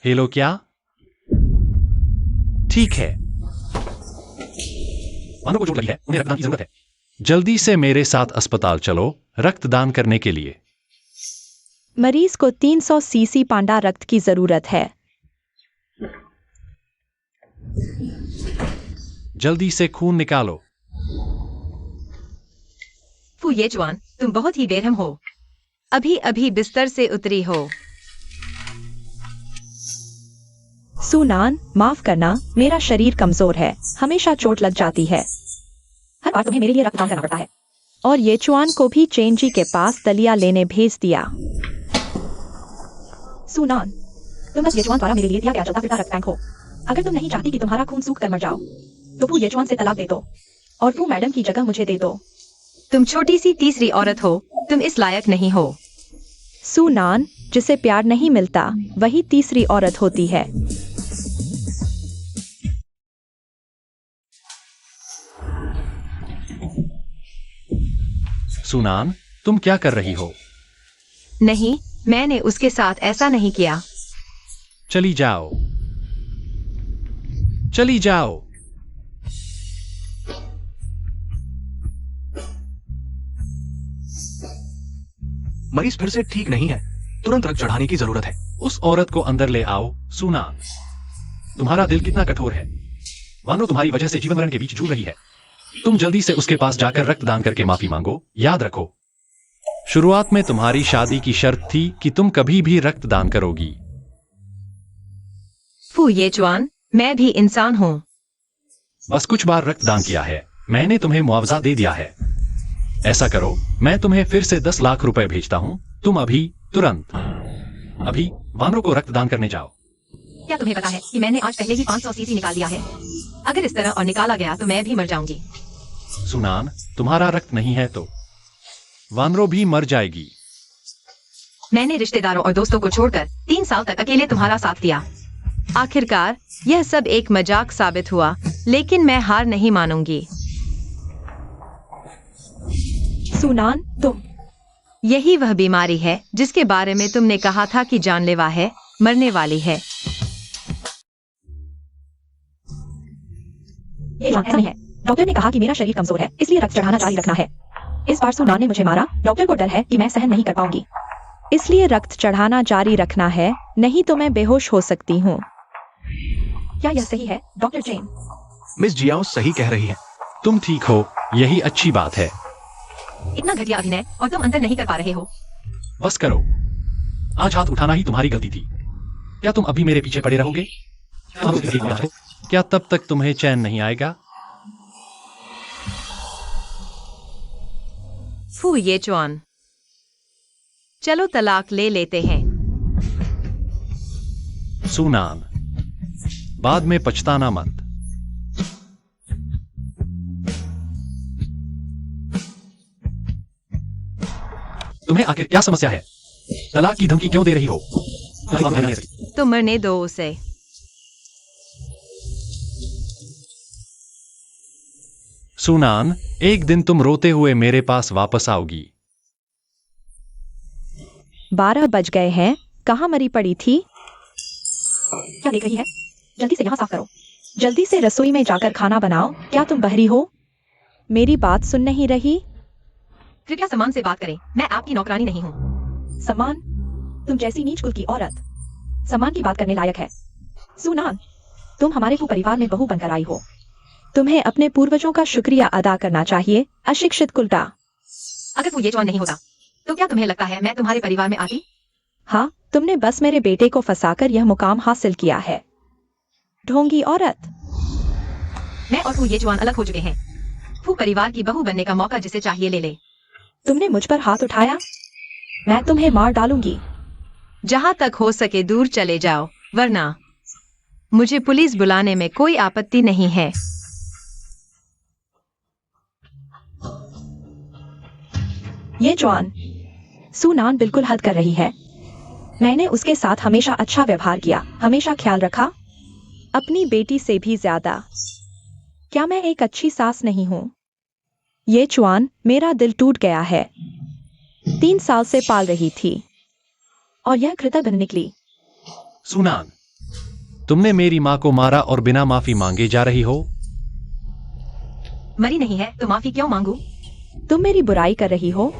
Hello, क्या ठीक है? वानरों को चोट लगी है, उन्हें रक्तदान की जरूरत है। जल्दी से मेरे साथ अस्पताल चलो रक्तदान करने के लिए। मरीज को 300 सीसी पांडा रक्त की जरूरत है। जल्दी से खून निकालो। फू येचुआन, तुम बहुत ही बेरहम हो। अभी अभी बिस्तर से उतरी हो। सुनान, माफ करना, मेरा शरीर कमजोर है, हमेशा चोट लग जाती है। हर बार तुम्हें मेरे लिए रक्तदान करना पड़ता है। और येचुआन को भी चेंजी के पास दलिया लेने भेज दिया। सुनान, तुम बस येचुआन द्वारा मेरे लिए दिया गया चलता फिरता रक्त बैंक हो। अगर तुम नहीं चाहती कि तुम्हारा खून सूख कर मर जाओ, तो फू येचुआन से तलाक दे दो और फू मैडम की जगह मुझे दे दो। तुम छोटी सी तीसरी औरत हो, तुम इस लायक नहीं हो। सुनान, जिसे प्यार नहीं मिलता वही तीसरी औरत होती है। सुनान, तुम क्या कर रही हो? नहीं, मैंने उसके साथ ऐसा नहीं किया। चली जाओ, चली जाओ। मरीज फिर से ठीक नहीं है, तुरंत रक्त चढ़ाने की जरूरत है। उस औरत को अंदर ले आओ। सुनान, तुम्हारा दिल कितना कठोर है। वानरो तुम्हारी वजह से जीवन मरण के बीच जूझ रही है। तुम जल्दी से उसके पास जाकर रक्तदान करके माफी मांगो। याद रखो, शुरुआत में तुम्हारी शादी की शर्त थी कि तुम कभी भी रक्तदान करोगी। फू येचुआन, मैं भी इंसान हूँ। बस कुछ बार रक्तदान किया है, मैंने तुम्हें मुआवजा दे दिया है। ऐसा करो, मैं तुम्हें फिर से 10 लाख रुपए भेजता हूँ। तुम अभी तुरंत अभी वानरों को रक्तदान करने जाओ। क्या तुम्हें पता है कि मैंने आज पहले ही 500 सीसी निकाल दिया है? अगर इस तरह और निकाला गया तो मैं भी मर जाऊंगी। सुनान, तुम्हारा रक्त नहीं है तो वानरों भी मर जाएगी। मैंने रिश्तेदारों और दोस्तों को छोड़कर 3 साल तक अकेले तुम्हारा साथ दिया। आखिरकार यह सब एक मजाक साबित हुआ, लेकिन मैं हार नहीं मानूंगी। सुनान, तुम यही वह बीमारी है जिसके बारे में तुमने कहा था कि जानलेवा है, मरने वाली है। ये ऐसा नहीं है। डॉक्टर ने कहा कि मेरा शरीर कमजोर है, इसलिए रक्त चढ़ाना जारी रखना है। इस बार सुनान ने मुझे मारा। डॉक्टर को डर है कि मैं सहन नहीं कर पाऊंगी, इसलिए रक्त चढ़ाना जारी रखना है, नहीं तो मैं बेहोश हो सकती हूँ। क्या यह सही है, डॉक्टर जेन? मिस जियाओ सही कह रही है। तुम ठीक हो, यही अच्छी बात है। इतना घटिया अभिनय और तुम अंतर नहीं कर पा रहे हो। बस करो, आज हाथ उठाना ही तुम्हारी गलती थी। क्या तुम अभी मेरे पीछे पड़े रहोगे? क्या तब तक तुम्हें चैन नहीं आएगा? फू येचुआन, चलो तलाक ले लेते हैं। सुनान, बाद में पछताना मत। तुम्हें आखिर क्या समस्या है? तलाक की धमकी क्यों दे रही हो? तो मरने दो उसे। सुनान, एक दिन तुम रोते हुए मेरे पास वापस आओगी। 12 बज गए हैं, कहाँ मरी पड़ी थी? क्या देख रही है? जल्दी से यहाँ साफ करो। जल्दी से रसोई में जाकर खाना बनाओ। क्या तुम बहरी हो? मेरी बात सुन नहीं रही? कृपया सम्मान से बात करें, मैं आपकी नौकरानी नहीं हूँ। सम्मान? तुम जैसी नीच कुल की औरत सम्मान की बात करने लायक है? सुनान, तुम हमारे परिवार में बहू बनकर आई हो। तुम्हें अपने पूर्वजों का शुक्रिया अदा करना चाहिए, अशिक्षित कुलटा। अगर वो येचुआन नहीं होता, तो क्या तुम्हें लगता है मैं तुम्हारे परिवार में आती? हाँ, तुमने बस मेरे बेटे को फंसाकर यह मुकाम हासिल किया है, ढोंगी औरत। मैं और फू येचुआन अलग हो चुके हैं। फू परिवार की बहू बनने का मौका जिसे चाहिए ले ले। तुमने मुझ पर हाथ उठाया, मैं तुम्हें मार डालूंगी। जहां तक हो सके दूर चले जाओ, वरना मुझे पुलिस बुलाने में कोई आपत्ति नहीं है। ये जॉन, सुनान बिल्कुल हद कर रही है। मैंने उसके साथ हमेशा अच्छा व्यवहार किया, हमेशा ख्याल रखा, अपनी बेटी से भी ज्यादा। क्या मैं एक अच्छी सास नहीं हूं? ये चुआन, मेरा दिल टूट गया है। 3 साल से पाल रही थी और यह कृतघ्न निकली। सुनान, तुमने मेरी माँ को मारा और बिना माफी मांगे जा रही हो। मरी नहीं है तो माफी क्यों मांगू? तुम मेरी बुराई कर रही हो।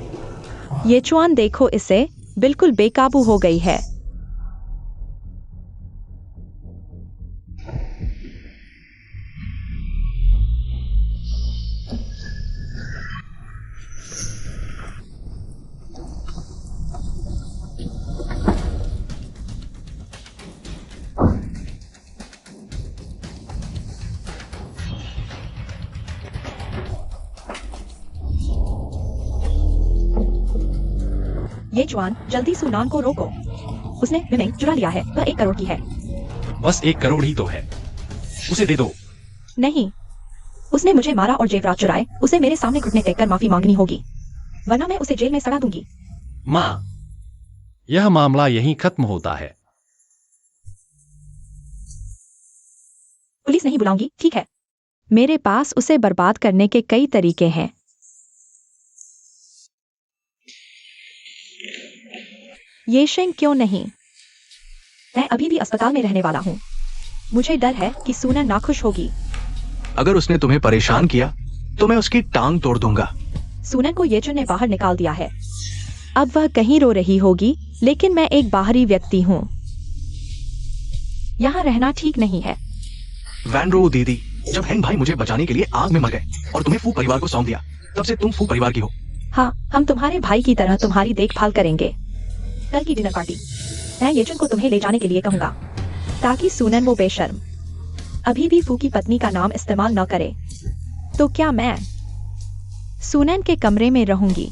ये चुआन देखो, इसे बिल्कुल बेकाबू हो गई है। ये चुआन, जल्दी सुनान को रोको। उसने विमेंग चुरा लिया है, वह 1 करोड़ की है। बस 1 करोड़ ही तो है, उसे दे दो। नहीं, उसने मुझे मारा और जेवरात चुराए। उसे मेरे सामने घुटने टेक कर माफी मांगनी होगी, वरना मैं उसे जेल में सड़ा दूंगी। माँ, यह मामला यहीं खत्म होता है। पुलिस नहीं बुलाऊंगी, ठीक है? मेरे पास उसे बर्बाद करने के कई तरीके हैं। ये शेंग क्यों नहीं? मैं अभी भी अस्पताल में रहने वाला हूँ। मुझे डर है कि सूनन नाखुश होगी। अगर उसने तुम्हें परेशान किया तो मैं उसकी टांग तोड़ दूंगा। सूनन को येचुन ने बाहर निकाल दिया है। अब वह कहीं रो रही होगी, लेकिन मैं एक बाहरी व्यक्ति हूँ। यहाँ रहना ठीक नहीं है। वैनरो दीदी, जब हेंग भाई मुझे बचाने के लिए आग में मर गए और तुम्हें फू परिवार को सौंप दिया, तब से तुम फू परिवार की हो। हाँ, हम तुम्हारे भाई की तरह तुम्हारी देखभाल करेंगे। कल की डिनर पार्टी मैं येचुन को तुम्हें ले जाने के लिए कहूंगा, ताकि सूनन वो बेशर्म अभी भी फू की पत्नी का नाम इस्तेमाल न करे। तो क्या मैं सूनन के कमरे में रहूंगी?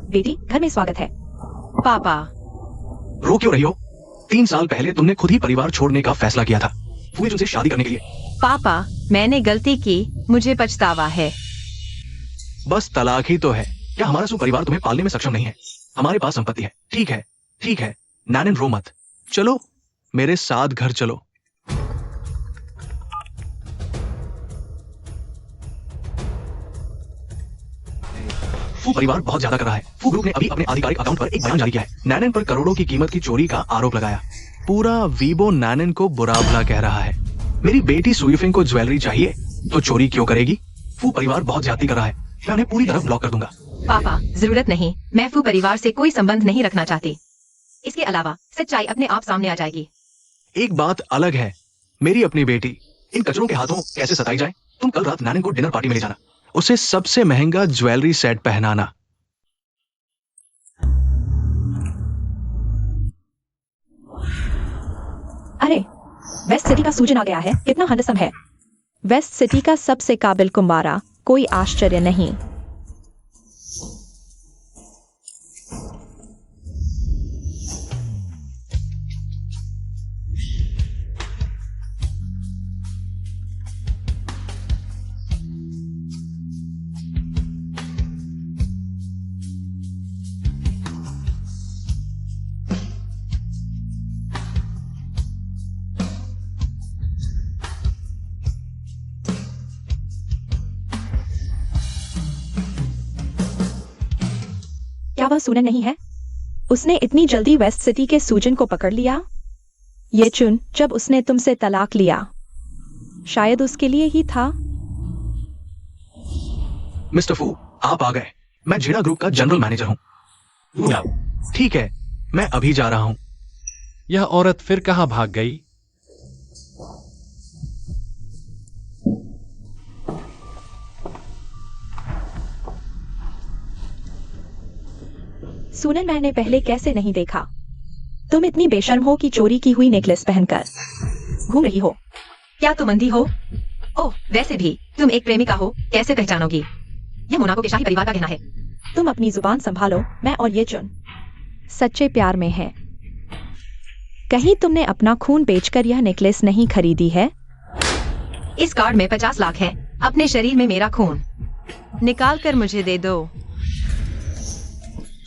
बेटी, घर में स्वागत है। पापा, रो क्यों रही हो? 3 साल पहले तुमने खुद ही परिवार छोड़ने का फैसला किया था, फू से शादी करने के लिए। पापा, मैंने गलती की, मुझे पछतावा है। बस तलाक ही तो है। क्या हमारा सू परिवार तुम्हें पालने में सक्षम नहीं है? हमारे पास संपत्ति है। ठीक है, ठीक है, नैनन रो मत। चलो मेरे साथ घर चलो। फू परिवार बहुत ज्यादा कर रहा है। फू ग्रुप ने अभी अपने आधिकारिक अकाउंट पर एक बयान जारी किया है। नैनन पर करोड़ों की कीमत की चोरी का आरोप लगाया। पूरा वीबो नैनन को बुरा भला कह रहा है। मेरी बेटी सुयुफिंग को ज्वेलरी चाहिए तो चोरी क्यों करेगी? फू परिवार बहुत ज्यादती कर रहा है। मैं उन्हें पूरी तरह ब्लॉक कर दूंगा। पापा, जरूरत नहीं। मैं फू परिवार से कोई संबंध नहीं रखना चाहती। इसके अलावा सच्चाई अपने आप सामने आ जाएगी। एक बात अलग है, मेरी अपनी बेटी इन कचरों के हाथों कैसे सताई जाए। तुम कल रात नैनन को डिनर पार्टी में ले जाना, उसे सबसे महंगा ज्वेलरी सेट पहनाना। अरे, वेस्ट सिटी का सूजन आ गया है। कितना हैंडसम है। वेस्ट सिटी का सबसे काबिल कुंवारा, कोई आश्चर्य नहीं। क्या वह सूनन नहीं है? उसने इतनी जल्दी वेस्ट सिटी के सूजन को पकड़ लिया? ये चुन, जब उसने तुमसे तलाक लिया, शायद उसके लिए ही था। मिस्टर फू, आप आ गए। मैं जेडा ग्रुप का जनरल मैनेजर हूँ। ठीक है, मैं अभी जा रहा हूँ। यह औरत फिर कहाँ भाग गई? सूनन मैंने पहले कैसे नहीं देखा? तुम इतनी बेशर्म हो कि चोरी की हुई नेकलेस पहनकर घूम रही हो। क्या तुम अंधी हो? ओह, वैसे भी तुम एक प्रेमिका हो, कैसे पहचानोगी? यह मोनाको के शाही परिवार का कहना है। तुम अपनी जुबान संभालो। मैं और ये चुन सच्चे प्यार में हैं। कहीं तुमने अपना खून बेचकर यह नेकलेस नहीं खरीदी है? इस कार्ड में 50 लाख है। अपने शरीर में मेरा खून निकाल कर मुझे दे दो।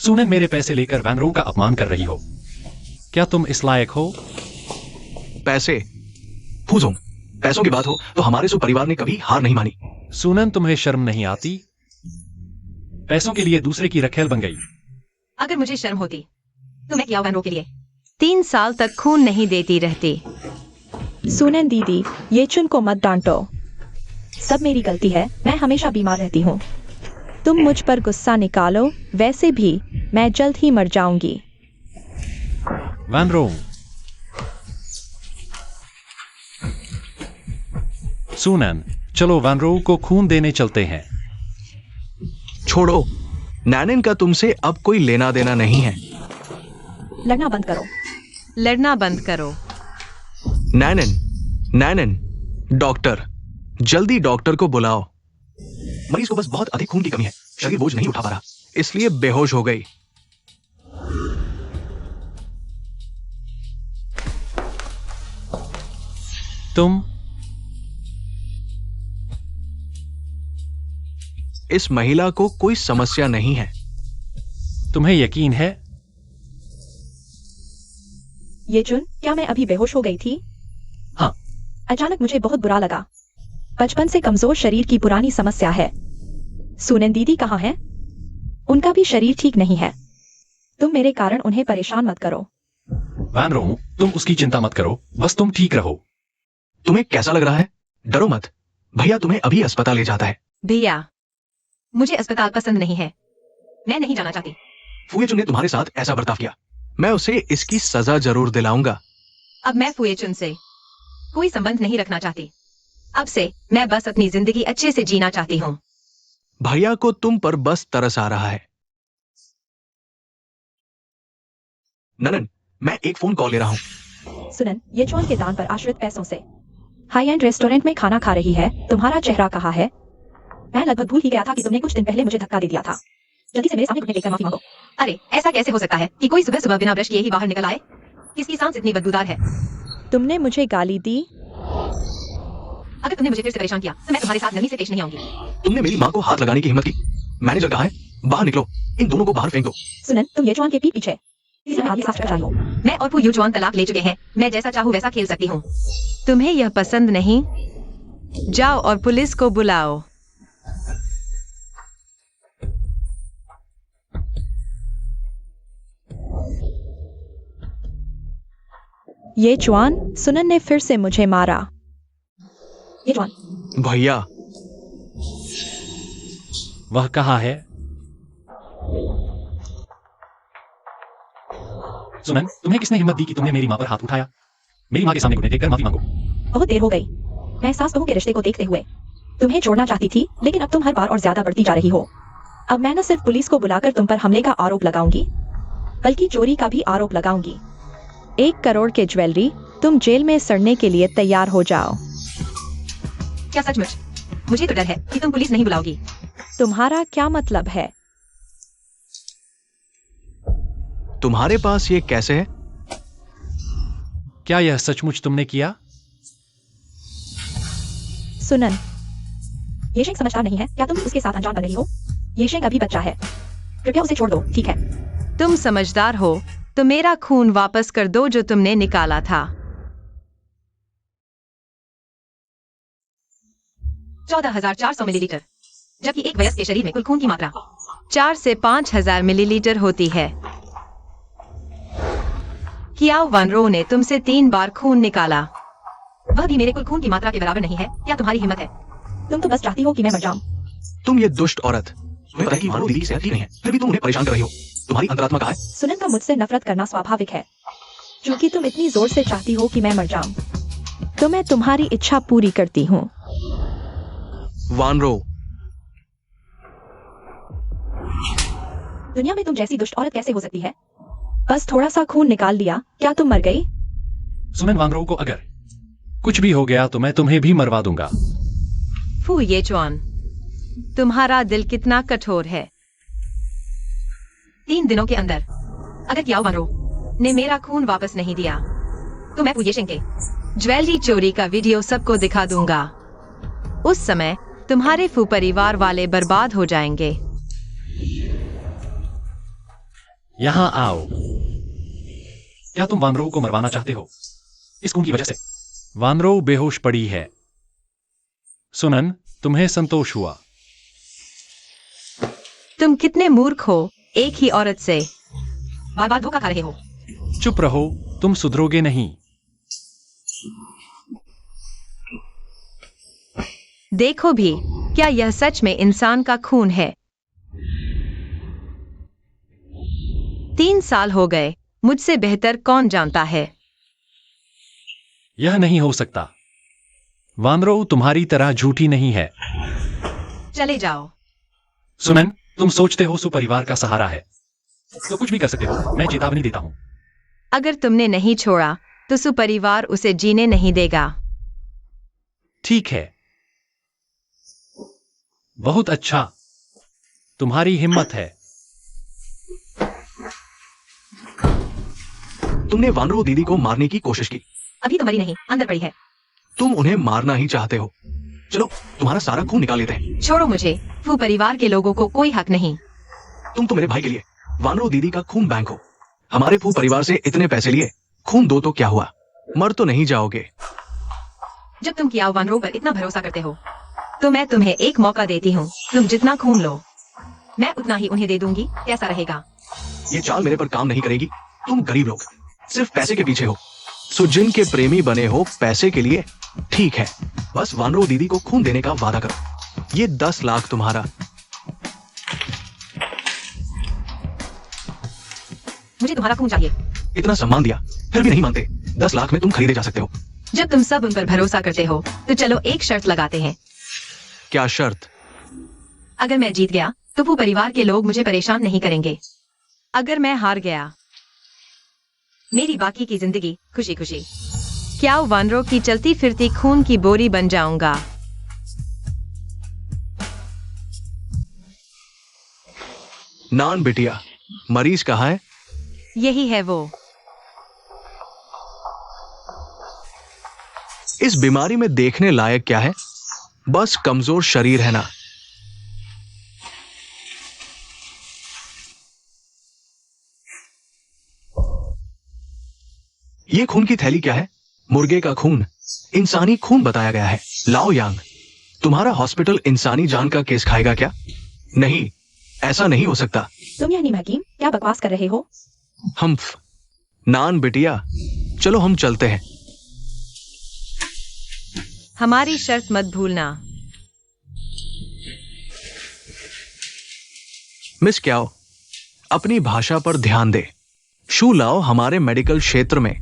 सूनन मेरे पैसे लेकर वैनरो का अपमान कर रही हो। क्या तुम इस लायक हो? पैसे? फूजोंग, पैसों की बात हो तो हमारे सो परिवार ने कभी हार नहीं मानी। सूनन, तुम्हें शर्म नहीं आती? पैसों के लिए दूसरे की रखेल बन गई। अगर मुझे शर्म होती तो मैं किया वैनरो के लिए 3 साल तक खून नहीं देती रहती। सुनैन दीदी, ये चुन को मत डांटो। सब मेरी गलती है, मैं हमेशा बीमार रहती हूँ। तुम मुझ पर गुस्सा निकालो, वैसे भी मैं जल्द ही मर जाऊंगी। वैनरो, सुनैन, चलो वैनरो को खून देने चलते हैं। छोड़ो, नैनन का तुमसे अब कोई लेना देना नहीं है। लड़ना बंद करो। लड़ना बंद करो। नैनन, नैनन, डॉक्टर, जल्दी डॉक्टर को बुलाओ। मरीज को बस बहुत अधिक खून की कमी है, शरीर बोझ नहीं उठा पा रहा, इसलिए बेहोश हो गई। तुम इस महिला को कोई समस्या नहीं है। तुम्हें यकीन है? ये चुन, क्या मैं अभी बेहोश हो गई थी? हाँ। अचानक मुझे बहुत बुरा लगा। बचपन से कमजोर शरीर की पुरानी समस्या है। सुनैन दीदी कहाँ हैं? उनका भी शरीर ठीक नहीं है। तुम मेरे कारण उन्हें परेशान मत करो। वैनरो, तुम उसकी चिंता मत करो, बस तुम ठीक रहो। तुम्हें कैसा लग रहा है? डरो मत, भैया तुम्हें अभी अस्पताल ले जाता है। भैया, मुझे अस्पताल पसंद नहीं है, मैं नहीं जाना चाहती। फुएचुन ने तुम्हारे साथ ऐसा बर्ताव किया, मैं उसे इसकी सजा जरूर दिलाऊंगा। अब मैं फुएचुन से कोई संबंध नहीं रखना चाहती। अब से मैं बस अपनी जिंदगी अच्छे से जीना चाहती हूँ। भैया को तुम पर बस तरस आ रहा है। ननन, मैं एक फोन कॉल ले रहा हूँ। सुनैन, ये चुन के दान पर आश्रित पैसों से हाई एंड रेस्टोरेंट में खाना खा रही है। तुम्हारा चेहरा कहाँ है? मैं लगभग भूल ही गया था कि तुमने कुछ दिन पहले मुझे धक्का दे दिया था। जल्दी से मेरे सामने घुटने टेककर माफी मांगो। अरे, ऐसा कैसे हो सकता है कि कोई सुबह सुबह बिना ब्रश किए ही बाहर निकल आए? किसकी सांस इतनी बदबूदार है? तुमने मुझे गाली दी। अगर तुमने मुझे फिर से परेशान किया तो मैं तुम्हारे साथ नमी से पेश नहीं आऊंगी। तुमने मेरी माँ को हाथ लगाने की हिम्मत की। मैनेजर कहा है, बाहर निकलो, इन दोनों को बाहर फेंक दो। सुनैन, तुम ये चुन के पीठ पीछे इसे आगे साफ कर हो। मैं और फू युजुआन तलाक ले चुके हैं, मैं जैसा चाहूँ वैसा खेल सकती हूँ। तुम्हें यह पसंद नहीं? जाओ और पुलिस को बुलाओ। ये चुन, सुनैन ने फिर से मुझे मारा। ये चुन, भैया, वह कहाँ है? सुनैन, तुम्हें किसने हिम्मत दी कि तुमने मेरी माँ पर हाथ उठाया? मेरी माँ के सामने घुटने टेककर माफी मांगो। बहुत देर हो गई। मैं सास बहू के रिश्ते को देखते हुए तुम्हें छोड़ना चाहती थी, लेकिन अब तुम हर बार और ज्यादा बढ़ती जा रही हो। अब मैं न सिर्फ पुलिस को बुलाकर तुम पर हमले का आरोप लगाऊंगी, बल्कि चोरी का भी आरोप लगाऊंगी। 1 करोड़ के ज्वेलरी, तुम जेल में सड़ने के लिए तैयार हो जाओ। क्या सचमुच? मुझे तो डर है कि तुम पुलिस नहीं बुलाओगी। तुम्हारा क्या मतलब है? तुम्हारे पास ये कैसे है? क्या यह सचमुच तुमने किया? सुनन, ये शेख समझदार नहीं है। क्या तुम उसके साथ अनजान बन रही हो? ये शेख अभी बच्चा है, कृपया उसे छोड़ दो, ठीक है? तुम समझदार हो तो मेरा खून वापस कर दो जो तुमने निकाला था। 14,400 मिलीलीटर, जबकि एक वयस्क के शरीर में कुल खून की मात्रा 4 से 5,000 मिलीलीटर होती है। कियाओ वनरो ने तुमसे 3 बार खून निकाला, वह भी मेरे कुल खून की मात्रा के बराबर नहीं है। क्या तुम्हारी हिम्मत है? तुम तो बस चाहती हो कि मैं मर जाऊं। तुम ये दुष्ट औरत, तुम्हें पता है कि मानो दीदी की सेहत ठीक नहीं है, फिर भी तुम उन्हें परेशान कर रही हो। तुम्हारी अंतरात्मा कहाँ है? सुनन का मुझसे नफरत करना स्वाभाविक है, क्योंकि तुम इतनी जोर से चाहती हो कि मैं मर जाऊं, तो मैं तुम्हारी इच्छा पूरी करती हूँ। वानरो, दुनिया में तुम जैसी दुष्ट औरत कैसे हो सकती है? बस थोड़ा सा खून निकाल लिया, क्या तुम मर गई? सुनन वांगरो को अगर कुछ भी हो गया तो मैं तुम्हें भी मरवा दूंगा। फू ये चौन, तुम्हारा दिल कितना कठोर है। 3 दिनों के अंदर अगर कियाओ वनरो ने मेरा खून वापस नहीं दिया तो मैं पुयेशिंग के ज्वेलरी चोरी का वीडियो सबको दिखा दूंगा। उस समय तुम्हारे फू परिवार वाले बर्बाद हो जाएंगे। यहां आओ। क्या तुम वानरो को मरवाना चाहते हो इस खून की वजह से? वानरो बेहोश पड़ी है। सुनन, तुम्हें संतोष हुआ? तुम कितने मूर्ख हो, एक ही औरत से बार बार धोखा खा रहे हो। चुप रहो, तुम सुधरोगे नहीं। देखो भी, क्या यह सच में इंसान का खून है? 3 साल हो गए, मुझसे बेहतर कौन जानता है? यह नहीं हो सकता। वानरो तुम्हारी तरह झूठी नहीं है। चले जाओ। सुमन, तुम सोचते हो सुपरिवार का सहारा है तो कुछ भी कर सकते हो। मैं चेतावनी देता हूं। अगर तुमने नहीं छोड़ा तो सुपरिवार उसे जीने नहीं देगा। ठीक है, बहुत अच्छा, तुम्हारी हिम्मत है। तुमने वानरो दीदी को मारने की कोशिश की। अभी तो मरी नहीं, अंदर पड़ी है। तुम उन्हें मारना ही चाहते हो। चलो तुम्हारा सारा खून निकाल लेते हैं। छोड़ो मुझे, फू परिवार के लोगों को कोई हक नहीं। तुम तो मेरे भाई के लिए वानरो दीदी का खून बैंक हो। हमारे फू परिवार से इतने पैसे लिए, खून दो तो क्या हुआ, मर तो नहीं जाओगे। जब तुम कियाओ वानरो पर इतना भरोसा करते हो तो मैं तुम्हें एक मौका देती हूँ। तुम जितना खून लो मैं उतना ही उन्हें दे दूंगी। कैसा रहेगा? ये चाल मेरे पर काम नहीं करेगी। तुम गरीब लोग सिर्फ पैसे के पीछे हो। सुजिन के प्रेमी बने हो पैसे के लिए। ठीक है, बस वानरो दीदी को खून देने का वादा करो। ये 10 लाख तुम्हारा। मुझे तुम्हारा खून चाहिए। इतना सम्मान दिया फिर भी नहीं मानते। 10 लाख में तुम खरीदे जा सकते हो। जब तुम सब उन पर भरोसा करते हो तो चलो एक शर्त लगाते हैं। क्या शर्त? अगर मैं जीत गया तो फू परिवार के लोग मुझे परेशान नहीं करेंगे। अगर मैं हार गया, मेरी बाकी की जिंदगी खुशी खुशी क्या वानरों की चलती फिरती खून की बोरी बन जाऊंगा। नान बिटिया, मरीज कहाँ है? यही है वो। इस बीमारी में देखने लायक क्या है? बस कमजोर शरीर है ना। ये खून की थैली क्या है? मुर्गे का खून, इंसानी खून बताया गया है। लाओ यांग, तुम्हारा हॉस्पिटल इंसानी जान का केस खाएगा क्या? नहीं, ऐसा नहीं हो सकता। तुम यानी हकीम क्या बकवास कर रहे हो? हम्फ। नान बिटिया, चलो हम चलते हैं। हमारी शर्त मत भूलना। मिस क्याओ, अपनी भाषा पर ध्यान दे। शू लाओ हमारे मेडिकल क्षेत्र में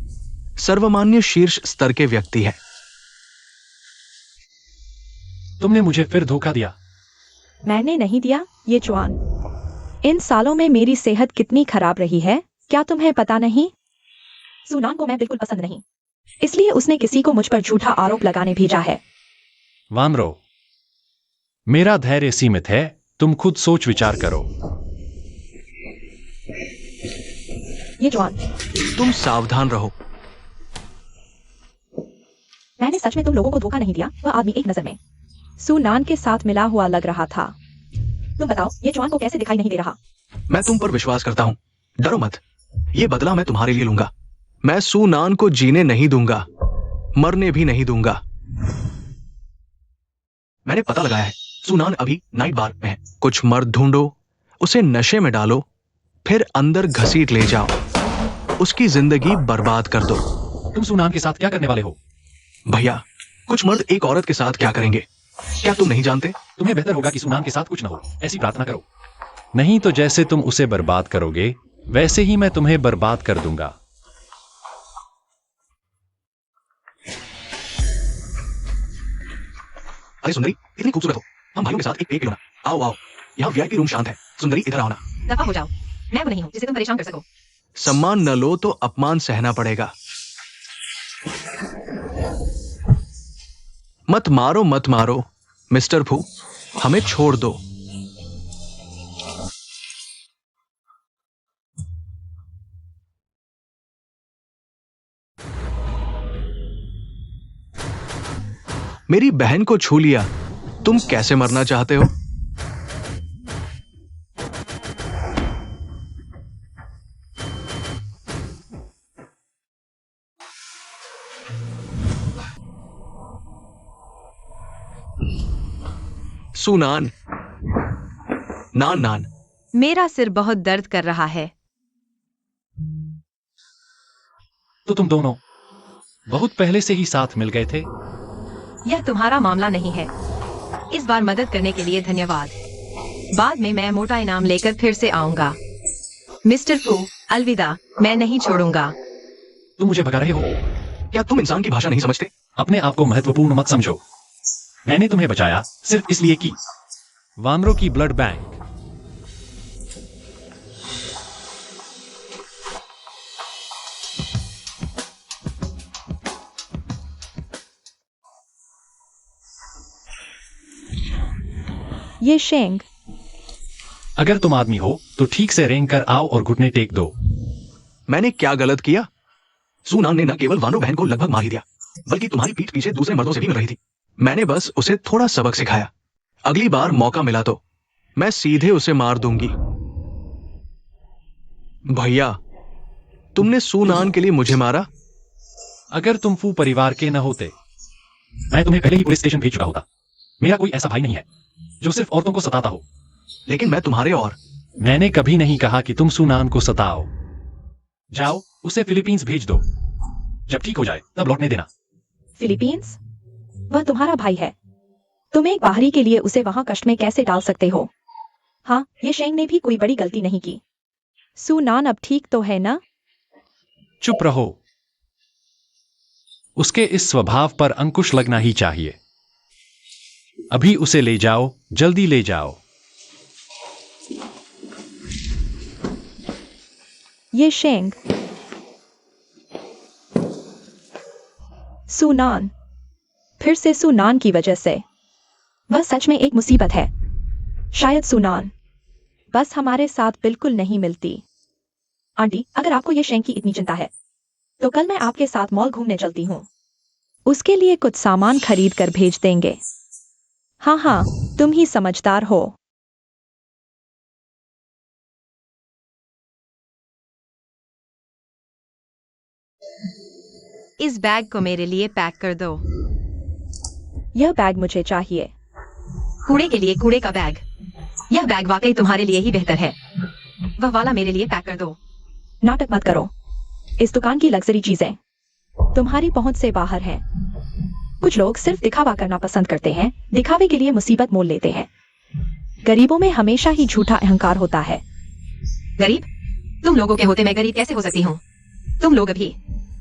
सर्वमान्य शीर्ष स्तर के व्यक्ति है। तुमने मुझे फिर धोखा दिया। मैंने नहीं दिया। ये जवान, इन सालों में मेरी सेहत कितनी खराब रही है क्या तुम्हें पता नहीं? सुनान को मैं बिल्कुल पसंद नहीं, इसलिए उसने किसी को मुझ पर झूठा आरोप लगाने भेजा है। वानरो, मेरा धैर्य सीमित है, तुम खुद सोच विचार करो। ये जवान, तुम सावधान रहो। मैंने सच में तुम लोगों को धोखा नहीं दिया। वह आदमी एक नजर में सुनान के साथ मिला हुआ लग रहा था। तुम बताओ ये जवान को कैसे दिखाई नहीं दे रहा? मैं तुम पर विश्वास करता हूं, डरो मत। ये बदला मैं तुम्हारे लिए लूंगा। मैं सुनान को जीने नहीं दूंगा, मरने भी नहीं दूंगा। मैंने पता लगाया है, सुनान अभी नाइट बार में है। कुछ मर्द ढूंढो, उसे नशे में डालो, फिर अंदर घसीट ले जाओ, उसकी जिंदगी बर्बाद कर दो। तुम सुनान के साथ क्या करने वाले हो? भैया, कुछ मर्द एक औरत के साथ क्या करेंगे, क्या तुम नहीं जानते? तुम्हें बेहतर होगा कि सुनान के साथ कुछ न हो, ऐसी प्रार्थना करो। नहीं तो जैसे तुम उसे बर्बाद करोगे वैसे ही मैं तुम्हें बर्बाद कर दूंगा। अरे सुंदरी, इतनी खूबसूरत हो, हम भाइयों के साथ एक पेय क्यों ना? आओ आओ, यहाँ वीआईपी रूम शांत है। सुंदरी इधर आओ ना। दफा हो जाओ, मैं वो नहीं हूँ जिसे तुम परेशान कर सको। सम्मान न लो तो अपमान सहना पड़ेगा। मत मारो मत मारो मिस्टर फू, हमें छोड़ दो। मेरी बहन को छू लिया, तुम कैसे मरना चाहते हो? सुनान, नान नान, मेरा सिर बहुत दर्द कर रहा है। तो तुम दोनों बहुत पहले से ही साथ मिल गए थे। यह तुम्हारा मामला नहीं है। इस बार मदद करने के लिए धन्यवाद। बाद में मैं मोटा इनाम लेकर फिर से आऊंगा। मिस्टर फू, अलविदा, मैं नहीं छोड़ूंगा। तुम मुझे भगा रहे हो। क्या तुम इंसान की भाषा नहीं समझते? अपने आप को महत्वपूर्ण मत समझो। मैंने तुम्हें बचाया सिर्फ इसलिए कि वानरों की ब्लड बैंक। ये शेंग। अगर तुम आदमी हो तो ठीक से रेंग कर आओ और घुटने टेक दो। मैंने क्या गलत किया? सूनान ने न केवल वानरो बहन को लगभग मार ही दिया, बल्कि तुम्हारी पीठ पीछे दूसरे मर्दों से भी मिल रही थी। मैंने बस उसे थोड़ा सबक सिखाया। अगली बार मौका मिला तो मैं सीधे उसे मार दूंगी। भैया, तुमने सूनान के लिए मुझे मारा। अगर तुम फू परिवार के न होते, मैं तुम्हें पहले ही पुलिस स्टेशन भेज चुका होता। मेरा कोई ऐसा भाई नहीं है जो सिर्फ औरतों को सताता हो। लेकिन मैं तुम्हारे और मैंने कभी नहीं कहा कि तुम सूनान को सताओ। जाओ, उसे फिलीपींस भेज दो। जब ठीक हो जाए तब लौटने देना। फिलीपींस? वह तुम्हारा भाई है। तुम एक बाहरी के लिए उसे वहां कष्ट में कैसे डाल सकते हो? हाँ, ये शेंग ने भी कोई बड़ी गलती नहीं की। सूनान अब ठीक तो है ना? चुप रहो। उसके इस स्वभाव पर अंकुश लगना ही चाहिए। अभी उसे ले जाओ, जल्दी ले जाओ। ये शेंग। सूनान। फिर से सूनान की वजह से। वह सच में एक मुसीबत है। शायद सूनान बस हमारे साथ बिल्कुल नहीं मिलती। आंटी, अगर आपको ये शेंग की इतनी चिंता है तो कल मैं आपके साथ मॉल घूमने चलती हूँ। उसके लिए कुछ सामान खरीद कर भेज देंगे। हाँ हाँ, तुम ही समझदार हो। इस बैग को मेरे लिए पैक कर दो। यह बैग मुझे चाहिए। कूड़े के लिए कूड़े का बैग। यह बैग वाकई तुम्हारे लिए ही बेहतर है। वह वाला मेरे लिए पैक कर दो। नाटक मत करो। इस दुकान की लग्जरी चीजें तुम्हारी पहुंच से बाहर हैं। कुछ लोग सिर्फ दिखावा करना पसंद करते हैं, दिखावे के लिए मुसीबत मोल लेते हैं। गरीबों में हमेशा ही झूठा अहंकार होता है। गरीब? तुम लोगों के होते मैं गरीब कैसे हो सकती हूँ? तुम लोग अभी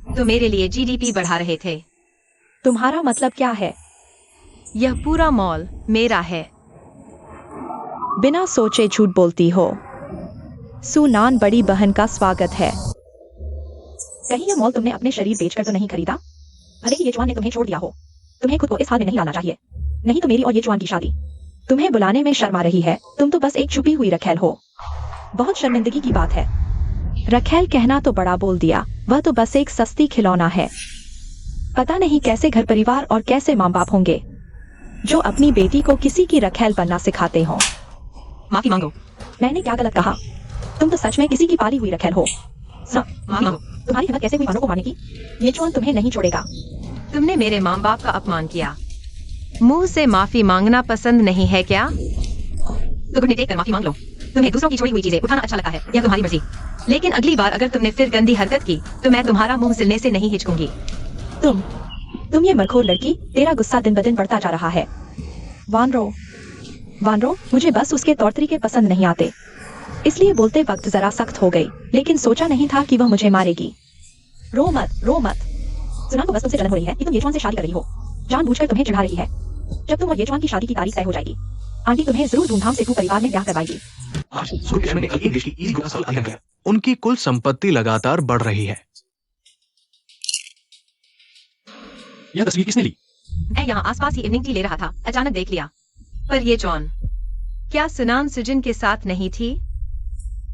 तो मेरे लिए जीडीपी बढ़ा रहे थे। तुम्हारा मतलब क्या है? यह पूरा मॉल मेरा है। बिना सोचे झूठ बोलती हो। सूनान बड़ी बहन का स्वागत है। कहीं यह मॉल तुमने अपने शरीर बेचकर तो नहीं खरीदा? भले ही ये जवान ने तुम्हें छोड़ दिया हो, तुम्हें खुद को इस हाल में नहीं लाना चाहिए। नहीं तो मेरी और ये जवान की शादी तुम्हें बुलाने में शर्म आ रही है। तुम तो बस एक छुपी हुई रखेल हो। बहुत शर्मिंदगी की बात है। रखेल कहना तो बड़ा बोल दिया। वह तो बस एक सस्ती खिलौना है। पता नहीं कैसे घर परिवार और कैसे माँ बाप होंगे जो अपनी बेटी को किसी की रखेल बनना सिखाते हो। माफी मांगो। मैंने क्या गलत कहा? तुम तो सच में किसी की पाली हुई रखेल हो। माफी मांगो। तुम्हारी हिम्मत कैसे हुई वानों को मारने की? ये जवान तुम्हें नहीं छोड़ेगा। तुमने मेरे माँ बाप का अपमान किया। मुंह से माफी मांगना पसंद नहीं है क्या? तो घुटने टेक कर माफी मांग लो। तुम्हें दूसरों की छोड़ी हुई चीजें उठाना अच्छा लगता है, यह तुम्हारी मर्जी। लेकिन अगली बार अगर तुमने फिर गंदी हरकत की तो मैं तुम्हारा मुंह सिलने से नहीं हिचकूंगी। तुम ये मरखोर लड़की, तेरा गुस्सा दिन ब दिन बढ़ता जा रहा है। वानरो, मुझे बस उसके तौर तरीके पसंद नहीं आते, इसलिए बोलते वक्त जरा सख्त हो गई, लेकिन सोचा नहीं था कि वह मुझे मारेगी। रो मत। सुना को बस तुमसे जलन हो रही है कि तुम येचवान से शादी कर रही हो। जानबूझकर तुम्हें चिढ़ा रही है। जब तुम और येचवान की शादी की तारीख तय हो जाएगी, आंटी तुम्हें जरूर धूमधाम से परिवार में ब्याह करवाएगी। आज सूर्य ने कल इंग्लिश की ईद गुना साल आगे गया। उनकी कुल संपत्ति लगातार बढ़ रही है। यह तस्वीर किसने ली? मैं यहाँ आसपास ही इवनिंग टी ले रहा था, अचानक देख लिया। पर ये जॉन, क्या सुनान सुजिन के साथ नहीं थी?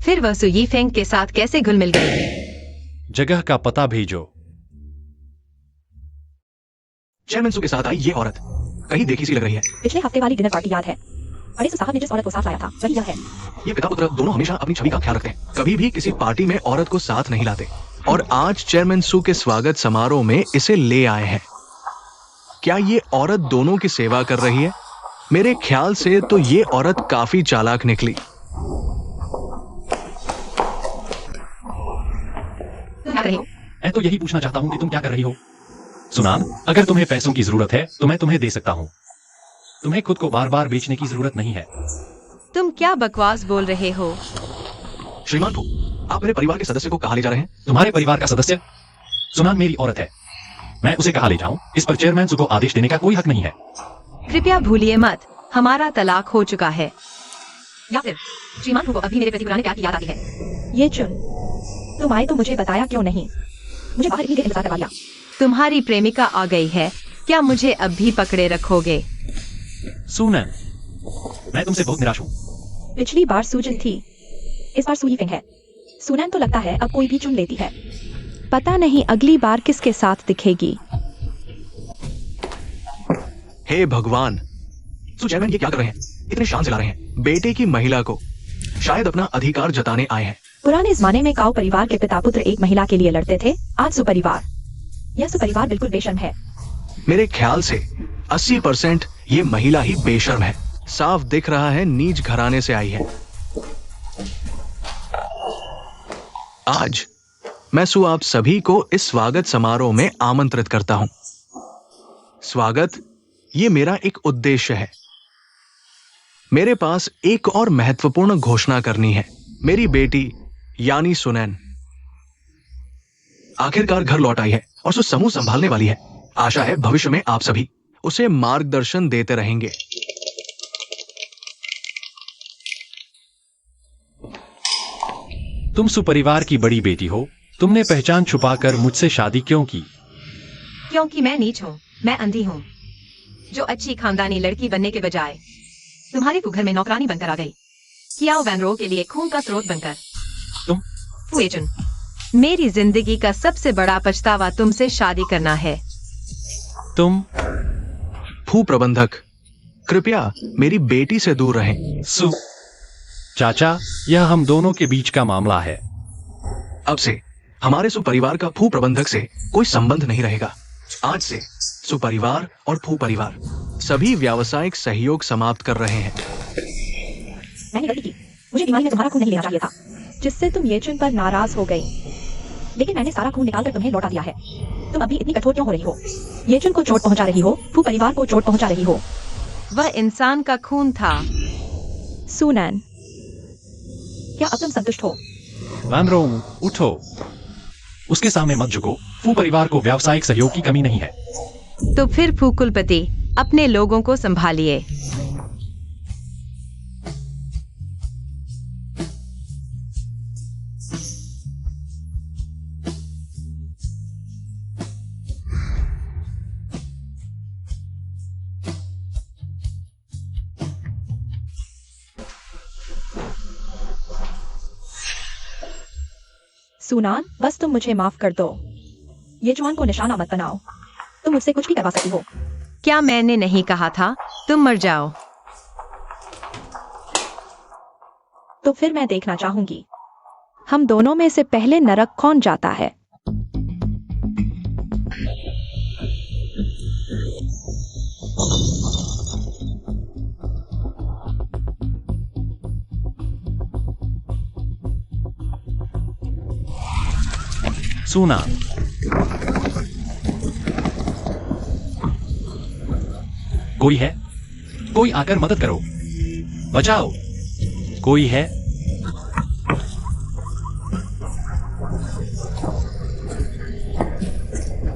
फिर वह सु यीफेंग के साथ कैसे घुल मिल गई? जगह का पता भेजो। चेयरमैन सु के साथ आई ये औरत कहीं देखी सी लग रही है। पिछले हफ्ते वाली डिनर पार्टी याद है? बड़े साहब ने जिस औरत को साथ लाया था वही यह है। ये पिता पुत्र दोनों हमेशा अपनी छवि का ख्याल रखते हैं, कभी भी किसी पार्टी में औरत को साथ नहीं लाते। और आज चेयरमैन सु के स्वागत समारोह में इसे ले आए हैं। क्या ये औरत दोनों की सेवा कर रही है? मेरे ख्याल से तो ये औरत काफी चालाक निकली। तुम क्या कर रहे हो? मैं तो यही पूछना चाहता हूँ कि तुम क्या कर रही हो। सुनान, अगर तुम्हें पैसों की जरूरत है तो मैं तुम्हें दे सकता हूँ। तुम्हें खुद को बार बार बेचने की जरूरत नहीं है। तुम क्या बकवास बोल रहे हो? श्रीमान फू, आप मेरे परिवार के सदस्य को कहाँ ले जा रहे हैं? तुम्हारे परिवार का सदस्य? सुनान मेरी औरत है, मैं उसे कहाँ ले जाऊं? इस पर चेयरमैन को आदेश देने का कोई हक नहीं है। कृपया भूलिए मत, हमारा तलाक हो चुका है। या फिर श्रीमान को अभी मेरे प्रति पुराने प्यार की याद आती है। ये चुन, तुम आए तो मुझे बताया क्यों नहीं? मुझे बाहर इतनी देर इंतजार करवा दिया। तुम्हारी प्रेमिका आ गई है, क्या मुझे अब भी पकड़े रखोगे? सुनैन, मैं तुमसे बहुत निराश हूँ। पिछली बार सूजन थी, इस बार सुई फिंग है। सुनैन तो लगता है अब कोई भी चुन लेती है। पता नहीं अगली बार किसके साथ दिखेगी। हे भगवान, चेयरमैन ये क्या कर रहे हैं? इतने शान से ला रहे हैं बेटे की महिला को, शायद अपना अधिकार जताने आए हैं। पुराने जमाने में काऊ परिवार के पिता पुत्र एक महिला के लिए लड़ते थे, आज सुपरिवार। यह सुपरिवार बिल्कुल बेशर्म है। मेरे ख्याल से 80% ये महिला ही बेशर्म है। साफ दिख रहा है नीच घराने से आई है। आज मैं आप सभी को इस स्वागत समारोह में आमंत्रित करता हूं। स्वागत, ये मेरा एक उद्देश्य है। मेरे पास एक और महत्वपूर्ण घोषणा करनी है। मेरी बेटी यानी सुनैन आखिरकार घर लौट आई है और समूह संभालने वाली है। आशा है भविष्य में आप सभी उसे मार्गदर्शन देते रहेंगे। तुम सुपरिवार की बड़ी बेटी हो, तुमने पहचान छुपाकर मुझसे शादी क्यों की? क्योंकि मैं नीच हूँ, मैं अंधी हूँ, जो अच्छी खानदानी लड़की बनने के बजाय तुम्हारे घर में नौकरानी बनकर आ गई। कियाओ वैनरो के लिए खून का स्रोत बनकर। तुम फुएचुन, मेरी जिंदगी का सबसे बड़ा पछतावा तुमसे शादी करना है। तुम फू प्रबंधक, कृपया मेरी बेटी से दूर रहें। चाचा, यह हम दोनों के बीच का मामला है। अब से हमारे सुपरिवार का फू प्रबंधक से कोई संबंध नहीं रहेगा। आज से सुपरिवार और फू परिवार सभी व्यावसायिक सहयोग समाप्त कर रहे हैं। मैंने गलती की, मुझे बीमारी में तुम्हारा खून नहीं लेना चाहिए था, जिससे तुम ये चुन पर नाराज हो गई। लेकिन मैंने सारा खून निकालकर तुम्हें लौटा दिया है। तुम अभी इतनी कठोर क्यों हो रही हो? ये चुन को चोट पहुंचा रही हो, फू परिवार को चोट पहुंचा रही हो। वह इंसान का खून था। सुनैन, क्या अब तुम संतुष्ट हो? वैनरो, उठो, उसके सामने मत झुको। फू परिवार को व्यावसायिक सहयोग की कमी नहीं है। तो फिर फू कुलपति, अपने लोगों को संभालिए। सुनान, बस तुम मुझे माफ कर दो। ये जुआन को निशाना मत बनाओ। तुम मुझसे कुछ भी करवा सकती हो। क्या मैंने नहीं कहा था तुम मर जाओ? तो फिर मैं देखना चाहूंगी, हम दोनों में से पहले नरक कौन जाता है। सुना, कोई है? कोई आकर मदद करो, बचाओ। कोई है?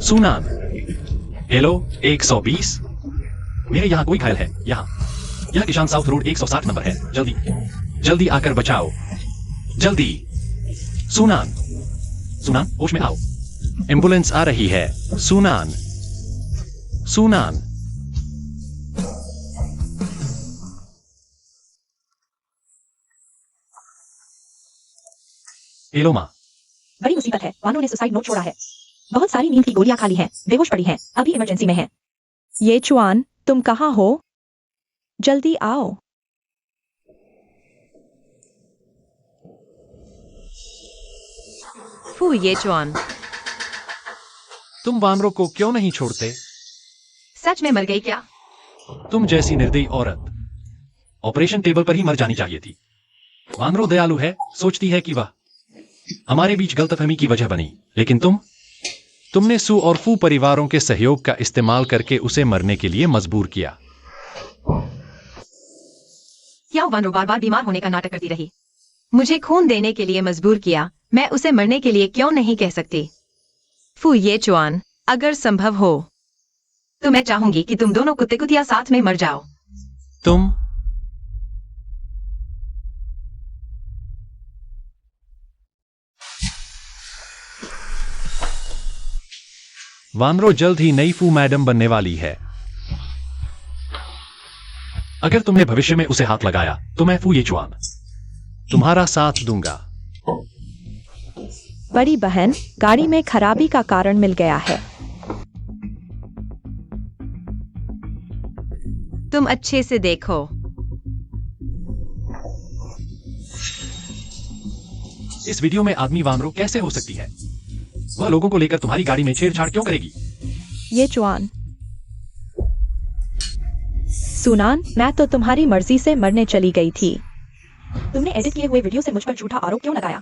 सुनान, हेलो 120। मेरे यहाँ कोई घायल है। यहाँ यह किशान साउथ रोड 160 नंबर है। जल्दी जल्दी आकर बचाओ, जल्दी। सुनान, सुनान, होश में आओ, एम्बुलेंस आ रही है। सुनान, सुनान। हेलो माँ। बड़ी मुसीबत है, वानों ने सुसाइड नोट छोड़ा है। बहुत सारी नींद की गोलियां खाली हैं, बेहोश पड़ी हैं, अभी इमरजेंसी में हैं। ये चुआन, तुम कहाँ हो? जल्दी आओ। फू ये चुआन, तुम वानरों को क्यों नहीं छोड़ते? सच में मर गई क्या? तुम जैसी निर्दयी औरत ऑपरेशन टेबल पर ही मर जानी चाहिए थी। वानरो दयालु है, सोचती है कि वह हमारे बीच गलतफहमी की वजह बनी, लेकिन तुम तुमने सू और फू परिवारों के सहयोग का इस्तेमाल करके उसे मरने के लिए मजबूर किया। याओ वानरो बार बार बीमार होने का नाटक करती रही, मुझे खून देने के लिए मजबूर किया। मैं उसे मरने के लिए क्यों नहीं कह सकती? फू ये चुआन, अगर संभव हो तो मैं चाहूंगी कि तुम दोनों कुत्ते कुतिया साथ में मर जाओ। तुम वानरो जल्द ही नई फू मैडम बनने वाली है। अगर तुमने भविष्य में उसे हाथ लगाया तो मैं फू ये चुआन तुम्हारा साथ दूंगा। बड़ी बहन, गाड़ी में खराबी का कारण मिल गया है। तुम अच्छे से देखो। इस वीडियो में आदमी वानरो कैसे हो सकती है? वह लोगों को लेकर तुम्हारी गाड़ी में छेड़छाड़ क्यों करेगी? ये चुआन सुनान, मैं तो तुम्हारी मर्जी से मरने चली गई थी। तुमने एडिट किए हुए वीडियो से मुझ पर झूठा आरोप क्यों लगाया?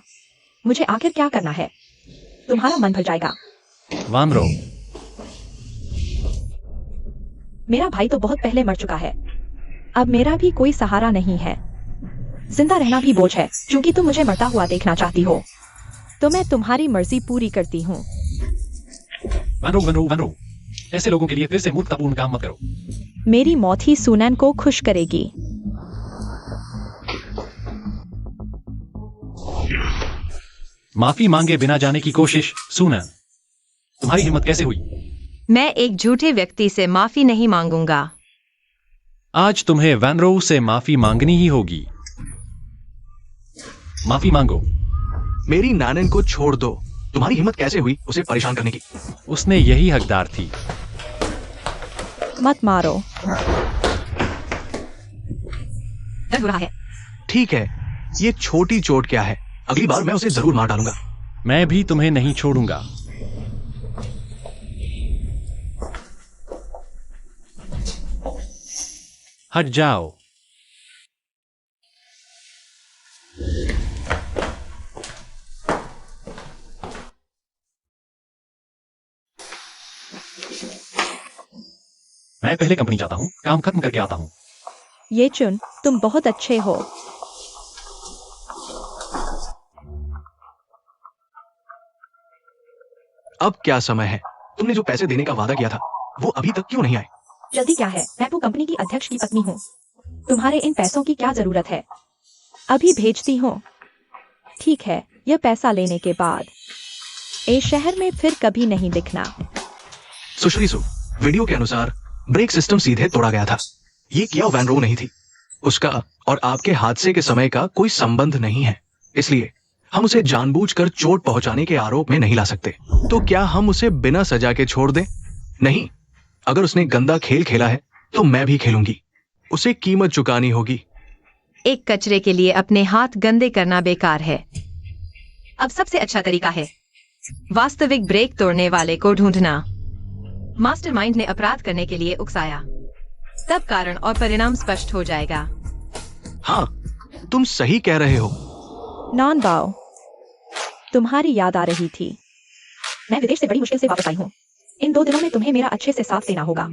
मुझे आखिर क्या करना है? तुम्हारा मन भर जाएगा। वानरो, मेरा भाई तो बहुत पहले मर चुका है। अब मेरा भी कोई सहारा नहीं है। जिंदा रहना भी बोझ है। क्योंकि तुम मुझे मरता हुआ देखना चाहती हो तो मैं तुम्हारी मर्जी पूरी करती हूँ। वानरो वानरो वानरो, ऐसे लोगों के लिए फिर से मूर्खतापूर्ण काम मत करो। मेरी मौत ही सुनैन को खुश करेगी। माफी मांगे बिना जाने की कोशिश। सुनैन, तुम्हारी हिम्मत कैसे हुई? मैं एक झूठे व्यक्ति से माफी नहीं मांगूंगा। आज तुम्हें वानरो से माफी मांगनी ही होगी। माफी मांगो। मेरी नानन को छोड़ दो। तुम्हारी हिम्मत कैसे हुई उसे परेशान करने की? उसने यही हकदार थी। मत मारो। दर्द हो रहा है। ठीक है, ये छोटी चोट क्या है? अगली बार मैं उसे जरूर मार डालूंगा। मैं भी तुम्हें नहीं छोड़ूंगा। हट जाओ। मैं पहले कंपनी जाता हूँ, काम खत्म करके आता हूँ। ये चुन, तुम बहुत अच्छे हो। अब क्या समय है? तुमने जो पैसे देने का वादा किया था वो अभी तक क्यों नहीं आए? जल्दी क्या है? मैं तो कंपनी की अध्यक्ष की पत्नी हूँ। तुम्हारे इन पैसों की क्या जरूरत है? अभी भेजती हूँ। ठीक है, यह पैसा लेने के बाद इस शहर में फिर कभी नहीं दिखना। सुश्री सु, वीडियो के अनुसार ब्रेक सिस्टम सीधे तोड़ा गया था। ये किया वैनरो नहीं थी। उसका और आपके हादसे के समय का कोई संबंध नहीं है, इसलिए हम उसे जानबूझकर चोट पहुंचाने के आरोप में नहीं ला सकते। तो क्या हम उसे बिना सजा के छोड़ दें? नहीं, अगर उसने गंदा खेल खेला है तो मैं भी खेलूंगी। उसे कीमत चुकानी होगी। एक कचरे के लिए अपने हाथ गंदे करना बेकार है। अब सबसे अच्छा तरीका है वास्तविक ब्रेक तोड़ने वाले को ढूंढना। मास्टरमाइंड ने अपराध करने के लिए उकसाया, तब कारण और परिणाम स्पष्ट हो जाएगा। हाँ, तुम सही कह रहे हो। नॉन बाओ, तुम्हारी याद आ रही थी। मैं विदेश से बड़ी मुश्किल से वापस आई हूँ। इन 2 दिनों में तुम्हें मेरा अच्छे से साथ देना होगा।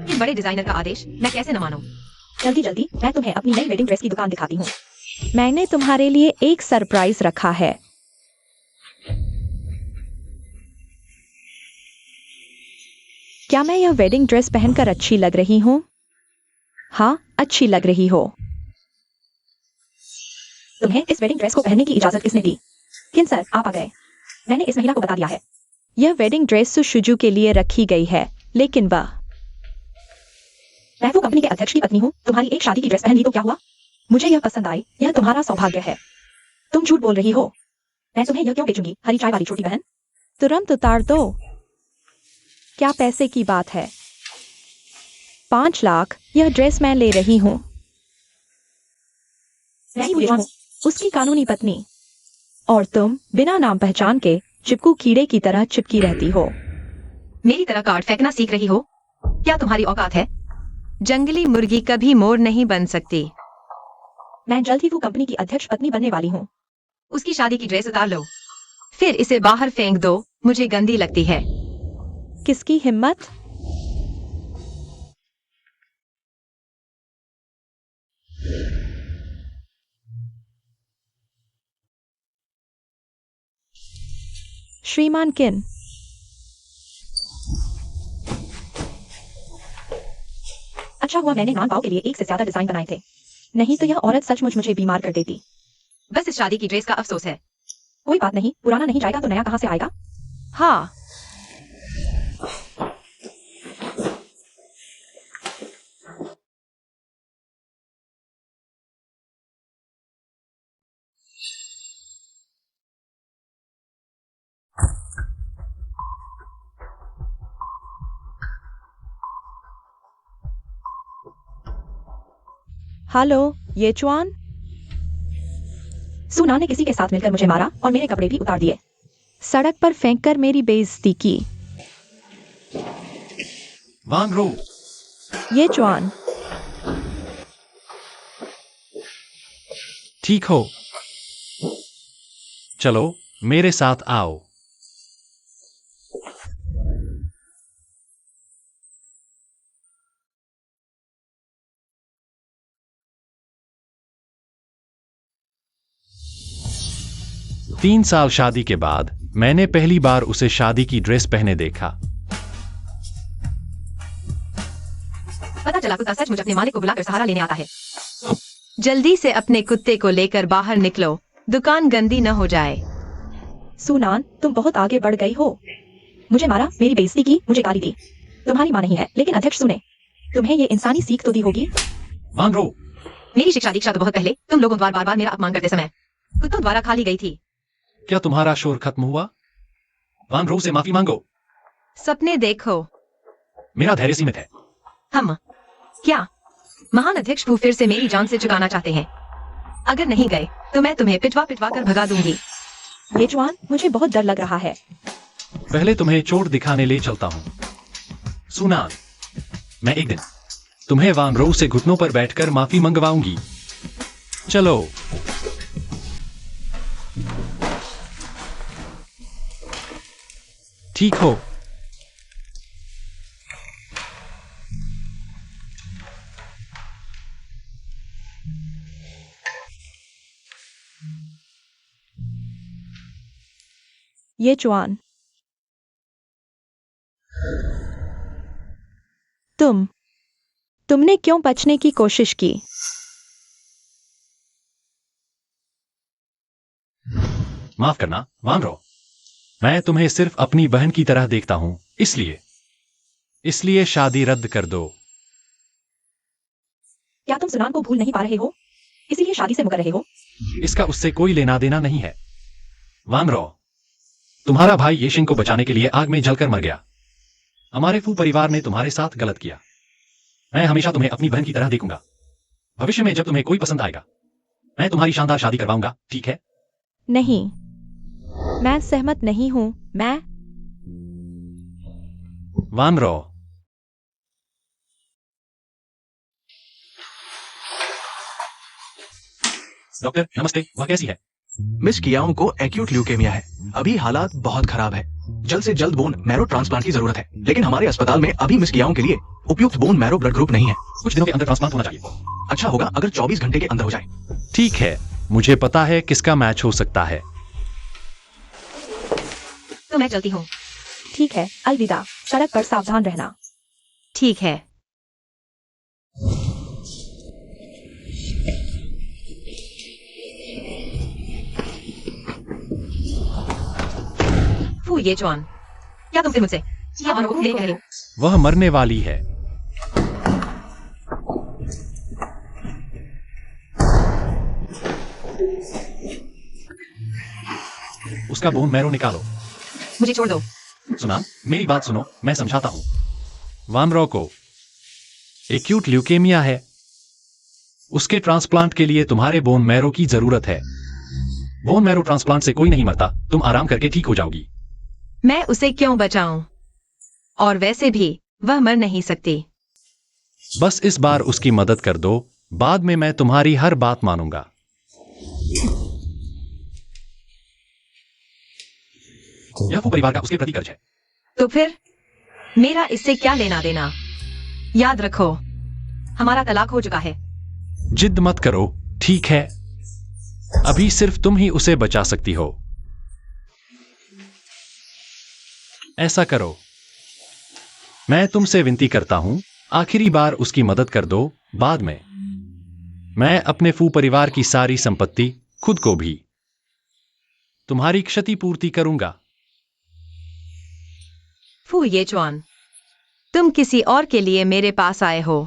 इस बड़े डिजाइनर का आदेश मैं कैसे न मानूं? जल्दी जल्दी मैं तुम्हें अपनी नई वेडिंग ड्रेस की दुकान दिखाती हूँ। मैंने तुम्हारे लिए एक सरप्राइज रखा है। क्या मैं यह वेडिंग ड्रेस पहनकर अच्छी लग रही हूँ? हाँ, अच्छी लग रही हो। तुम्हें इस वेडिंग ड्रेस को पहनने की इजाजत किसने दी? किन सर, आप आ गए। मैंने इस महिला को बता दिया है। यह वेडिंग ड्रेस सुशुजू के लिए रखी गई है, लेकिन वह मैं वो कंपनी के अध्यक्ष की पत्नी हूँ। तुम्हारी एक शादी की ड्रेस पहन ली तो क्या हुआ? मुझे यह पसंद आई। यह तुम्हारा सौभाग्य है। तुम झूठ बोल रही हो। मैं तुम्हें यह क्यों बेचूंगी, हरी चाय वाली छोटी बहन? तुरंत उतार दो। क्या पैसे की बात है? 5 लाख। यह ड्रेस मैं ले रही हूँ। मैं ही हूँ उसकी कानूनी पत्नी। और तुम बिना नाम पहचान के चिपकू कीड़े की तरह चिपकी रहती हो। मेरी तरह कार्ड फेंकना सीख रही हो? क्या तुम्हारी औकात है? जंगली मुर्गी कभी मोर नहीं बन सकती। मैं जल्द ही वो कंपनी की अध्यक्ष पत्नी बनने वाली हूँ। उसकी शादी की ड्रेस उतार लो, फिर इसे बाहर फेंक दो। मुझे गंदी लगती है। किसकी हिम्मत? श्रीमान किन, अच्छा हुआ मैंने नान पाव के लिए एक से ज्यादा डिजाइन बनाए थे, नहीं तो यह औरत सचमुच मुझे बीमार कर देती। बस इस शादी की ड्रेस का अफसोस है। कोई बात नहीं, पुराना नहीं जाएगा तो नया कहाँ से आएगा? हाँ, हेलो, ये चुआन। सुना ने किसी के साथ मिलकर मुझे मारा और मेरे कपड़े भी उतार दिए, सड़क पर फेंककर मेरी बेइज्जती की। वांग रो, ये चुआन। ठीक हो, चलो मेरे साथ आओ। तीन साल शादी के बाद मैंने पहली बार उसे शादी की ड्रेस पहने देखा। पता चला कुत्ता सचमुच अपने मालिक को बुलाकर सहारा लेने आता है। जल्दी से अपने कुत्ते को लेकर बाहर निकलो, दुकान गंदी न हो जाए। सुनान, तुम बहुत आगे बढ़ गई हो। मुझे मारा, मेरी बेइज्जती की, मुझे गाली दी। तुम्हारी मां नहीं है, लेकिन अध्यक्ष सुने, तुम्हें ये इंसानी सीख तो दी होगी। वांग रो, मेरी शिक्षा दीक्षा तो बहुत पहले तुम लोगों द्वारा बार बार मेरा अपमान करते समय कुत्तों द्वारा खा ली गई थी। क्या तुम्हारा शोर खत्म हुआ? वांग रो से माफी मांगो। सपने देखो। मेरा धैर्य सीमित है। हम क्या महान अध्यक्ष फू फिर से मेरी जान से चुकाना चाहते हैं? अगर नहीं गए तो मैं तुम्हें पिटवा पिटवा कर भगा दूंगी। ये जवान, मुझे बहुत डर लग रहा है। पहले तुम्हें चोट दिखाने ले चलता हूं। सुनान, मैं एक दिन तुम्हें वांग रो से घुटनों पर बैठकर माफी मंगवाऊंगी। चलो। ठीक हो। ये जवान, तुमने क्यों बचने की कोशिश की? माफ करना वांग रो, मैं तुम्हें सिर्फ अपनी बहन की तरह देखता हूं, इसलिए शादी रद्द कर दो। क्या तुम सुनान को भूल नहीं पा रहे हो, इसीलिए शादी से मुकर रहे हो? इसका उससे कोई लेना देना नहीं है। वांग रो, तुम्हारा भाई येशिंग को बचाने के लिए आग में जलकर मर गया। हमारे फू परिवार ने तुम्हारे साथ गलत किया। मैं हमेशा तुम्हें अपनी बहन की तरह देखूंगा। भविष्य में जब तुम्हें कोई पसंद आएगा, मैं तुम्हारी शानदार शादी करवाऊंगा, ठीक है? नहीं, मैं सहमत नहीं हूं। वांग रो, डॉक्टर नमस्ते, वह कैसी है? मिस कियाओ को एक्यूट ल्यूकेमिया है। अभी हालात बहुत खराब है। जल्द से जल्द बोन मैरो ट्रांसप्लांट की जरूरत है, लेकिन हमारे अस्पताल में अभी मिस कियाओ के लिए उपयुक्त बोन मैरो ब्लड ग्रुप नहीं है। कुछ दिनों के अंदर ट्रांसप्लांट होना चाहिए। अच्छा होगा अगर 24 घंटे के अंदर हो जाए। ठीक है, मुझे पता है किसका मैच हो सकता है। तो मैं चलती हूँ। ठीक है, अलविदा। सड़क पर सावधान रहना। ठीक है। फू ये जॉन, क्या तुम फिर मुझसे ये वानों को लेकर रहे हो? वह मरने वाली है। उसका बोन मैरो निकालो। मुझे छोड़ दो। सुना, मेरी बात सुनो, मैं समझाता हूं। वामरो को एक्यूट ल्यूकेमिया है। उसके ट्रांसप्लांट के लिए तुम्हारे बोन मैरो की जरूरत है। बोन मैरो ट्रांसप्लांट से कोई नहीं मरता, तुम आराम करके ठीक हो जाओगी। मैं उसे क्यों बचाऊं? और वैसे भी वह मर नहीं सकती। बस इस बार उसकी मदद कर दो, बाद में मैं तुम्हारी हर बात मानूंगा। यह वो परिवार का उसके प्रति कर्ज है। तो फिर मेरा इससे क्या लेना देना? याद रखो, हमारा तलाक हो चुका है। जिद मत करो, ठीक है? अभी सिर्फ तुम ही उसे बचा सकती हो। ऐसा करो, मैं तुमसे विनती करता हूं, आखिरी बार उसकी मदद कर दो। बाद में मैं अपने फू परिवार की सारी संपत्ति, खुद को भी, तुम्हारी क्षतिपूर्ति करूंगा। फू येचुआन, तुम किसी और के लिए मेरे पास आए हो।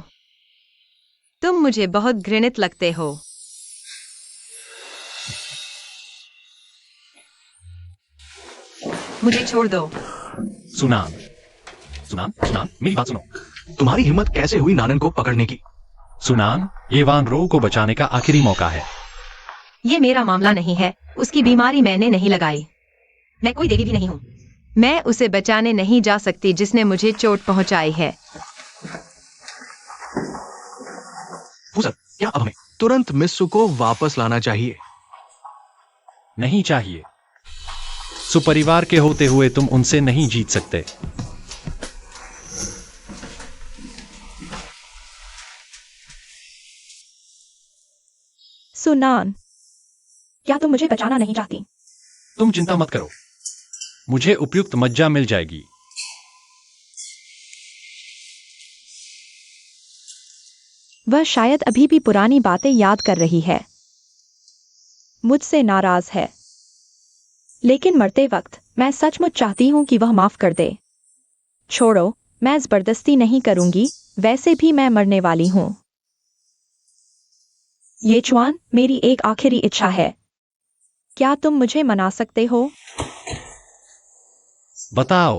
तुम मुझे बहुत घृणित लगते हो। मुझे छोड़ दो। सुनान, सुनान, सुनान, मेरी बात सुनो। तुम्हारी हिम्मत कैसे हुई नानन को पकड़ने की? सुनान, ये वान रो को बचाने का आखिरी मौका है। ये मेरा मामला नहीं है। उसकी बीमारी मैंने नहीं लगाई। मैं कोई देवी भी नहीं हूँ। मैं उसे बचाने नहीं जा सकती जिसने मुझे चोट पहुंचाई है। सर, क्या अब हमें तुरंत मिस्सू को वापस लाना चाहिए? नहीं चाहिए। सुपरिवार के होते हुए तुम उनसे नहीं जीत सकते। सुनान, क्या तुम मुझे बचाना नहीं चाहती? तुम चिंता मत करो, मुझे उपयुक्त मज्जा मिल जाएगी। वह शायद अभी भी पुरानी बातें याद कर रही है, मुझसे नाराज है, लेकिन मरते वक्त मैं सचमुच चाहती हूं कि वह माफ कर दे। छोड़ो, मैं जबरदस्ती नहीं करूंगी, वैसे भी मैं मरने वाली हूं। येचुआन, मेरी एक आखिरी इच्छा है, क्या तुम मुझे मना सकते हो? बताओ।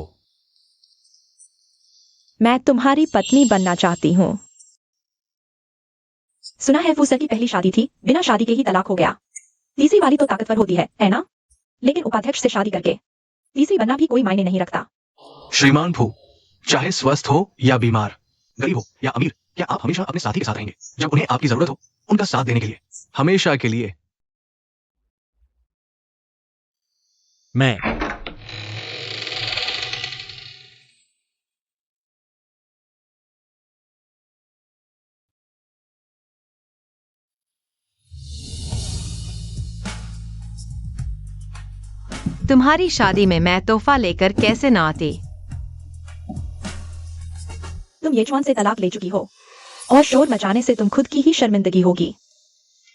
मैं तुम्हारी पत्नी बनना चाहती हूँ। सुना है फूसर की पहली शादी थी, बिना शादी के ही तलाक हो गया। तीसरी वाली तो ताकतवर होती है ना? लेकिन उपाध्यक्ष से शादी करके तीसरी बनना भी कोई मायने नहीं रखता। श्रीमान फू, चाहे स्वस्थ हो या बीमार, गरीब हो या अमीर, क्या आप हमेशा अपने साथी के साथ रहेंगे जब उन्हें आपकी जरूरत हो, उनका साथ देने के लिए, हमेशा के लिए? मैं तुम्हारी शादी में मैं तोहफा लेकर कैसे ना आती? तुम येचुआन से तलाक ले चुकी हो और शोर मचाने से तुम खुद की ही शर्मिंदगी होगी।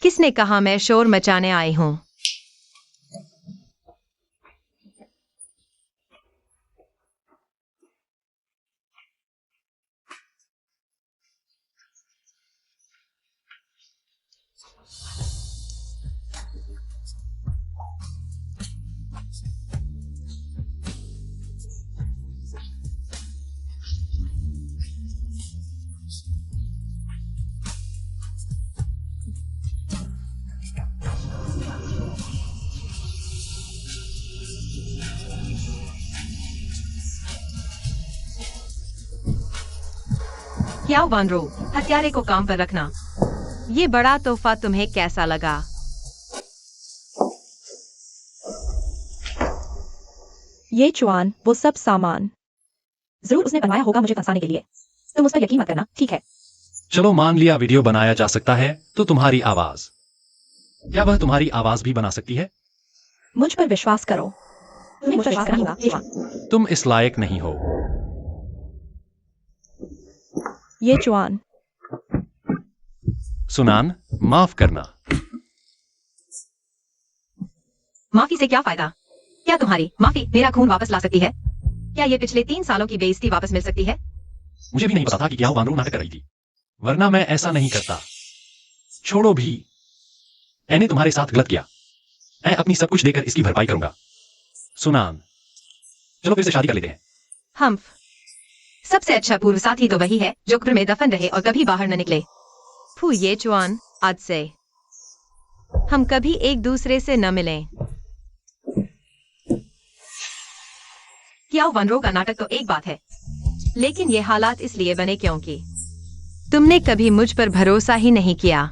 किसने कहा मैं शोर मचाने आई हूँ? क्या वानरो, हत्यारे को काम पर रखना। ये बड़ा तोहफा तुम्हें कैसा लगा? येचुआन, वो सब सामान जरूर उसने बनवाया होगा मुझे फंसाने के लिए। तुम उस पर यकीन मत करना, ठीक है? चलो मान लिया वीडियो बनाया जा सकता है, तो तुम्हारी आवाज, क्या वह तुम्हारी आवाज भी बना सकती है? मुझ पर विश्वास करो। तुम्हें मुझ पर विश्वास नहीं होगा, येचुआन। तुम इस लायक नहीं हो। येचुआन, सुनान, माफ करना। माफी से क्या फायदा? क्या तुम्हारी माफी मेरा खून वापस ला सकती है? क्या ये पिछले 3 सालों की बेइज्जती वापस मिल सकती है? मुझे भी नहीं पता था कि क्या वानरू नाटक कर रही थी, वरना मैं ऐसा नहीं करता। छोड़ो भी, मैंने तुम्हारे साथ गलत किया। मैं अपनी सब कुछ देकर इसकी भरपाई करूंगा। सुनान, चलो फिर से शादी कर लेते हैं। हम्फ, सबसे अच्छा पूर्व साथी तो वही है जो कब्र में दफन रहे और कभी बाहर न निकले। फू येचुआन, आज से हम कभी एक दूसरे से न मिलें। क्या वनरो का नाटक तो एक बात है, लेकिन ये हालात इसलिए बने क्योंकि तुमने कभी मुझ पर भरोसा ही नहीं किया।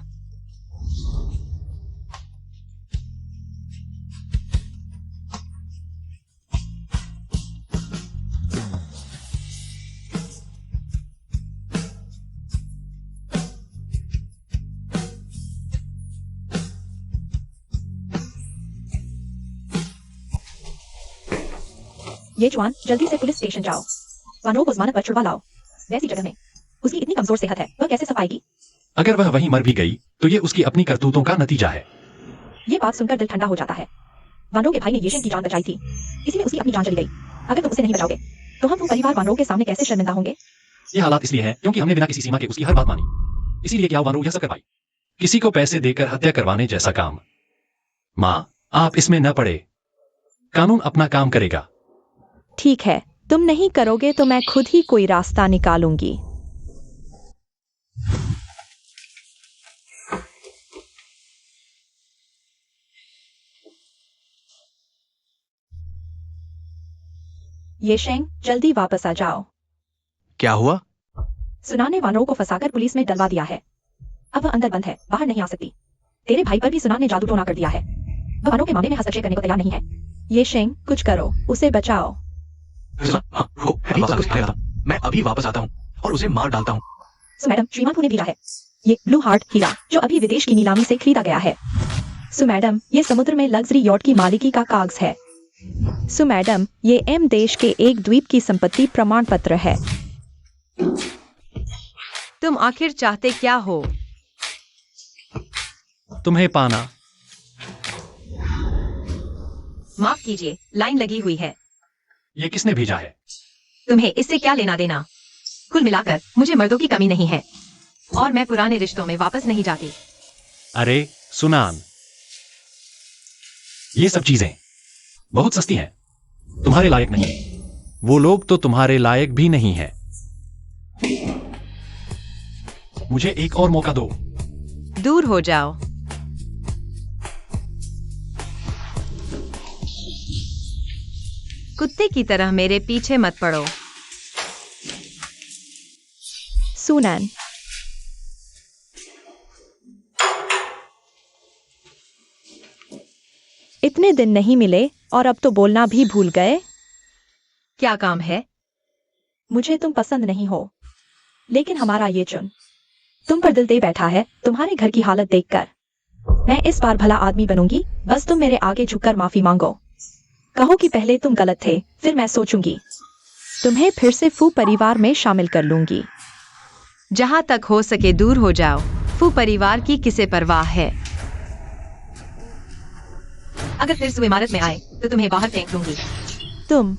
ये जवान जल्दी से पुलिस स्टेशन जाओ। वानरो को जमानत पर छुड़वा लाओ। वैसी जगह में उसकी इतनी कमजोर सेहत है, वह कैसे सफाएगी? अगर वह वहीं मर भी गई तो ये उसकी अपनी करतूतों का नतीजा है। ये बात सुनकर दिल ठंडा हो जाता है। वानरो के भाई ने येशेंग की जान बचाई थी, इसीलिए उसकी अपनी जान चली गई। अगर तुम उसे नहीं बचाओगे तो हम परिवार वानरो के सामने कैसे शर्मिंदा होंगे? ये हालात इसलिए है क्योंकि हमने बिना किसी सीमा के उसकी हर बात मानी, इसीलिए क्या वानरो यह सब कर पाई। किसी को पैसे देकर हत्या करवाने जैसा काम। माँ, आप इसमें न पड़े, कानून अपना काम करेगा। ठीक है, तुम नहीं करोगे तो मैं खुद ही कोई रास्ता निकालूंगी। येशेंग, जल्दी वापस आ जाओ। क्या हुआ? सुना ने वानरों को फंसाकर पुलिस में डलवा दिया है। अब वह अंदर बंद है, बाहर नहीं आ सकती। तेरे भाई पर भी सुना ने जादू टोना कर दिया है। वह वानरों के मामले में हस्तक्षेप करने को तैयार नहीं है। येशेंग, कुछ करो, उसे बचाओ। मैं अभी वापस आता हूँ और उसे मार डालता हूँ। सो मैडम, श्रीमान ने भेजा है ये ब्लू हार्ट हीरा जो अभी विदेश की नीलामी से खरीदा गया है। सो मैडम, ये समुद्र में लग्जरी यॉट की मालिकी का कागज है। सो मैडम, ये एम देश के एक द्वीप की संपत्ति प्रमाण पत्र है। तुम आखिर चाहते क्या हो? तुम्हें पाना। माफ कीजिए, लाइन लगी हुई है। ये किसने भेजा है? तुम्हें इससे क्या लेना देना? कुल मिलाकर मुझे मर्दों की कमी नहीं है और मैं पुराने रिश्तों में वापस नहीं जाती। अरे सुनान, ये सब चीजें बहुत सस्ती हैं, तुम्हारे लायक नहीं। वो लोग तो तुम्हारे लायक भी नहीं है। मुझे एक और मौका दो। दूर हो जाओ। कुत्ते की तरह मेरे पीछे मत पड़ो। सुनैन, इतने दिन नहीं मिले और अब तो बोलना भी भूल गए। क्या काम है? मुझे तुम पसंद नहीं हो, लेकिन हमारा ये चुन तुम पर दिल दे बैठा है तुम्हारे घर की हालत देखकर। मैं इस बार भला आदमी बनूंगी, बस तुम मेरे आगे झुककर माफी मांगो। कहो कि पहले तुम गलत थे, फिर मैं सोचूंगी। तुम्हें फिर से फू परिवार में शामिल कर लूंगी। जहां तक हो सके दूर हो जाओ। फू परिवार की किसे परवाह है? अगर फिर से इमारत में आए तो तुम्हें बाहर फेंक दूंगी। तुम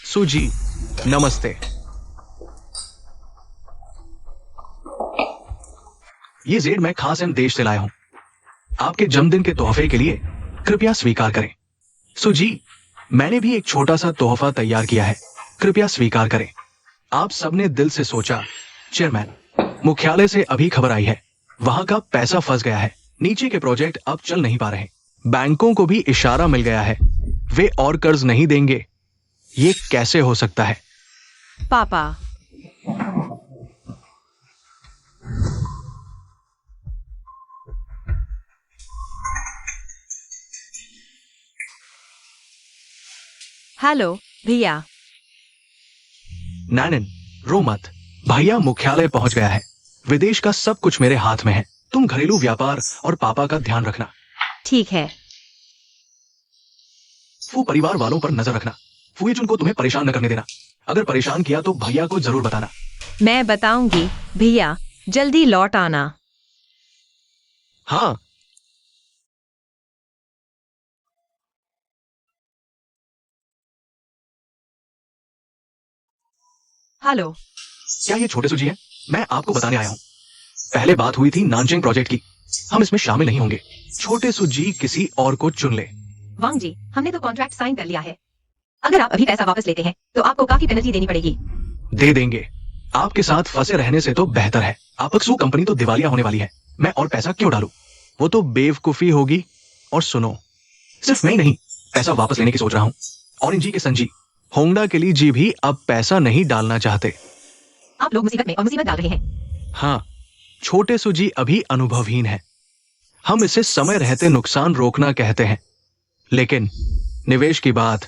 सुजी, नमस्ते। ये जेड मैं खास एम देश से लाया हूं, आपके जन्मदिन के तोहफे के लिए कृपया स्वीकार करें। सुजी, मैंने भी एक छोटा सा तोहफा तैयार किया है, कृपया स्वीकार करें। आप सबने दिल से सोचा। चेयरमैन, मुख्यालय से अभी खबर आई है, वहां का पैसा फंस गया है। नीचे के प्रोजेक्ट अब चल नहीं पा रहे। बैंकों को भी इशारा मिल गया है, वे और कर्ज नहीं देंगे। ये कैसे हो सकता है? पापा, हेलो भैया। नैनन, रो मत। भैया मुख्यालय पहुंच गया है। विदेश का सब कुछ मेरे हाथ में है। तुम घरेलू व्यापार और पापा का ध्यान रखना। ठीक है। फू परिवार वालों पर नजर रखना। फुईजुन को तुम्हें परेशान न करने देना। अगर परेशान किया तो भैया को जरूर बताना। मैं बताऊंगी भैया, जल्दी लौट आना। हाँ। हेलो। क्या ये छोटे सुजी है? मैं आपको बताने आया हूँ। पहले बात हुई थी नानजिंग प्रोजेक्ट की, हम इसमें शामिल नहीं होंगे। छोटे सुजी किसी और को चुन ले। वांग जी, हमने तो कॉन्ट्रैक्ट साइन कर लिया है। अगर आप अभी पैसा वापस लेते हैं तो आपको काफी पेनल्टी देनी पड़ेगी। दे देंगे। आपके साथ फंसे रहने से तो बेहतर है। आपक्सू कंपनी तो दिवालिया होने वाली है, मैं और पैसा क्यों डालूं? वो तो बेवकूफी होगी। और सुनो, सिर्फ मैं ही नहीं पैसा वापस लेने की सोच रहा हूँ। ऑरेंज जी के संजी, होंडा के लिए जी भी अब पैसा नहीं डालना चाहते। आप लोग मुसीबत में और मुसीबत डाल रहे हैं। हाँ, छोटे सुजी अभी अनुभवहीन है। हम इसे समय रहते नुकसान रोकना कहते हैं, लेकिन निवेश की बात,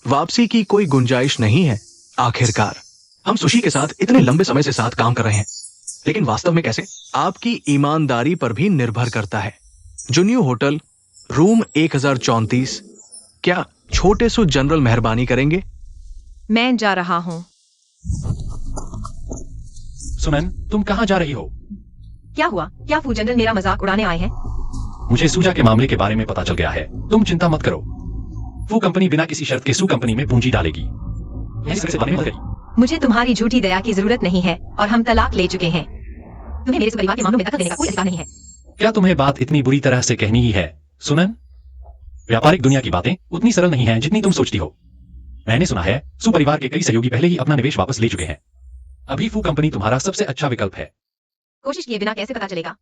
वापसी की कोई गुंजाइश नहीं है। आखिरकार हम सुशी के साथ इतने लंबे समय से साथ काम कर रहे हैं, लेकिन वास्तव में कैसे? आपकी ईमानदारी पर भी निर्भर करता है। जुनियो होटल, रूम 1034, क्या छोटे सु जनरल मेहरबानी करेंगे? मैं जा रहा हूँ। सुनन, तुम कहाँ जा रही हो? क्या हुआ? क्या फू जनरल मेरा मजाक उड़ाने आए हैं? मुझे सूजा के मामले के बारे में पता चल गया है। तुम चिंता मत करो। वो कंपनी बिना किसी शर्त के सू कंपनी में पूंजी डालेगी। इससे बारे में मत करिए। मुझे तुम्हारी झूठी दया की जरूरत नहीं है और हम तलाक ले चुके हैं। तुम्हें मेरे परिवार के मामलों में दखल देने का कोई अधिकार नहीं है। क्या तुम्हें बात इतनी बुरी तरह से कहनी ही है? सुनन, व्यापारिक दुनिया की बातें उतनी सरल नहीं है जितनी तुम सोचती हो। मैंने सुना है सू परिवार के कई सहयोगी पहले ही अपना निवेश वापस ले चुके हैं। अभी फू कंपनी तुम्हारा सबसे अच्छा विकल्प है। कोशिश किए बिना कैसे पता चलेगा?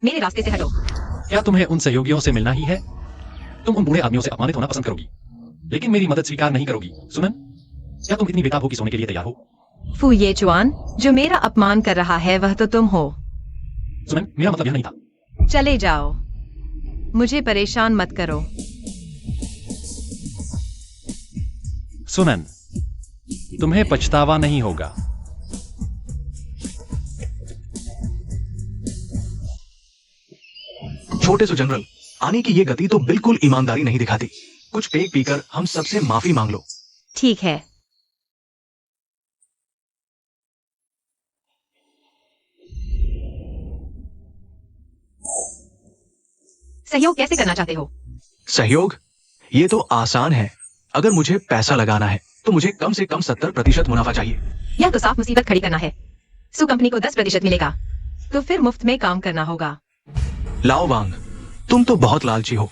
मेरे रास्ते से हटो। क्या तुम्हें उन सहयोगियों से मिलना ही है? तुम उन बूढ़े आदमियों से अपमानित होना पसंद करोगी, लेकिन मेरी मदद स्वीकार नहीं करोगी। सुनन, क्या तुम इतनी बेताब हो कि सोने के लिए तैयार हो? फू ये चुआन, जो मेरा अपमान कर रहा है वह तो तुम हो। सुनन, मेरा मतलब यह नहीं था। चले जाओ, मुझे परेशान मत करो। सुनन, तुम्हें पछतावा नहीं होगा। छोटे सु जनरल, आने की ये गति तो बिल्कुल ईमानदारी नहीं दिखाती। कुछ पेग पीकर हम सबसे माफी मांग लो। ठीक है। सहयोग कैसे करना चाहते हो? सहयोग? ये तो आसान है। अगर मुझे पैसा लगाना है तो मुझे कम से कम 70% मुनाफा चाहिए। यह तो साफ मुसीबत खड़ी करना है। सू कंपनी को 10% मिलेगा, तो फिर मुफ्त में काम करना होगा। लाओ वांग, तुम तो बहुत लालची हो।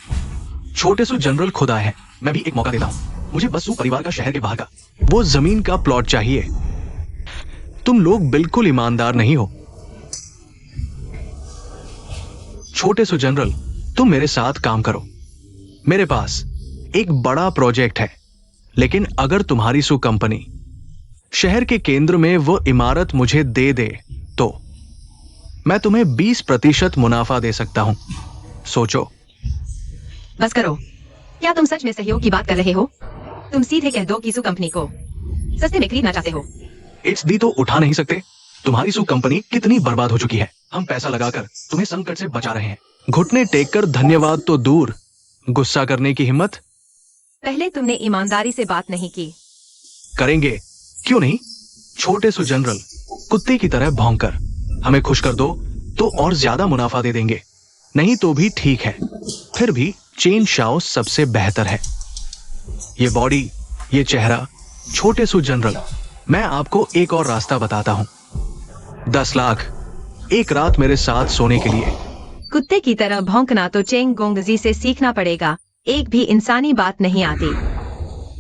छोटे सु जनरल खुद आए हैं। मैं भी एक मौका देता हूँ। मुझे बस सू परिवार का शहर के बाहर का वो जमीन का प्लॉट चाहिए। तुम लोग बिल्कुल ईमानदार नहीं हो। छोटे सु जनरल, तुम मेरे साथ काम करो। मेरे पास एक बड़ा प्रोजेक्ट है, लेकिन अगर तुम्हारी सू कंपनी शहर के केंद्र में वो इमारत मुझे दे दे तो मैं तुम्हें 20% मुनाफा दे सकता हूं। सोचो। बस करो। क्या तुम सच में सहयोग की बात कर रहे हो? तुम सीधे कह दो कि सू कंपनी को सस्ते में खरीदना चाहते हो। एचडी तो उठा नहीं सकते। तुम्हारी सू कंपनी कितनी बर्बाद हो चुकी है। हम पैसा लगाकर तुम्हें संकट से बचा रहे हैं। घुटने टेक कर धन्यवाद तो दूर, गुस्सा करने की हिम्मत? पहले तुमने ईमानदारी से बात नहीं की। करेंगे, क्यों नहीं? छोटे सु जनरल, कुत्ते की तरह भौंकर हमें खुश कर दो तो और ज्यादा मुनाफा दे देंगे, नहीं तो भी ठीक है। फिर भी चेन शाओ सबसे बेहतर है। ये बॉडी, ये चेहरा। छोटे सु जनरल, मैं आपको एक और रास्ता बताता हूं। 10 लाख एक रात मेरे साथ सोने के लिए। कुत्ते की तरह भौंकना तो चेंग गोंगजी से सीखना पड़ेगा। एक भी इंसानी बात नहीं आती।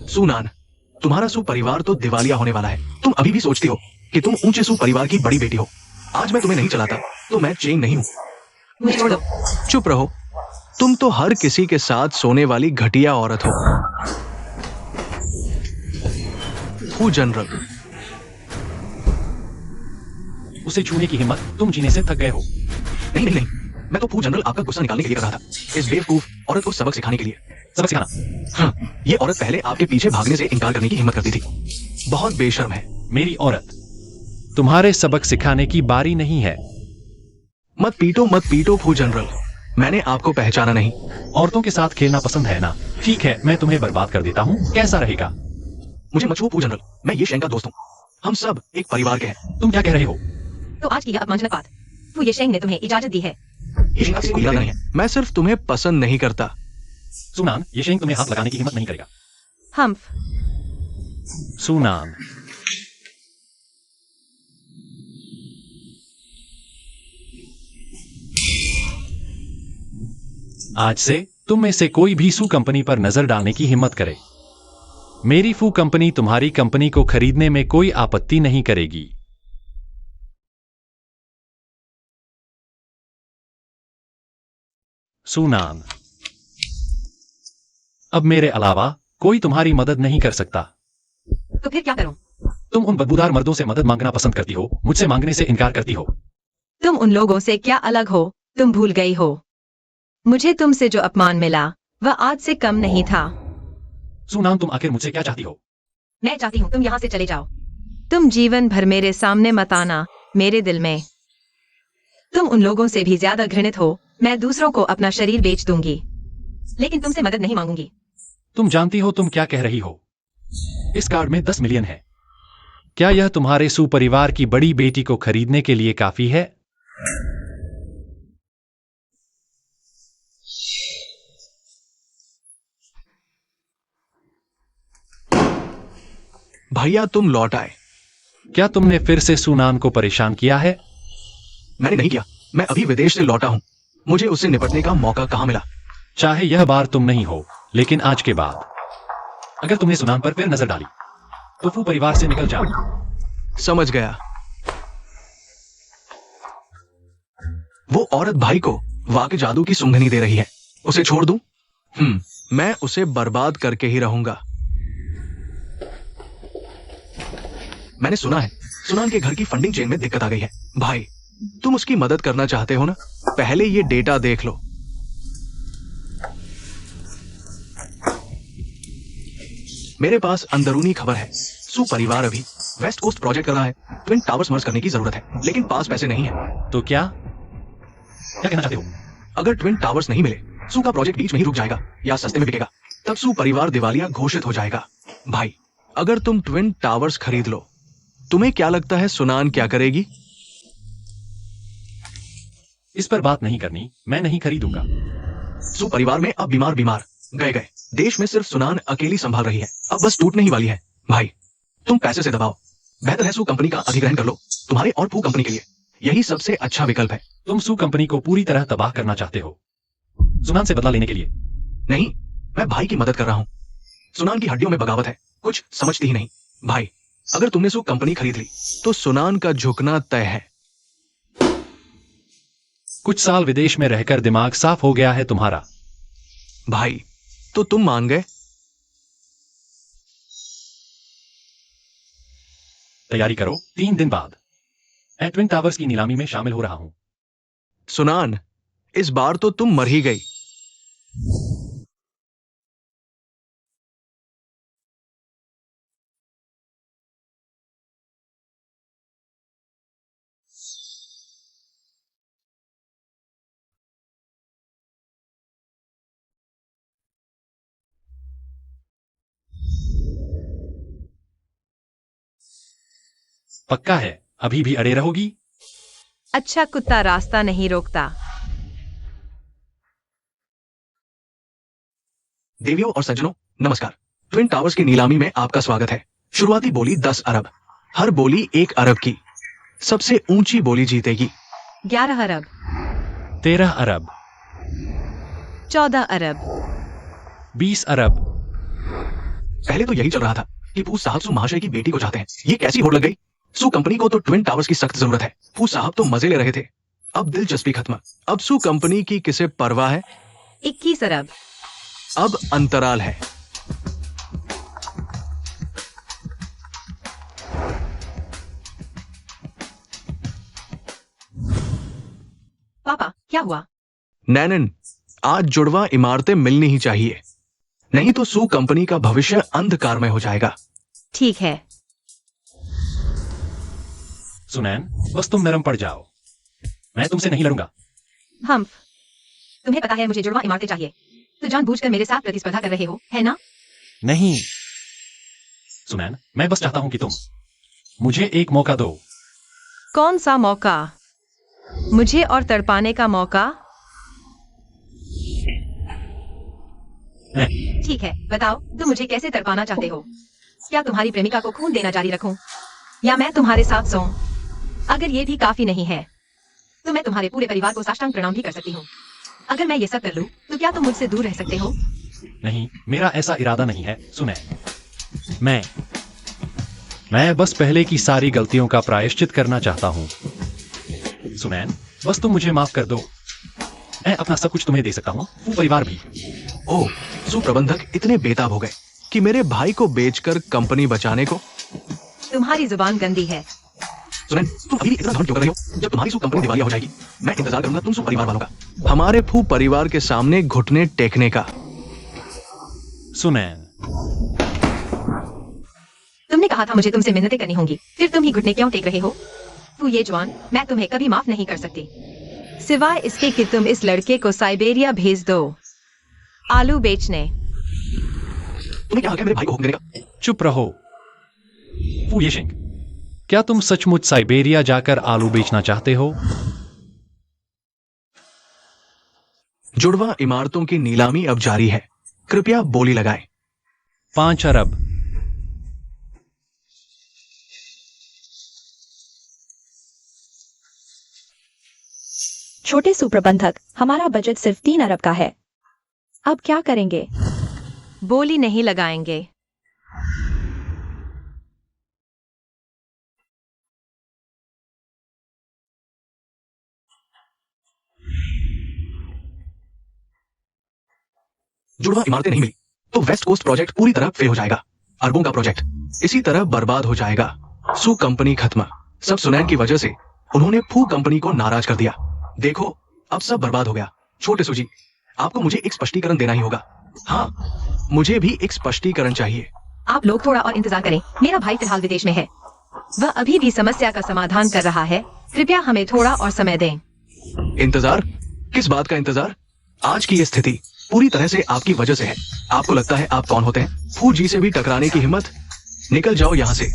सुनान, तुम्हारा सु परिवार तो दिवालिया होने वाला है। तुम अभी भी सोचती हो कि तुम ऊंचे सु परिवार की बड़ी बेटी हो। आज मैं तुम्हें नहीं चलाता तो मैं चेंग नहीं हूं। मुझे छोड़ दो। चुप रहो। तुम तो हर किसी के साथ सोने वाली घटिया औरत हो। फू जनरल, उसे छूने की हिम्मत? तुम जीने से थक गए हो। नहीं नहीं नहीं, मैं तो फू जनरल आपका गुस्सा निकालने के लिए कर रहा था। इस बेवकूफ औरत को सबक सिखाने के लिए। सबक सिखाना? हाँ, ये औरत पहले आपके पीछे भागने से इनकार करने की हिम्मत करती थी। बहुत बेशर्म है। मेरी औरत? तुम्हारे सबक सिखाने की बारी नहीं है। मत पीटो फू जनरल। मैंने आपको पहचाना नहीं। औरतों के साथ खेलना पसंद है ना? ठीक है, मैं तुम्हें बर्बाद कर देता हूँ। कैसा रहेगा? मुझे मत छू फू जनरल। मैं ये शेंग का दोस्त हूँ। हम सब एक परिवार के हैं। तुम क्या कह रहे हो? तो आज की यह अपमानजनक बात फू ये शेंग ने तुम्हें इजाजत दी है। ये शेंग से कोई इरादा नहीं है। मैं सिर्फ तुम्हें पसंद नहीं करता। सुनान, ये शेंग तुम्हें हाथ लगाने की हिम्मत नहीं करेगा। हम्फ। सुनान, आज से तुम में से कोई भी सू कंपनी पर नजर डालने की हिम्मत करे, मेरी फू कंपनी तुम्हारी कंपनी को खरीदने में कोई आपत्ति नहीं करेगी। सुनान, अब मेरे अलावा कोई तुम्हारी मदद नहीं कर सकता। तो फिर क्या करूं? तुम उन बदबूदार मर्दों से मदद मांगना पसंद करती हो, मुझसे मांगने से इनकार करती हो। तुम उन लोगों से क्या अलग हो? तुम भूल गई हो। मुझे तुमसे जो अपमान मिला वह आज से कम नहीं था। सुनान, तुम आखिर मुझसे क्या चाहती हो? मैं चाहती हूँ तुम यहाँ से चले जाओ। तुम जीवन भर मेरे सामने मत आना। मेरे दिल में तुम उन लोगों से भी ज्यादा घृणित हो। मैं दूसरों को अपना शरीर बेच दूंगी, लेकिन तुमसे मदद नहीं मांगूंगी। तुम जानती हो तुम क्या कह रही हो? इस कार्ड में 10 मिलियन है। क्या यह तुम्हारे सुपरिवार की बड़ी बेटी को खरीदने के लिए काफी है? भैया तुम लौट आए। क्या तुमने फिर से सुनान को परेशान किया है? मैंने नहीं किया। मैं अभी विदेश से लौटा हूं। मुझे उससे निपटने का मौका कहां मिला। चाहे यह बार तुम नहीं हो, लेकिन आज के बाद अगर तुमने सुनान पर फिर नजर डाली तो फू परिवार से निकल जाओ। समझ गया। वो औरत भाई को वाकई जादू की सुंघनी दे रही है। उसे छोड़ दूं? मैं उसे बर्बाद करके ही रहूंगा। मैंने सुना है सुनान के घर की फंडिंग चेन में दिक्कत आ गई है। भाई तुम उसकी मदद करना चाहते हो ना? पहले ये डेटा देख लो। मेरे पास अंदरूनी खबर है। सू परिवार अभी वेस्ट कोस्ट प्रोजेक्ट कर रहा है। ट्विन टावर्स मर्ज करने की जरूरत है, लेकिन पास पैसे नहीं है। तो क्या कहना चाहते हो? अगर ट्विन टावर्स नहीं मिले, सू का प्रोजेक्ट बीच में ही रुक जाएगा या सस्ते में बिकेगा। तब सू परिवार दिवालिया घोषित हो जाएगा। भाई अगर तुम ट्विन टावर्स खरीद लो, तुम्हें क्या लगता है सुनान क्या करेगी? इस पर बात नहीं करनी। मैं नहीं खरीदूंगा। सू परिवार में अब बीमार गए। देश में सिर्फ सुनान अकेली संभाल रही है। अब बस टूटने ही वाली है। भाई तुम पैसे से दबाओ। बेहतर है सू कंपनी का अधिग्रहण कर लो, तुम्हारे और फू कंपनी के लिए। यही सबसे अच्छा विकल्प है। तुम सू कंपनी को पूरी तरह तबाह करना चाहते हो सुनान से बदला लेने के लिए? नहीं, मैं भाई की मदद कर रहा हूं। सुनान की हड्डियों में बगावत है, कुछ समझती ही नहीं। भाई अगर तुमने सू कंपनी खरीद ली तो सुनान का झुकना तय है। कुछ साल विदेश में रहकर दिमाग साफ हो गया है तुम्हारा। भाई तो तुम मान गए? तैयारी करो, 3 दिन बाद मैं ट्विन टावर्स की नीलामी में शामिल हो रहा हूं। सुनान इस बार तो तुम मर ही गई। पक्का है अभी भी अड़े रहोगी? अच्छा कुत्ता रास्ता नहीं रोकता। देवियों और सज्जनों नमस्कार। ट्विन टावर्स की नीलामी में आपका स्वागत है। शुरुआती बोली 10 अरब। हर बोली 1 अरब की। सबसे ऊंची बोली जीतेगी। 11 अरब, 13 अरब, 14 अरब, 20 अरब। पहले तो यही चल रहा था कि फू साहब सू महाशय की बेटी को चाहते हैं। ये कैसी होड़ लग गई? सू कंपनी को तो ट्विन टावर्स की सख्त जरूरत है। फू साहब तो मजे ले रहे थे, अब दिलचस्पी खत्म। अब सू कंपनी की किसे परवाह है? 21 अरब, अब अंतराल है। पापा क्या हुआ? नैनन आज जुड़वा इमारतें मिलनी ही चाहिए, नहीं तो सू कंपनी का भविष्य अंधकारमय हो जाएगा। ठीक है। सुनैन बस तुम नरम पड़ जाओ, मैं तुमसे नहीं लड़ूंगा। हम तुम्हें पता है मुझे जुड़वा इमारतें चाहिए, तो जानबूझकर मेरे साथ प्रतिस्पर्धा कर रहे हो, है ना? नहीं सुनैन, मैं बस चाहता हूं कि तुम मुझे एक मौका दो। कौन सा मौका? मुझे और तड़पाने का मौका? ठीक है, बताओ तुम मुझे कैसे तड़पाना चाहते हो? क्या तुम्हारी प्रेमिका को खून देना जारी रखूं? या मैं तुम्हारे साथ सोऊं? अगर ये भी काफी नहीं है तो मैं तुम्हारे पूरे परिवार को साष्टांग प्रणाम भी कर सकती हूँ। अगर मैं ये सब कर लूं तो क्या तुम मुझसे दूर रह सकते हो? नहीं, मेरा ऐसा इरादा नहीं है। सुने, मैं बस पहले की सारी गलतियों का प्रायश्चित करना चाहता हूं। सुनैन बस तुम मुझे माफ कर दो, मैं अपना सब कुछ तुम्हें दे सकता हूं, वो परिवार भी। ओह, सुप्रबंधक इतने बेताब हो गए कि मेरे भाई को बेचकर कंपनी बचाने को। तुम्हारी जुबान गंदी है। सुनैन तुम अभी भी इतना घमंड क्यों कर रही हो? जब तुम्हारी सू कंपनी दिवालिया हो जाएगी मैं इंतजार करूंगा तुम सू परिवार वालों का, हमारे फू परिवार के सामने घुटने टेकने का। सुनैन तुमने कहा था मुझे तुमसे मिन्नतें करनी होंगी, फिर तुम ही घुटने क्यों टेक रहे हो? तू ये जवान, मैं तुम्हें कभी माफ नहीं कर सकती, सिवाय इसके कि तुम इस लड़के को साइबेरिया भेज दो आलू बेचने। तुम्हें क्या हक है मेरे भाई को हुक्म देने का? चुप रहो। फू येशिंग, क्या तुम सचमुच साइबेरिया जाकर आलू बेचना चाहते हो? जुड़वा इमारतों की नीलामी अब जारी है, कृपया बोली लगाएं। 5 अरब। छोटे सुप्रबंधक, हमारा बजट सिर्फ 3 अरब का है। अब क्या करेंगे? बोली नहीं लगाएंगे। जुड़वा इमारतें नहीं मिली तो वेस्ट कोस्ट प्रोजेक्ट पूरी तरह फेल हो जाएगा। अरबों का प्रोजेक्ट इसी तरह बर्बाद हो जाएगा। सू कंपनी खत्म। सब सुनैन की वजह से उन्होंने फू कंपनी को नाराज कर दिया। देखो अब सब बर्बाद हो गया। छोटे सूजी, आपको मुझे एक स्पष्टीकरण देना ही होगा। हाँ, मुझे भी एक स्पष्टीकरण चाहिए। आप लोग थोड़ा और इंतजार करें। मेरा भाई फिलहाल विदेश में है। वह अभी भी समस्या का समाधान कर रहा है। कृपया हमें थोड़ा और समय दें। इंतजार? किस बात का इंतजार? आज की ये स्थिति पूरी तरह से आपकी वजह से है। आपको लगता है आप कौन होते हैं? फू जी से भी टकराने की हिम्मत? निकल जाओ यहाँ से,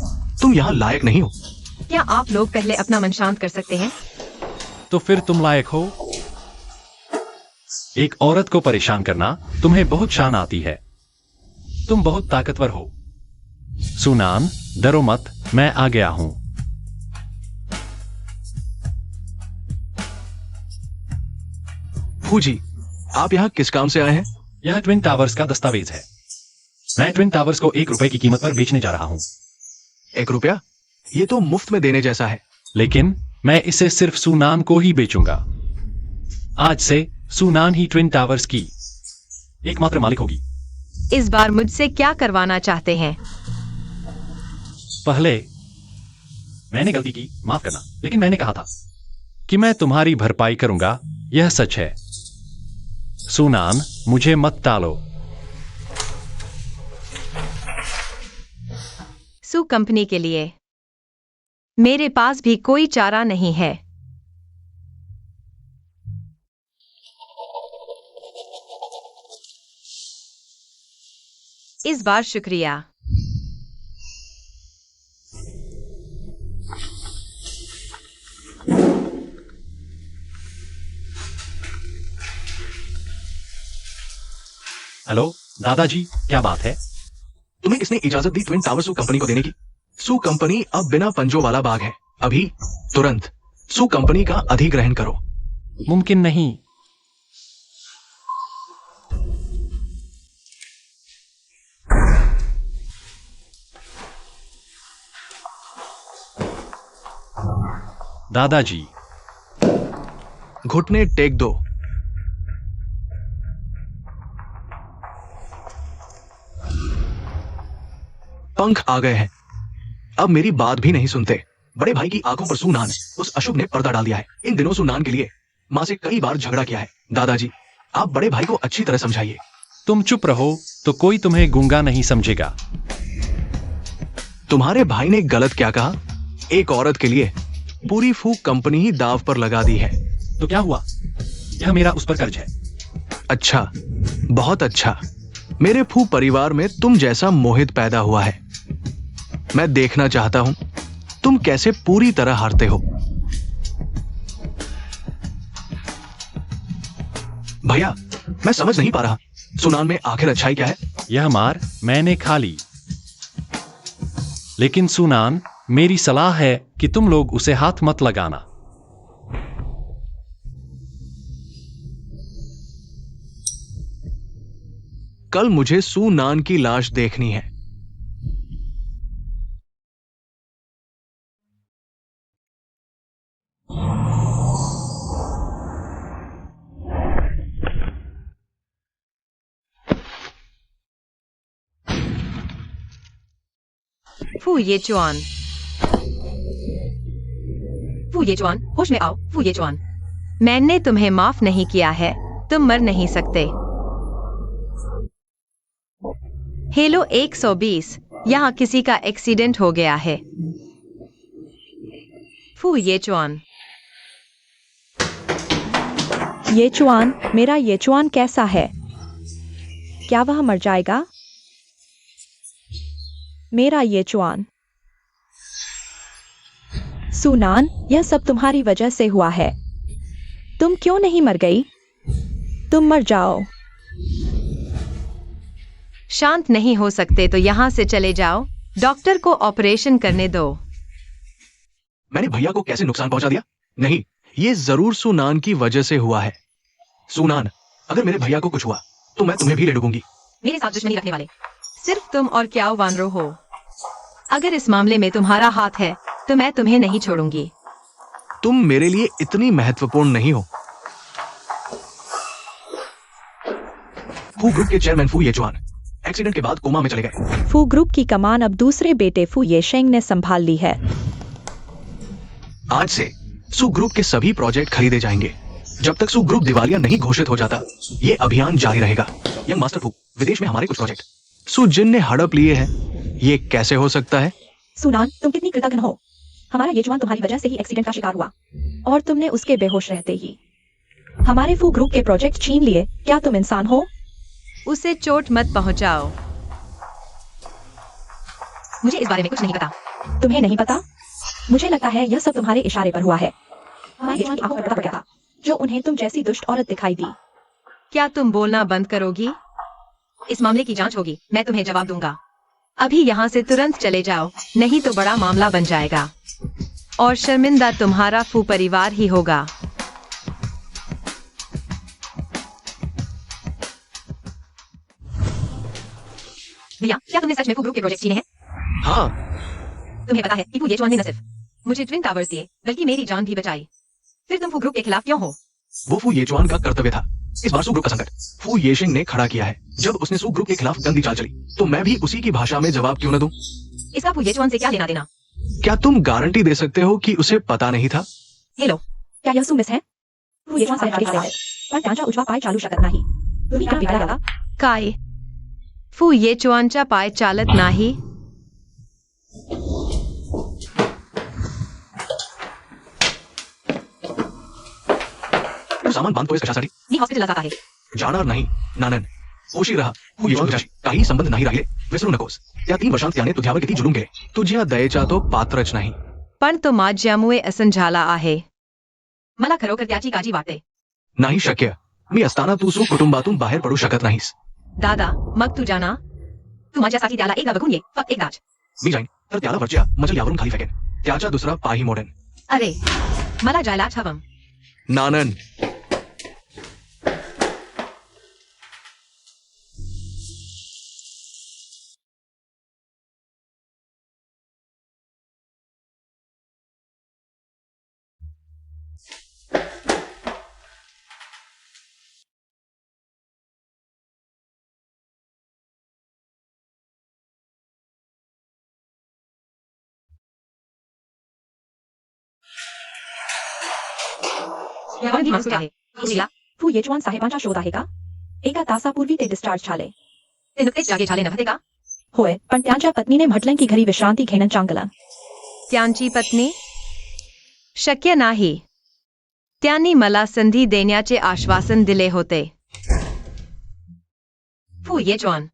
तुम यहाँ लायक नहीं हो। क्या आप लोग पहले अपना मन शांत कर सकते हैं? तो फिर तुम लायक हो? एक औरत को परेशान करना तुम्हें बहुत शान आती है। तुम बहुत ताकतवर हो। सुनान, डरो मत, मैं आ गया हूं। फू जी, आप यहाँ किस काम से आए हैं? यह ट्विन टावर्स का दस्तावेज है। मैं ट्विन टावर्स को 1 रुपए की कीमत पर बेचने जा रहा हूं। 1 रुपया? ये तो मुफ्त में देने जैसा है। लेकिन मैं इसे सिर्फ सुनान को ही बेचूंगा। आज से सुनान ही ट्विन टावर्स की एकमात्र मालिक होगी। इस बार मुझसे क्या करवाना चाहते हैं? पहले मैंने गलती की, माफ करना, लेकिन मैंने कहा था कि मैं तुम्हारी भरपाई करूंगा। यह सच है। सुनान, मुझे मत टालो। सू कंपनी के लिए मेरे पास भी कोई चारा नहीं है। इस बार शुक्रिया। हेलो दादाजी, क्या बात है? तुम्हें किसने इजाजत दी ट्विन टावर सू कंपनी को देने की? सू कंपनी अब बिना पंजों वाला बाग है। अभी तुरंत सू कंपनी का अधिग्रहण करो। मुमकिन नहीं। दादाजी, घुटने टेक दो। पंख आ गए हैं। अब मेरी बात भी नहीं सुनते। बड़े भाई की आंखों पर सुनान, उस अशुभ ने पर्दा डाल दिया है। इन दिनों सुनान के लिए मां से कई बार झगड़ा किया है। दादाजी, आप बड़े भाई को अच्छी तरह समझाइए। तुम चुप रहो तो कोई तुम्हें गूंगा नहीं समझेगा। तुम्हारे भाई ने गलत क्या कहा? एक औरत के लिए पूरी फू कंपनी ही दाव पर लगा दी है। तो क्या हुआ? यह मेरा उस पर कर्ज है। अच्छा, बहुत अच्छा। मेरे फू परिवार में तुम जैसा मोहित पैदा हुआ है। मैं देखना चाहता हूं तुम कैसे पूरी तरह हारते हो। भैया, मैं समझ नहीं पा रहा, सुनान में आखिर अच्छाई क्या है? यह मार मैंने खा ली, लेकिन सुनान, मेरी सलाह है कि तुम लोग उसे हाथ मत लगाना। कल मुझे सुनान की लाश देखनी है। फू ये चुआन, फू ये चुआन, होश में आओ। फू ये चुआन, मैंने तुम्हें माफ नहीं किया है। तुम मर नहीं सकते। हेलो 120, यहाँ किसी का एक्सीडेंट हो गया है। फू ये चुआन, येचुआन, मेरा येचुआन कैसा है? क्या वह मर जाएगा? मेरा ये चुआन। सुनान, यह सब तुम्हारी वजह से हुआ है। तुम क्यों नहीं मर गई? तुम मर जाओ। शांत नहीं हो सकते तो यहाँ से चले जाओ। डॉक्टर को ऑपरेशन करने दो। मैंने भैया को कैसे नुकसान पहुंचा दिया? नहीं, ये जरूर सुनान की वजह से हुआ है। सुनान, अगर मेरे भैया को कुछ हुआ तो मैं तुम्हें भी ले डूबूंगी। मेरे साथ दुश्मनी रखने वाले सिर्फ तुम और क्या वानरो हो। अगर इस मामले में तुम्हारा हाथ है तो मैं तुम्हें नहीं छोड़ूंगी। तुम मेरे लिए इतनी महत्वपूर्ण नहीं हो। फू ग्रुप के चेयरमैन फू येचुआन एक्सीडेंट के बाद कोमा में चले गए। फू ग्रुप की कमान अब दूसरे बेटे फू येशेंग ने संभाल ली है। आज से सू ग्रुप के सभी प्रोजेक्ट खरीदे जाएंगे। जब तक सू ग्रुप दिवालिया नहीं घोषित हो जाता, ये अभियान जारी रहेगा। यंग मास्टर फू, विदेश में हमारे कुछ प्रोजेक्ट सू जिन ने हड़प लिए हैं। ये कैसे हो सकता है? सुनान, तुम कितनी कृतज्ञ हो। हमारा ये जवान तुम्हारी वजह से ही एक्सीडेंट का शिकार हुआ और तुमने उसके बेहोश रहते ही हमारे फू ग्रुप के प्रोजेक्ट छीन लिए। क्या तुम इंसान हो? उसे चोट मत पहुंचाओ। मुझे इस बारे में कुछ नहीं पता। तुम्हें नहीं पता? मुझे लगता है यह सब तुम्हारे इशारे पर हुआ है। हमारे जवान की आंखों पर पर्दा पड़ गया था, जो उन्हें तुम जैसी दुष्ट औरत दिखाई दी। क्या तुम बोलना बंद करोगी? इस मामले की जांच होगी, मैं तुम्हें जवाब दूंगा। अभी यहाँ से तुरंत चले जाओ, नहीं तो बड़ा मामला बन जाएगा और शर्मिंदा तुम्हारा फू परिवार ही होगा। भैया, क्या तुमने सच में फू ग्रुप के प्रोजेक्ट छीने हैं? हाँ, तुम्हें पता है कि फू येचुआन ने न सिर्फ मुझे ट्विन टावर्स दिए बल्कि मेरी जान भी बचाई। फिर तुम फू ग्रुप के खिलाफ क्यों हो? वो फू येचुआन का कर्तव्य था। इस बार सू ग्रुप का संकट फू येशिंग ने खड़ा किया है। जब उसने सू ग्रुप के खिलाफ गंदी चाल चली तो मैं भी उसी की भाषा में जवाब क्यों न दूं? इसका फू येचुआन से क्या लेना देना? क्या तुम गारंटी दे सकते हो कि उसे पता नहीं था? हेलो, क्या यह सुमिस है? फू येचुआन साहेब आगे है, पण त्यांचा उजवा पाय चालू शकत नाही। तुम्ही काय बिघडला? काय? फू येचुआनचा पाय चालत नाही? तू सामान बांधतोयस कशासाठी? मी हॉस्पिटलला जात आहे. जाणार नाही नानन. उशीर राहा. फू येचुआनशी काही संबंध नाही राहिले. विसरू नकोस. त्या 3 वर्षांत त्याने तुझ्यावर किती जुलूम केले. तुझ्या दयेचा तो पात्रच नाही. पण तो माझ्यामुळे असं झाला आहे. मला खरोखर त्याची काळजी वाटते. नाही शक्य. मी असताना तू सू कुटुंबातून बाहेर पडू शकत नाहीस. दादा, मग तू जाना. तू माझ्यासाठी त्याला एकदा बघून ये, फक्त एकदाच. मी जाईन तर त्याला वरच्या मजल यावरून खाली फेकेन. त्याचा दुसरा पाही मोडेन. अरे, मला जायलाच हवं. नानन. यावरही माणूस आहे. उशिरा, फू येचुआन साहेबांचा शोध आहे का? एका तासापूर्वी ते डिस्चार्ज झाले. ते नुकतेच जागे झाले नव्हते का? होय, पण त्यांच्या पत्नीने म्हटलं की घरी विश्रांती घेणं चांगलं. त्यांची पत्नी? शक्य नाही. त्यांनी मला संधी देण्याचे आश्वासन दिले होते. फू येचुआन,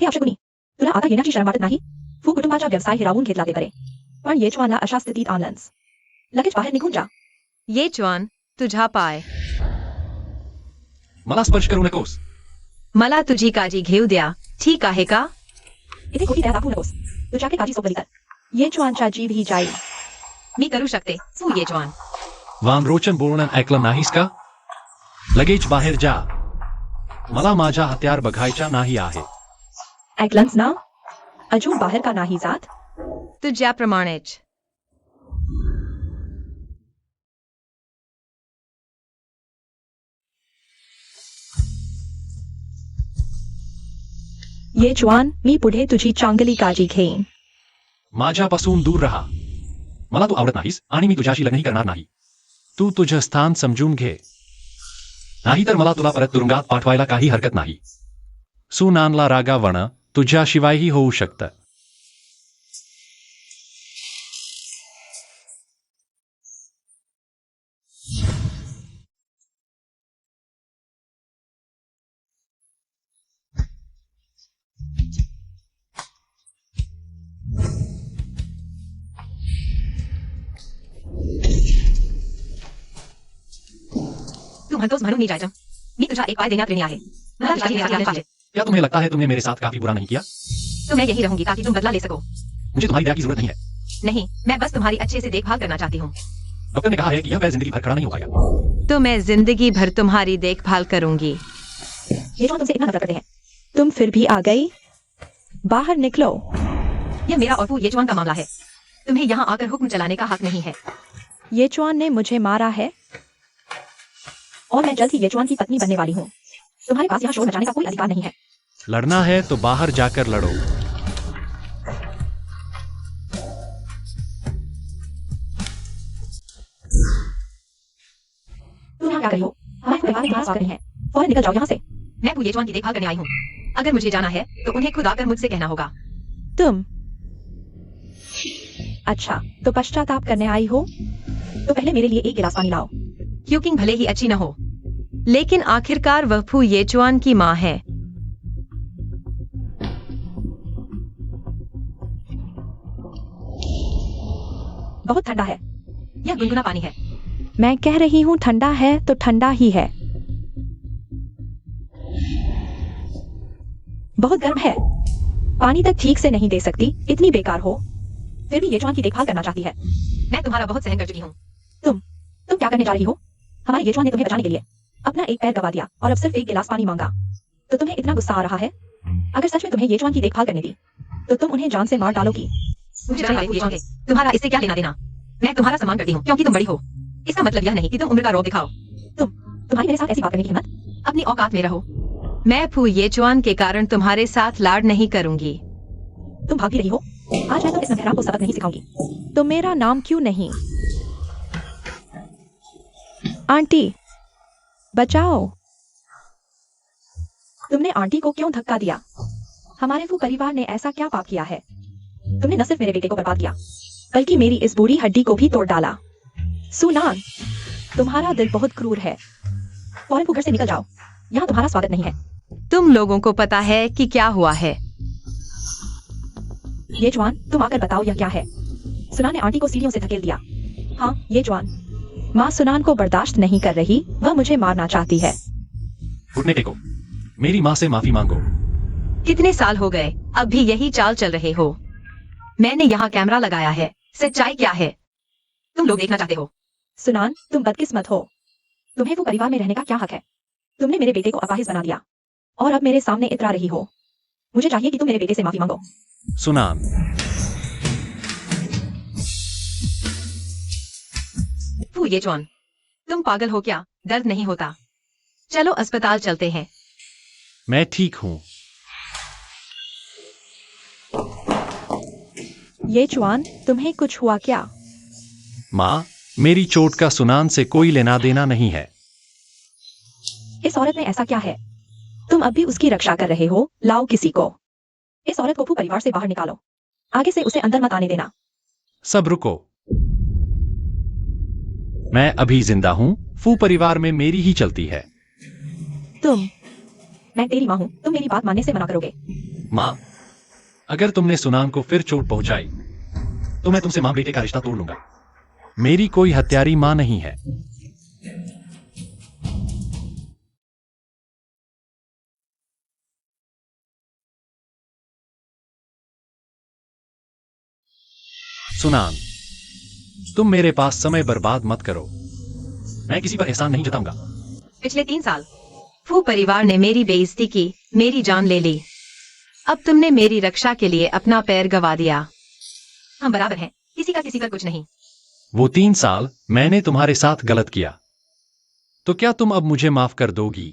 हे अपशकुनी. तुला आता येण्याची शरम वाटत नाही? फू कुटुंबाचा व्यवसाय हिरावून घेतला ते बरे, पण येचुआनला अशा स्थितीत आणलंस. लगेच बाहेर निघून जा. येचुआन, तुझा पाय. मला स्पर्श करू नकोस. मला तुझी काळजी घेऊ द्या, ठीक आहे का? इथे खोटी दया दाखवू नकोस. तुझ्याकडे काळजी सोपवली तर येचुआनचा जीव ही जाईल. मी करू शकते, फू येचुआन. वानरोचन बोलणं ऐकलं नाहीस का? लगेच बाहेर जा. मला माझा हत्यार बघायचा नाही आहे. ऐकलंस ना? अजून बाहेर का नाही जात? तुझ्याप्रमाणेच. येचुआन, मी पुढे तुझी चांगली काळजी घेईन. माझ्यापासून दूर राहा. मला तू आवडत नाहीस आणि मी तुझ्याशी लग्नही करणार नाही. तू तुझं स्थान समजून घे, नाहीतर मला तुला परत तुरुंगात पाठवायला काही हरकत नाही. सुनानला रागावणं तुझ्याशिवायही होऊ शकतं. म्हणतोस म्हणून मी जायचं मी तुझ्या एक पाय देण्यात ऋणी आहे मला तुझ्या ऋणी आले पाहिजे क्या तुम्हें लगता है तुमने मेरे साथ काफी बुरा नहीं किया? तो मैं यही रहूंगी ताकि तुम बदला ले सको मुझे तुम्हारी दया की जरूरत नहीं है। नहीं मैं बस तुम्हारी अच्छे से देखभाल करना चाहती हूँ डॉक्टर ने कहा है कि यह वह जिंदगी भर खड़ा नहीं हो पाएगा। तो मैं जिंदगी भर तुम्हारी देखभाल करूंगी ये जो तुमसे इतना नफरत करते हैं तुम फिर भी आ गई। बाहर निकलो। यह मेरा और फू येचुआन का मामला है तुम्हें यहाँ आकर हुक्म चलाने का हक नहीं है येचुआन ने मुझे मारा है और मैं जल्द ही येचुआन की पत्नी बनने वाली हूँ। तुम्हारे पास यहाँ शोर मचाने का कोई अधिकार नहीं है। लड़ना है तो बाहर जाकर लड़ो। तुम यहाँ क्या कर रही हो? हमारे परिवार में तुम्हारा स्वागत नहीं है। फौरन निकल जाओ यहाँ से। मैं फू येचुआन की देखभाल करने आई हूँ अगर मुझे जाना है तो उन्हें खुद आकर मुझसे कहना होगा तुम अच्छा तो पश्चाताप करने आई हो तो पहले मेरे लिए एक गिलास पानी लाओ। क्यूकिंग भले ही अच्छी न हो लेकिन आखिरकार वह फू येचुआन की माँ है बहुत ठंडा है। यह गुनगुना पानी है मैं कह रही हूँ ठंडा है तो ठंडा ही है। बहुत गर्म है। पानी तक ठीक से नहीं दे सकती इतनी बेकार हो फिर भी येचुआन की देखभाल करना चाहती है। मैं तुम्हारा बहुत सहन कर चुकी हूँ तुम क्या करने जा रही हो? हमारे येचुआन ने तुम्हें बचाने के लिए अपना एक पैर गवा दिया और अब सिर्फ एक गिलास पानी मांगा तो तुम्हें इतना गुस्सा आ रहा है? अगर सच में तुम्हें येचुआन की देखभाल करने दी तो तुम उन्हें जान से मार डालोगी। मुझे डर है फू येचुआन से। तुम्हारा इससे क्या लेना देना मैं तुम्हारा सम्मान करती हूँ क्योंकि तुम बड़ी हो इसका मतलब यह नहीं कि तुम उम्र का रोब दिखाओ तुम्हारी मेरे साथ ऐसी बात करने की हिम्मत? अपनी औकात में रहो मैं फू येचुआन के कारण तुम्हारे साथ लाड नहीं करूंगी तुम भाग भी रही हो। आज मैं तो इस नखरा को सबक नहीं सिखाऊंगी। तो मेरा नाम क्यों नहीं? आंटी बचाओ। तुमने आंटी को क्यों धक्का दिया? हमारे फू परिवार ने ऐसा क्या पाप किया है? तुमने न सिर्फ मेरे बेटे को बर्बाद किया बल्कि मेरी इस बूढ़ी हड्डी को भी तोड़ डाला। सुनान तुम्हारा दिल बहुत क्रूर है। फौरन फू घर से निकल जाओ यहाँ तुम्हारा स्वागत नहीं है। तुम लोगों को पता है कि क्या हुआ है येचुआन तुम आकर बताओ यह क्या है? सुनान ने आंटी को सीढ़ियों से धकेल दिया। हाँ येचुआन माँ सुनान को बर्दाश्त नहीं कर रही वह मुझे मारना चाहती है। घुटने टेको मेरी माँ से माफी मांगो। कितने साल हो गए अब भी यही चाल चल रहे हो मैंने यहाँ कैमरा लगाया है सच्चाई क्या है तुम लोग देखना चाहते हो सुनान तुम बदकिस्मत हो। तुम्हें वो परिवार में रहने का क्या हक है? तुमने मेरे बेटे को अपाहिज बना दिया और अब मेरे सामने इतरा रही हो। मुझे चाहिए कि तुम मेरे बेटे से माफी मांगो। सुनान फू येचुआन तुम पागल हो क्या? दर्द नहीं होता चलो अस्पताल चलते हैं। मैं ठीक हूँ। येचुआन तुम्हें कुछ हुआ क्या? माँ मेरी चोट का सुनान से कोई लेना देना नहीं है। इस औरत में ऐसा क्या है? तुम अब भी उसकी रक्षा कर रहे हो। लाओ किसी को। इस औरत को फू परिवार से बाहर निकालो। आगे से उसे अंदर मत आने देना। सब रुको मैं अभी जिंदा हूँ। फू परिवार में मेरी ही चलती है। मैं तेरी माँ हूँ तुम मेरी बात मानने से मना करोगे? माँ अगर तुमने सुनान को फिर चोट पहुंचाई तो मैं तुमसे माँ बेटे का रिश्ता तोड़ लूंगा। मेरी कोई हत्यारी माँ नहीं है। सुनान तुम मेरे पास समय बर्बाद मत करो। मैं किसी पर एहसान नहीं जताऊंगा। पिछले 3 साल फू परिवार ने मेरी बेइज्जती की मेरी जान ले ली अब तुमने मेरी रक्षा के लिए अपना पैर गवा दिया। हम बराबर हैं किसी का किसी पर कुछ नहीं। वो 3 साल मैंने तुम्हारे साथ गलत किया तो क्या तुम अब मुझे माफ कर दोगी?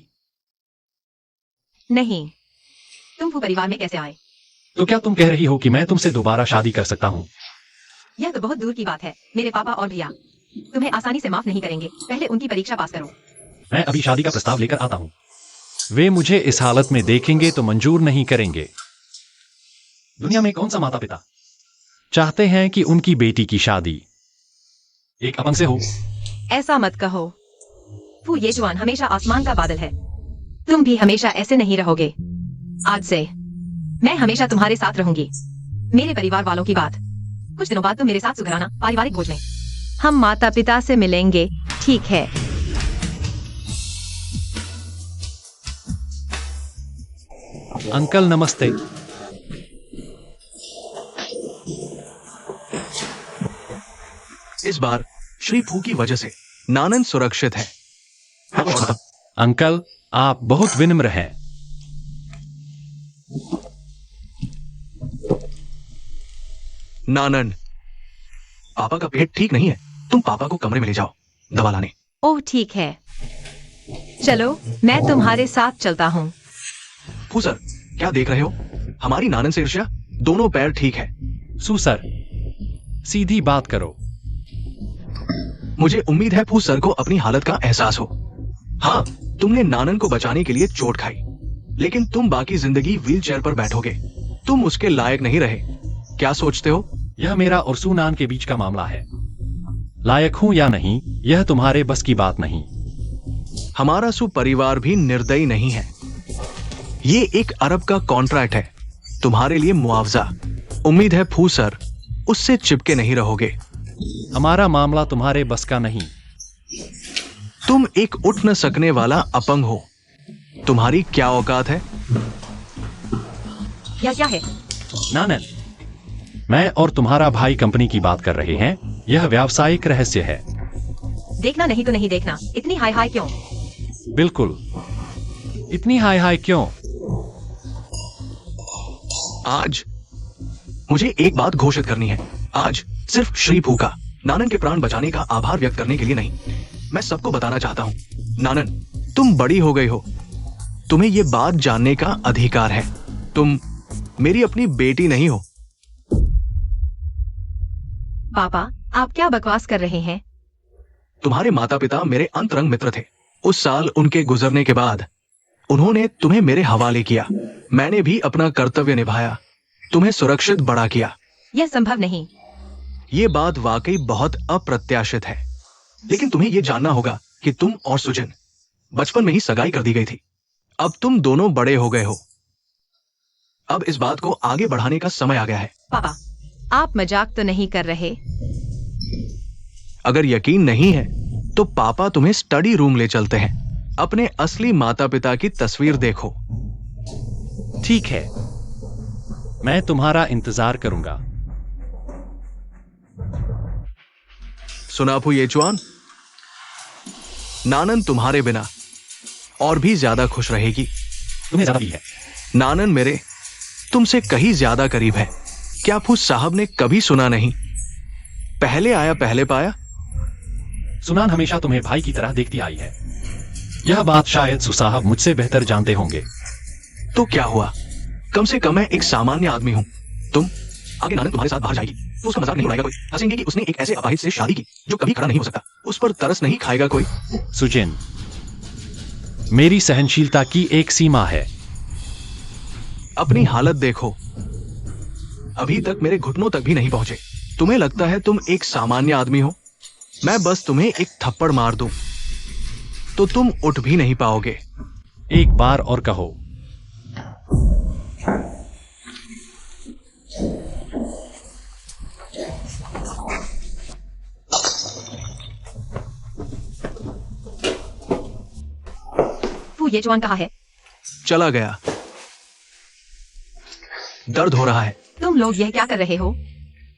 नहीं तुम फू परिवार में कैसे आए? तो क्या तुम कह रही हो कि मैं तुमसे दोबारा शादी कर सकता हूँ? यह तो बहुत दूर की बात है। मेरे पापा और भैया तुम्हें आसानी से माफ नहीं करेंगे। पहले उनकी परीक्षा पास करो। मैं अभी शादी का प्रस्ताव लेकर आता हूँ। वे मुझे इस हालत में देखेंगे तो मंजूर नहीं करेंगे। दुनिया में कौन सा माता पिता चाहते हैं कि उनकी बेटी की शादी एक अपंग से हो? ऐसा मत कहो। फू येचुआन हमेशा आसमान का बादल है। तुम भी हमेशा ऐसे नहीं रहोगे। आज से मैं हमेशा तुम्हारे साथ रहूंगी। मेरे परिवार वालों की बात कुछ दिनों बाद तुम मेरे साथ सुधराना पारिवारिक भोज में। हम माता पिता से मिलेंगे ठीक है? अंकल नमस्ते। इस बार श्री फू की वजह से नानन सुरक्षित है। अंकल आप बहुत विनम्र हैं। नानन, पापा का पेट ठीक नहीं है, तुम पापा को कमरे में ले जाओ दवा लाने। ओह ठीक है, चलो मैं तुम्हारे साथ चलता हूँ। फू सर, क्या देख रहे हो? हमारी नानन से ईर्ष्या? दोनों पैर ठीक है। सू सर, सीधी बात करो। मुझे उम्मीद है फू सर को अपनी हालत का एहसास हो। हाँ, तुमने नानन को बचाने के लिए चोट खाई, लेकिन तुम बाकी जिंदगी व्हीलचेयर पर बैठोगे। तुम उसके लायक नहीं रहे। क्या सोचते हो? यह मेरा और सूनान के बीच का मामला है। लायक हूं या नहीं, यह तुम्हारे बस की बात नहीं। हमारा सु परिवार भी निर्दयी नहीं है। ये 1 अरब का कॉन्ट्रैक्ट है, तुम्हारे लिए मुआवजा। उम्मीद है फू सर उससे चिपके नहीं रहोगे। हमारा मामला तुम्हारे बस का नहीं। तुम एक उठ न सकने वाला अपंग हो। तुम्हारी क्या औकात है? यह क्या है? नानन, मैं और तुम्हारा भाई कंपनी की बात कर रहे हैं। यह व्यावसायिक रहस्य है। देखना नहीं तो नहीं देखना, इतनी हाय हाय क्यों? बिल्कुल, इतनी हाय हाय क्यों? आज मुझे एक बात घोषित करनी है। आज सिर्फ श्री फू का नानन के प्राण बचाने का आभार व्यक्त करने के लिए नहीं, मैं सबको बताना चाहता हूं, नानन तुम बड़ी हो गई हो। तुम्हें यह बात जानने का अधिकार है। तुम मेरी अपनी बेटी नहीं हो। पापा, आप क्या बकवास कर रहे हैं? तुम्हारे माता पिता मेरे अंतरंग मित्र थे। उस साल उनके गुजरने के बाद उन्होंने तुम्हें मेरे हवाले किया। मैंने भी अपना कर्तव्य निभाया, तुम्हें सुरक्षित बड़ा किया। यह संभव नहीं। ये बात वाकई बहुत अप्रत्याशित है, लेकिन तुम्हें यह जानना होगा कि तुम और सुजन बचपन में ही सगाई कर दी गई थी। अब तुम दोनों बड़े हो गए हो। अब इस बात को आगे बढ़ाने का समय आ गया है। पापा, आप मजाक तो नहीं कर रहे? अगर यकीन नहीं है तो पापा तुम्हें स्टडी रूम ले चलते हैं। अपने असली माता पिता की तस्वीर देखो। ठीक है, मैं तुम्हारा इंतजार करूंगा। सुना फू येचुआन, नानन तुम्हारे बिना और भी ज्यादा खुश रहेगी। तुम्हें ज्यादा भी है। नानन मेरे तुमसे कहीं ज्यादा करीब है। क्या फू साहब ने कभी सुना नहीं, पहले आया पहले पाया? सुनान हमेशा तुम्हें भाई की तरह देखती आई है। यह बात शायद सुसाहब मुझसे बेहतर जानते होंगे। तो क्या हुआ? कम से कम मैं एक सामान्य आदमी हूं। तुम आगे नानन तुम्हारे साथ बाहर जाएगी तो उसका मजाक नहीं उड़ाएगा कोई। हंसेंगे कि उसने एक ऐसे अपाहिज से शादी की जो कभी खड़ा नहीं हो सकता। उस पर तरस नहीं खाएगा कोई। सुजिन, मेरी सहनशीलता की एक सीमा है। अपनी हालत देखो, अभी तक मेरे घुटनों तक भी नहीं पहुंचे। तुम्हें लगता है तुम एक सामान्य आदमी हो? मैं बस तुम्हें एक थप्पड़ मार दूं तो तुम उठ भी नहीं पाओगे। एक बार और कहो। फू येचुआन कहाँ है? चला गया। दर्द हो रहा है। तुम लोग यह क्या कर रहे हो?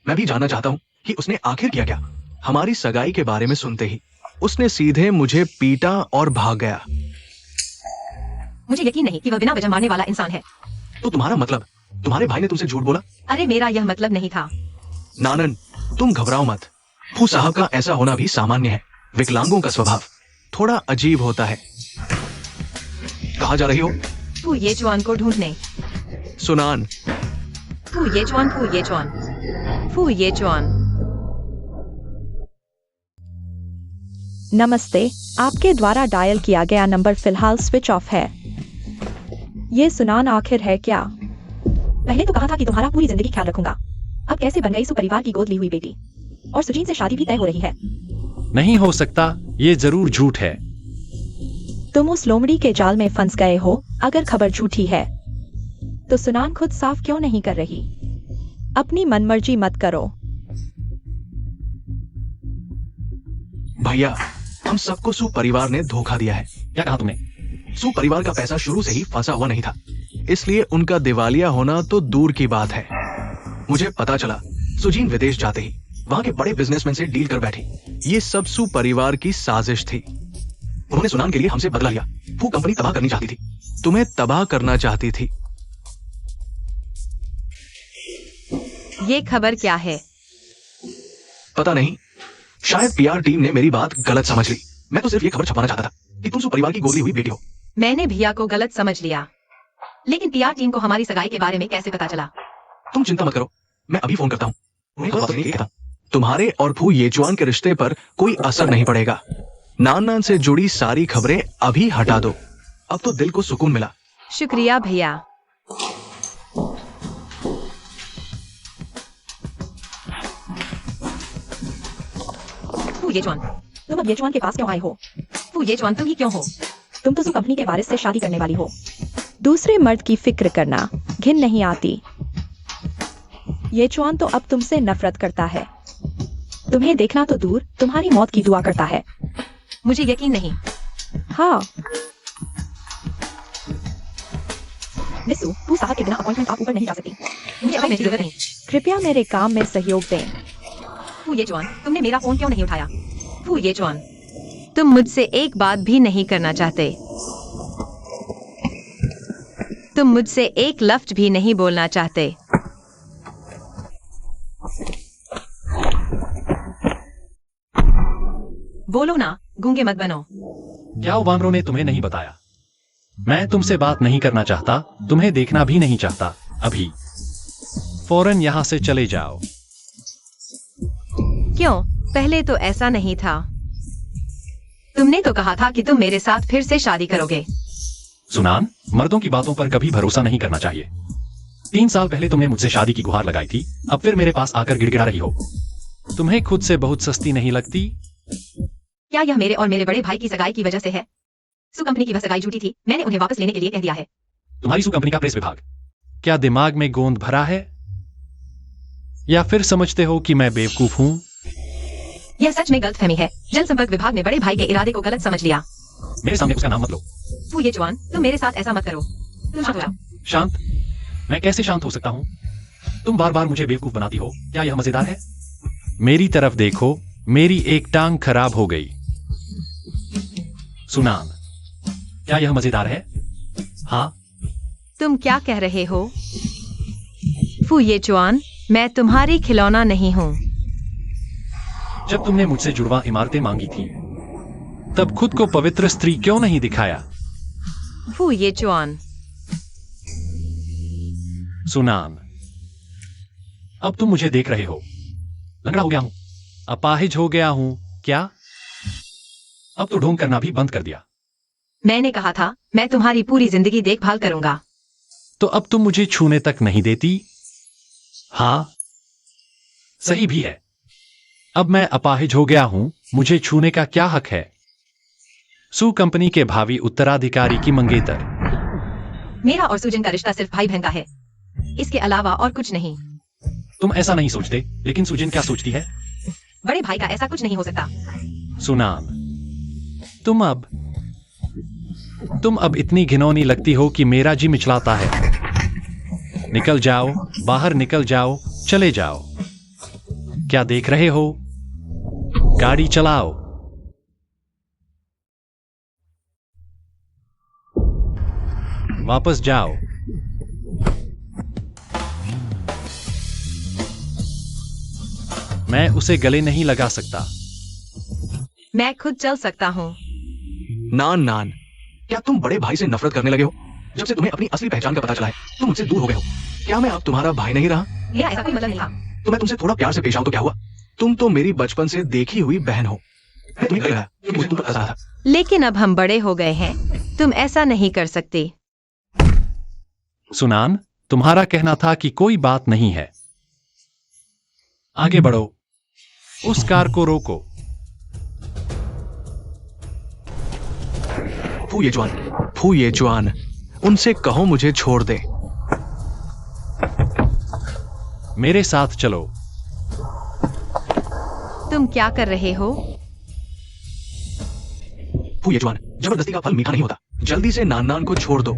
मैं भी जानना चाहता हूं कि उसने आखिर किया क्या। हमारी सगाई के बारे में सुनते ही उसने सीधे मुझे पीटा और भाग गया। मुझे यकीन नहीं कि वह बिना वजह मारने वाला इंसान है। तो तुम्हारा मतलब तुम्हारे भाई ने तुमसे झूठ बोला? अरे मेरा यह मतलब नहीं था। नानन तुम घबराओ मत। फू साहब का ऐसा होना भी सामान्य है। विकलांगों का स्वभाव थोड़ा अजीब होता है। कहाँ जा रही हो? फू येचुआन को ढूंढने। सुनान। फू येचुआन, फू येचुआन, फू येचुआन। नमस्ते, आपके द्वारा डायल किया गया नंबर फिलहाल स्विच ऑफ है। ये सुनान आखिर है क्या? पहले तो कहा था कि तुम्हारा पूरी जिंदगी ख्याल रखूंगा। अब कैसे बन गई सु परिवार की गोद ली हुई बेटी? और सुजीन से शादी भी तय हो रही है। नहीं हो सकता, ये जरूर झूठ है। तुम उस लोमड़ी के जाल में फंस गए हो। अगर खबर झूठी है तो सुनान खुद साफ क्यों नहीं कर रही? अपनी मनमर्जी मत करो। भैया, हम सबको सु परिवार ने धोखा दिया है। क्या कहा तुमने? सु परिवार का पैसा शुरू से ही फंसा हुआ नहीं था। इसलिए उनका दिवालिया होना तो दूर की बात है। मुझे पता चला सुजीन विदेश जाते ही वहां के बड़े बिजनेसमैन से डील कर बैठी। ये सब सू परिवार की साजिश थी। उन्होंने सुनान के लिए हमसे बदला लिया। फू कंपनी तबाह करनी चाहती थी। तुम्हें तबाह करना चाहती थी। ये खबर क्या है? पता नहीं, शायद पीआर टीम ने मेरी बात गलत समझ ली। मैं तो सिर्फ ये खबर छपाना चाहता था कि तुम सू परिवार की गोदी हुई बेटी हो। मैंने भैया को गलत समझ लिया, लेकिन पीआर टीम को हमारी सगाई के बारे में कैसे पता चला? तुम चिंता मत करो, मैं अभी फोन करता हूँ। उन्हें कोई बात नहीं कहता। तुम्हारे और फू येचुआन के रिश्ते पर कोई असर नहीं पड़ेगा। नान नान से जुड़ी सारी खबरें अभी हटा दो। अब तो दिल को सुकून मिला। शुक्रिया भैया। फू येचुआन, तुम अब येचुआन के पास क्यों आए हो? फू येचुआन, तुम ही क्यों हो? तुम तो सू कंपनी के वारिस से शादी करने वाली हो। दूसरे मर्द की फिक्र करना घिन नहीं आती। येचुआन तो अब तुमसे नफरत करता है। तुम्हें देखना तो दूर, तुम्हारी मौत की दुआ करता है। मुझे यकीन नहीं। हाँ मिसू, तू साहब के बिना अपॉइंटमेंट आप ऊपर नहीं जा सकती। मुझे अब मेरी जरूरत नहीं। कृपया मेरे काम में सहयोग दें। फू येचुआन, तुमने मेरा फोन क्यों नहीं उठाया? फू येचुआन, तुम मुझसे एक बात भी नहीं करना चाहते। तुम मुझसे एक लफ्ज भी नहीं बोलना चाहते। बोलो ना, गूंगे मत बनो। क्या वानरों ने तुम्हें नहीं बताया? मैं तुमसे बात नहीं करना चाहता, तुम्हें देखना भी नहीं चाहता। अभी फौरन यहां से चले जाओ। क्यों? पहले तो ऐसा नहीं था। तुमने तो कहा था कि तुम मेरे साथ फिर से शादी करोगे। सुनान, मर्दों की बातों पर कभी भरोसा नहीं करना चाहिए। 3 साल पहले तुमने मुझसे शादी की गुहार लगाई थी, अब फिर मेरे पास आकर गिड़गिड़ा रही हो। तुम्हें खुद से बहुत सस्ती नहीं लगती? क्या यह मेरे और मेरे बड़े भाई की सगाई की वजह से है? सू कंपनी की वह सगाई झूठी थी, मैंने उन्हें वापस लेने के लिए कह दिया है। तुम्हारी सू कंपनी का प्रेस विभाग, क्या दिमाग में गोंद भरा है? या फिर समझते हो कि मैं बेवकूफ हूं? यह सच में गलतफहमी है। जनसंपर्क विभाग ने बड़े भाई के इरादे को गलत समझ लिया। मेरे सामने उसका नाम मत लो। फू येचुआन, तुम मेरे साथ ऐसा मत करो। तुम शांत हो जाओ। शांत? मैं कैसे शांत हो सकता हूं? तुम बार बार मुझे बेवकूफ बनाती हो। क्या यह मजेदार है? मेरी तरफ देखो, मेरी एक टांग खराब हो गई। सुनान, क्या यह मजेदार है? हाँ। तुम क्या कह रहे हो? फू येचुआन, मैं तुम्हारी खिलौना नहीं हूँ। जब तुमने मुझसे जुड़वा इमारतें मांगी थी, तब खुद को पवित्र स्त्री क्यों नहीं दिखाया? फू येचुआन, सुनान, अब तुम मुझे देख रहे हो। लंगड़ा हो गया हूं, अपाहिज हो गया हूं क्या? अब तो ढोंग करना भी बंद कर दिया। मैंने कहा था मैं तुम्हारी पूरी जिंदगी देखभाल करूंगा। तो अब तुम मुझे छूने तक नहीं देती? हाँ, सही भी है। अब मैं अपाहिज हो गया हूं, मुझे छूने का क्या हक है? सू कंपनी के भावी उत्तराधिकारी की मंगेतर। मेरा और सुजन का रिश्ता सिर्फ भाई बहन का है, इसके अलावा और कुछ नहीं। तुम ऐसा नहीं सोचते, लेकिन सुजन क्या सोचती है? बड़े भाई का ऐसा कुछ नहीं हो सकता। सुनान, तुम अब इतनी घिनौनी लगती हो कि मेरा जी मिचलाता है। निकल जाओ, बाहर निकल जाओ, चले जाओ। क्या देख रहे हो? गाड़ी चलाओ। वापस जाओ। मैं उसे गले नहीं लगा सकता। मैं खुद चल सकता हूँ। नान नान, क्या तुम बड़े भाई से नफरत करने लगे हो? जब से तुम्हें अपनी असली पहचान का पता चला है, तुम मुझसे दूर हो गए हो। क्या मैं अब तुम्हारा भाई नहीं रहा? मेरा ऐसा कोई मतलब नहीं था। तो मैं तुमसे थोड़ा प्यार से पेश आऊं तो क्या हुआ? तुम तो मेरी बचपन से देखी हुई बहन हो। मैं तुम्हें कह रहा कि मुझे तुम पर तरस आ रहा था। लेकिन अब हम बड़े हो गए हैं, तुम ऐसा नहीं कर सकते। सुनान, तुम्हारा कहना था कि कोई बात नहीं है। आगे बढ़ो, उस कार को रोको। फू येचुआन, उनसे कहो मुझे छोड़ दे। मेरे साथ चलो। तुम क्या कर रहे हो? फू येचुआन, जबरदस्ती का फल मीठा नहीं होता। जल्दी से नान नान को छोड़ दो।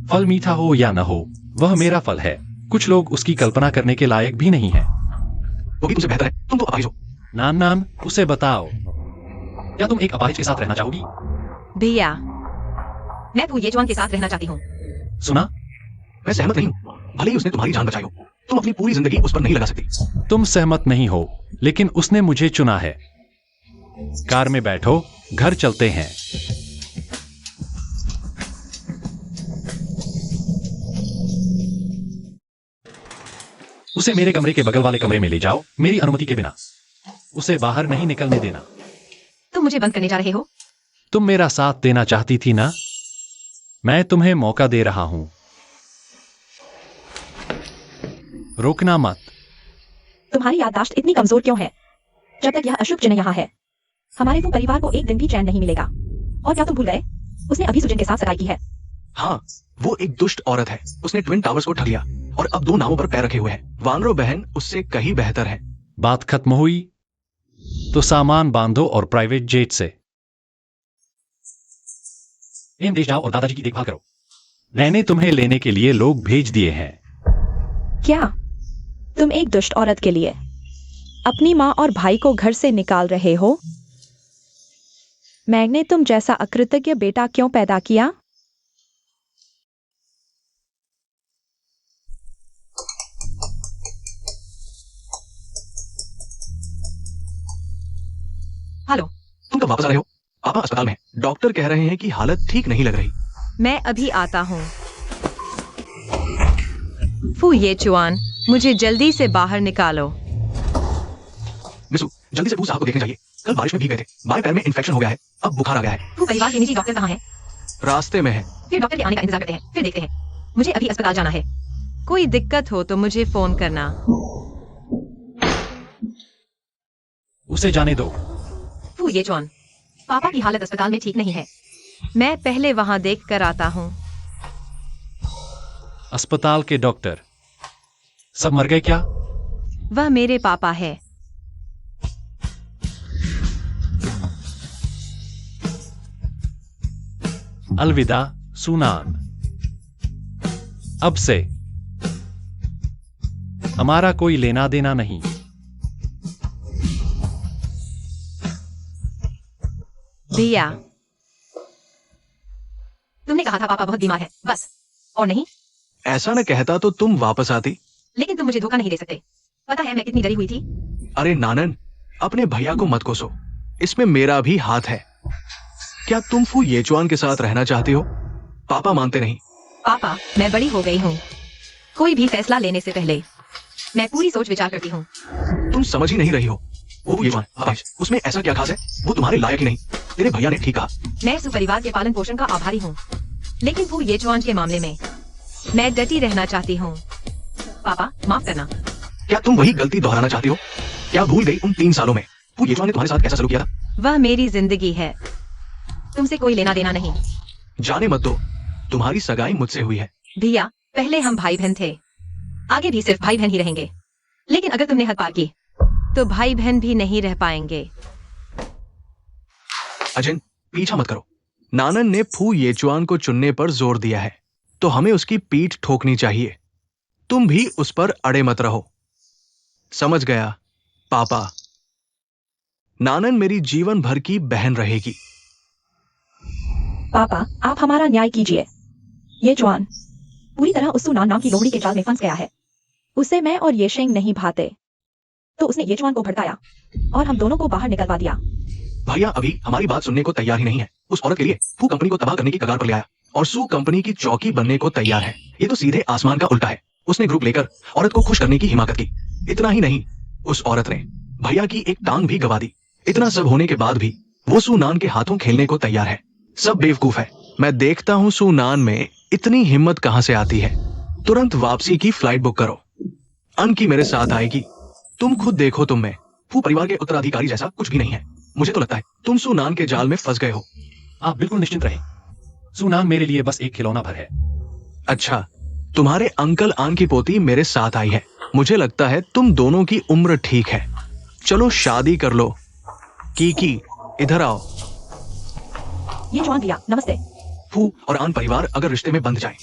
फल मीठा हो या न हो, वह मेरा फल है। कुछ लोग उसकी कल्पना करने के लायक भी नहीं है। वो भी तुमसे बेहतर है, तुम तो अपाहिज हो। नान नान, उसे बताओ, क्या तुम एक अपाहिज के साथ रहना चाहोगी? भैया, मैं फू येचुआन के साथ रहना चाहती हूँ। सुना? मैं सहमत नहीं हूँ, भले ही उसने तुम्हारी जान बचाई हो, तुम अपनी पूरी जिंदगी उस पर नहीं लगा सकती। तुम सहमत नहीं हो, लेकिन उसने मुझे चुना है। कार में बैठो, घर चलते हैं। उसे मेरे कमरे के बगल वाले कमरे में ले जाओ, मेरी अनुमति के बिना। उसे बाहर नहीं निकलने देना। तुम मुझे बंद करने जा रहे हो? तुम मेरा साथ देना चाहती थी ना? मैं तुम्हें मौका दे रहा हूं। रोकना मत। तुम्हारी याददाश्त इतनी कमजोर क्यों है? जब तक यह अशुभ चिन्ह यहाँ है, हमारे वो परिवार को एक दिन भी चैन नहीं मिलेगा। और क्या तुम भूल गए? उसने अभी सुजन के साथ सगाई की है। हाँ, वो एक दुष्ट औरत है। उसने ट्विन टावर्स को ठग लिया और अब 2 नावों पर पैर रखे हुए है। वानरो बहन उससे कहीं बेहतर है। बात खत्म हुई तो सामान बांधो और प्राइवेट जेट से एम देश जाओ और दादाजी की देखभाल करो। मैंने तुम्हें लेने के लिए लोग भेज दिए हैं। क्या तुम एक दुष्ट औरत के लिए अपनी माँ और भाई को घर से निकाल रहे हो? मैग ने तुम जैसा अकृतज्ञ बेटा क्यों पैदा किया? हेलो, तुम कब वापस आ रहे हो? पापा अस्पताल में हैं। डॉक्टर कह रहे हैं कि हालत ठीक नहीं लग रही। मैं अभी आता हूँ। फू येचुआन, मुझे जल्दी से बाहर निकालो। मिसू, जल्दी से फू साहब को देखने जाइए। कल बारिश में भीग गए थे, बाएं पैर में इन्फेक्शन हो गया है, अब बुखार आ गया है। फू परिवार के निजी डॉक्टर कहाँ हैं? रास्ते में है। फिर डॉक्टर के आने का इंतजार करते हैं, फिर देखते हैं। मुझे अभी अस्पताल जाना है। कोई दिक्कत हो तो मुझे फोन करना। उसे जाने दो। फू येचुआन, पापा की हालत अस्पताल में ठीक नहीं है। मैं पहले वहां देख कर आता हूँ। अस्पताल के डॉक्टर सब मर गए क्या? वह मेरे पापा है। अलविदा सुनान। अब से हमारा कोई लेना देना नहीं। भैया, तुमने कहा था पापा बहुत बीमार है, बस। और नहीं? ऐसा न कहता तो तुम वापस आती। लेकिन तुम मुझे धोखा नहीं दे सकते। पता है मैं कितनी डरी हुई थी। अरे नानन, अपने भैया को मत कोसो, इसमें मेरा भी हाथ है। क्या तुम फू येचुआन के साथ रहना चाहती हो? पापा मानते नहीं। पापा, मैं बड़ी हो गई हूँ। कोई भी फैसला लेने से पहले मैं पूरी सोच विचार करती हूँ। तुम समझ ही नहीं रही हो। वो येचुआन, अपाहिज, उसमें ऐसा क्या खास है? वो तुम्हारे लायक ही नहीं। तेरे भैया ने ठीक कहा। मैं सुपरिवार के पालन पोषण का आभारी हूँ, लेकिन फू येचुआन के मामले में मैं डटी रहना चाहती हूँ। पापा, माफ करना। क्या तुम वही गलती दोहराना चाहती हो? क्या भूल गई उन 3 सालों में फू येचुआन ने तुम्हारे साथ कैसा सलूक किया था? वह मेरी जिंदगी है, तुमसे कोई लेना देना नहीं। जाने मत दो, तुम्हारी सगाई मुझसे हुई है। भैया, पहले हम भाई बहन थे, आगे भी सिर्फ भाई बहन ही रहेंगे। लेकिन अगर तुमने हद पार की तो भाई बहन भी नहीं रह पाएंगे। अजिन, पीछा मत करो। नानन ने फू येचुआन को चुनने पर जोर दिया है, तो हमें उसकी पीठ ठोकनी चाहिए। तुम भी उस पर अड़े मत रहो। समझ गया पापा। नानन मेरी जीवन भर की बहन रहेगी। पापा, आप हमारा न्याय कीजिए। ये जवान पूरी तरह उस सुनान नाम की लोमड़ी के जाल में फंस गया है। उसे मैं और येशेंग नहीं भाते, तो उसने ये जवान को भड़काया और हम दोनों को बाहर निकलवा दिया। भैया अभी हमारी बात सुनने को तैयार ही नहीं है। उस औरत के लिए फू कंपनी को तबाह करने की कगार पर ले आया और सू कंपनी की चौकी बनने को तैयार है। ये तो सीधे आसमान का उल्टा है। उसने ग्रुप लेकर औरत को खुश करने की हिमाकत की। इतना ही नहीं, उस औरत ने भैया की एक टांग भी गवा दी। इतना सब होने के बाद भी वो सूनान के हाथों खेलने को तैयार है। सब बेवकूफ है। मैं देखता हूँ सूनान में इतनी हिम्मत कहां से आती है। तुरंत वापसी की फ्लाइट बुक करो। अनकी मेरे साथ आएगी। तुम खुद देखो, तुम में फू परिवार के उत्तराधिकारी जैसा कुछ भी नहीं है। मुझे तो लगता है तुम सूनान के जाल में फंस गए हो। आप बिल्कुल निश्चिंत रहें, सूनान मेरे लिए बस एक खिलौना भर है। अच्छा, तुम्हारे अंकल आन की पोती मेरे साथ आई है। मुझे लगता है तुम दोनों की उम्र ठीक है। चलो शादी कर लो। की इधर आओ। ये जवान भैया, नमस्ते। फू और आन परिवार अगर रिश्ते में बंध जाए